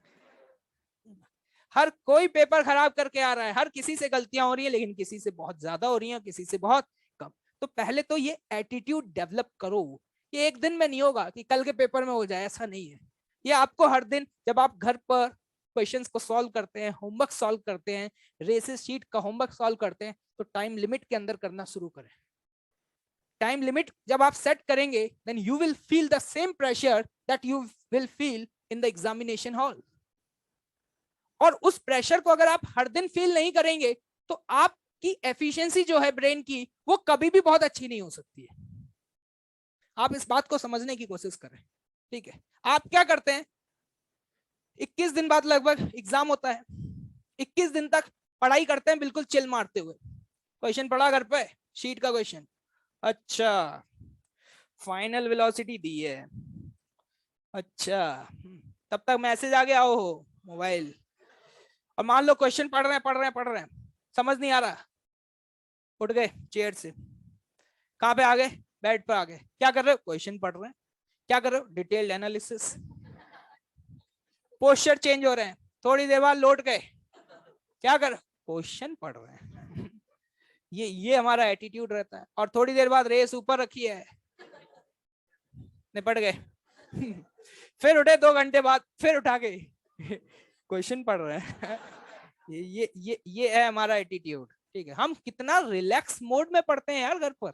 S1: हर कोई पेपर खराब करके आ रहा है, हर किसी से गलतियां हो रही है, लेकिन किसी से बहुत ज्यादा हो रही है, किसी से बहुत कम। तो पहले तो ये एटीट्यूड डेवलप करो। ये एक दिन में नहीं होगा कि कल के पेपर में हो जाए, ऐसा नहीं है। ये आपको हर दिन जब आप घर पर क्वेश्चंस को सॉल्व करते हैं, होमवर्क सॉल्व करते हैं, रेसेस शीट का होमवर्क सॉल्व करते हैं, तो टाइम लिमिट के अंदर करना शुरू करें। टाइम लिमिट जब आप सेट करेंगे, then you will feel the same pressure that you will feel in the examination hall. और उस प्रेशर को अगर आप हर दिन फील नहीं करेंगे तो आपकी एफिशिएंसी जो है ब्रेन की, वो कभी भी बहुत अच्छी नहीं हो सकती है। आप इस बात को समझने की कोशिश करें, ठीक है। आप क्या करते हैं, 21 दिन बाद लगभग एग्जाम होता है, 21 दिन तक पढ़ाई करते हैं बिल्कुल चिल मारते हुए। क्वेश्चन पढ़ा घर पे, शीट का क्वेश्चन, अच्छा फाइनल वेलोसिटी दी है, अच्छा तब तक मैसेज आ गया हो मोबाइल, और मान लो क्वेश्चन पढ़ रहे हैं, समझ नहीं आ रहा, उठ गए चेयर से, कहां पे आ गए, बेड पर आ गए, क्या कर रहे हो, क्वेश्चन पढ़ रहे हैं, क्या कर रहे हो, डिटेल्ड एनालिसिस, पोस्चर चेंज हो रहे हैं, थोड़ी देर बाद लौट गए, क्या कर, क्वेश्चन पढ़ रहे हैं। ये हमारा एटीट्यूड रहता है। और थोड़ी देर बाद रेस ऊपर रखी है, निपट गए। फिर उठे 2 घंटे बाद, फिर उठा के क्वेश्चन पढ़ रहे हैं। ये है हमारा एटीट्यूड, ठीक है। हम कितना रिलैक्स मोड में पढ़ते हैं यार घर पर,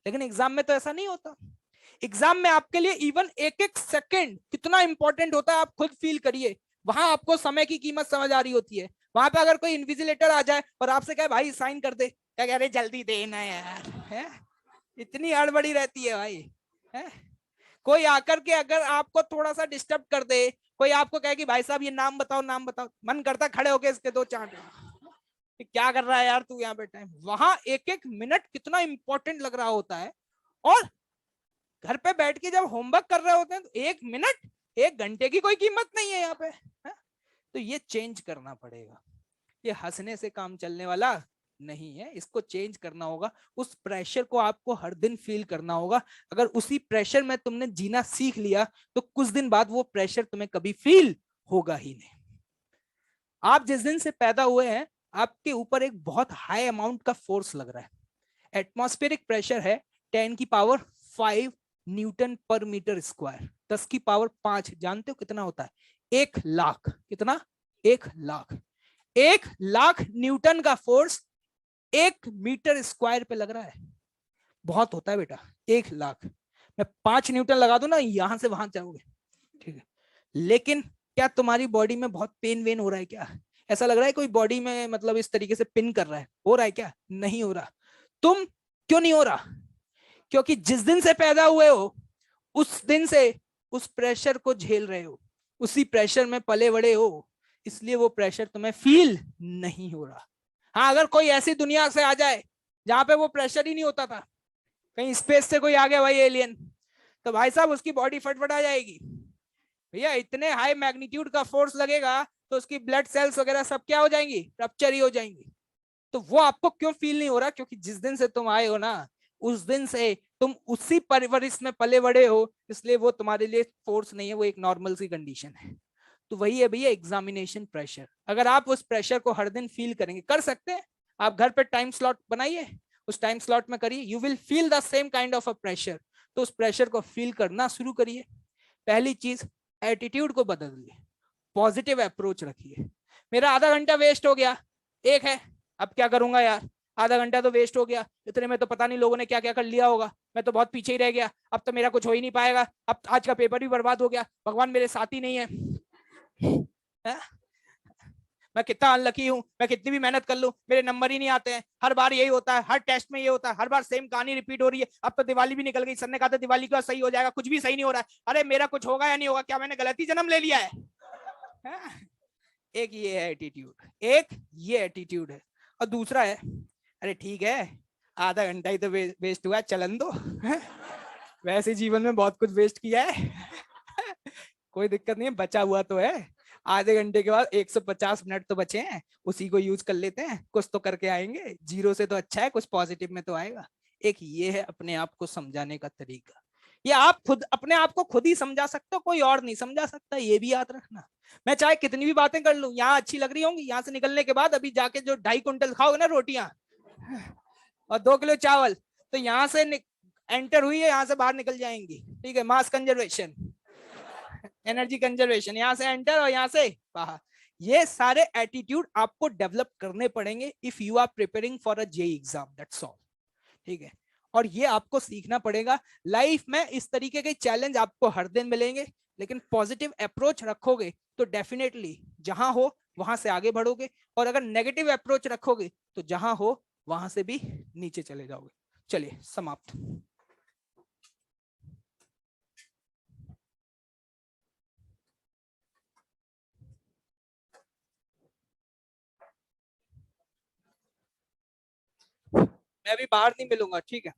S1: लेकिन एग्जाम में तो ऐसा नहीं होता। एग्जाम में आपके लिए इवन एक एक सेकंड कितना इंपॉर्टेंट होता है, आप खुद फील करिए। वहां आपको समय की कीमत समझ आ रही होती है। वहां पे अगर कोई इन्विजिलेटर आ जाए और आपसे कहे भाई साइन कर दे, क्या कह रहे, जल्दी देना यार, है इतनी हड़बड़ी रहती है भाई, है? कोई आकर के अगर आपको थोड़ा सा डिस्टर्ब कर दे, कोई आपको कहे कि भाई साहब ये नाम बताओ, नाम बताओ, मन करता खड़े होके इसके 2 चांट, क्या कर रहा है यार तू यहाँ पे, टाइम, वहां एक एक मिनट कितना इंपॉर्टेंट लग रहा होता है। और घर पे बैठ के जब होमवर्क कर रहे होते हैं तो 1 मिनट 1 घंटे की कोई कीमत नहीं है यहाँ पे, है? तो ये चेंज करना पड़ेगा। ये हंसने से काम चलने वाला नहीं है, इसको चेंज करना होगा। उस प्रेशर को आपको हर दिन फील करना होगा। अगर उसी प्रेशर में तुमने जीना सीख लिया तो कुछ दिन बाद वो प्रेशर तुम्हें कभी फील होगा ही नहीं। आप जिस दिन से पैदा हुए हैं आपके ऊपर एक बहुत हाई अमाउंट का फोर्स लग रहा है। एटमॉस्फेरिक प्रेशर है 10 की पावर 5 न्यूटन पर मीटर स्क्वायर, 10 की पावर 5। जानते हो कितना होता है? 1 लाख। कितना? 1 लाख। 1 लाख न्यूटन का फोर्स 1 मीटर स्क्वायर पे लग रहा है। बहुत होता है बेटा, 1 लाख। मैं 5 न्यूटन लगा दूं ना, यहां से वहां जाओगे, ठीक है। लेकिन क्या तुम्हारी बॉडी में बहुत पेन वेन हो रहा है क्या? ऐसा लग रहा है कोई बॉडी में मतलब इस तरीके से पिन कर रहा है? हो रहा है क्या? नहीं हो रहा। तुम क्यों नहीं हो रहा? क्योंकि जिस दिन से पैदा हुए हो उस दिन से उस प्रेशर को झेल रहे हो, उसी प्रेशर में पले बड़े हो, इसलिए वो प्रेशर तुम्हें फील नहीं हो रहा। हाँ, अगर कोई ऐसी दुनिया से आ जाए जहां पे वो प्रेशर ही नहीं होता था, कहीं स्पेस से कोई आ गया भाई एलियन, तो भाई साहब उसकी बॉडी फटफटा जाएगी भैया। इतने हाई मैग्नीट्यूड का फोर्स लगेगा तो उसकी ब्लड सेल्स वगैरह सब क्या हो जाएंगी? रप्चर ही हो जाएंगी। तो वो आपको क्यों फील नहीं हो रहा? क्योंकि जिस दिन से तुम आए हो ना, उस दिन से तुम उसी परवरिश में पले बड़े हो, इसलिए वो तुम्हारे लिए फोर्स नहीं है, वो एक नॉर्मल सी कंडीशन है। तो वही है भैया एग्जामिनेशन प्रेशर। अगर आप उस प्रेशर को हर दिन फील करेंगे, कर सकते हैं आप, घर पे टाइम स्लॉट बनाइए उस टाइम स्लॉट में करिए, you will feel the same kind of a pressure. तो उस प्रेशर को फील करना शुरू करिए। पहली चीज, एटीट्यूड को बदलिए, पॉजिटिव अप्रोच रखिए। मेरा आधा घंटा वेस्ट हो गया, एक है, अब क्या करूंगा यार, आधा घंटा तो वेस्ट हो गया, इतने में तो पता नहीं लोगों ने क्या क्या कर लिया होगा, मैं तो बहुत पीछे ही रह गया, अब तो मेरा कुछ हो ही नहीं पाएगा, अब आज का पेपर भी बर्बाद हो गया, भगवान मेरे साथ ही नहीं है? मैं कितना अनलकी हूं, मैं कितनी भी मेहनत कर लूं मेरे नंबर ही नहीं आते हैं, हर बार यही होता है, हर टेस्ट में ये होता है, हर बार सेम कहानी रिपीट हो रही है, अब तो दिवाली भी निकल गई, सर ने कहा था दिवाली का सही हो जाएगा, कुछ भी सही नहीं हो रहा है, अरे मेरा कुछ होगा या नहीं होगा, क्या मैंने गलती जन्म ले लिया है? एक ये है एटीट्यूड, एक ये एटीट्यूड है। और दूसरा है, अरे ठीक है आधा घंटा ही तो वेस्ट हुआ, चलन दो वैसे जीवन में बहुत कुछ वेस्ट किया है कोई दिक्कत नहीं है, बचा हुआ तो है, आधे घंटे के बाद 150 मिनट तो बचे हैं, उसी को यूज कर लेते हैं, कुछ तो करके आएंगे, जीरो से तो अच्छा है कुछ पॉजिटिव में तो आएगा। एक ये है अपने आप को समझाने का तरीका, ये आप खुद अपने आप को खुद ही समझा सकते हो, कोई और नहीं समझा सकता, ये भी याद रखना। मैं चाहे कितनी भी बातें कर लूं, यहाँ अच्छी लग रही होंगी, यहाँ से निकलने के बाद अभी जाके जो 2.5 कुंटल खाओगे ना रोटियां और 2 किलो चावल, तो यहाँ से एंटर हुई है, यहाँ से बाहर निकल जाएंगी, ठीक है, मास कंजर्वेशन, एनर्जी कंजर्वेशन, यहाँ से एंटर और यहाँ से बाहर। ये सारे एटीट्यूड आपको डेवलप करने पड़ेंगे if you are preparing for a JEE exam, that's all, ठीक है। और ये आपको सीखना पड़ेगा। लाइफ में इस तरीके के चैलेंज आपको हर दिन मिलेंगे, लेकिन पॉजिटिव अप्रोच रखोगे तो डेफिनेटली जहां हो वहां से आगे बढ़ोगे, और अगर नेगेटिव अप्रोच रखोगे तो जहां हो वहां से भी नीचे चले जाओगे। चलिए समाप्त। मैं अभी बाहर नहीं मिलूंगा, ठीक है।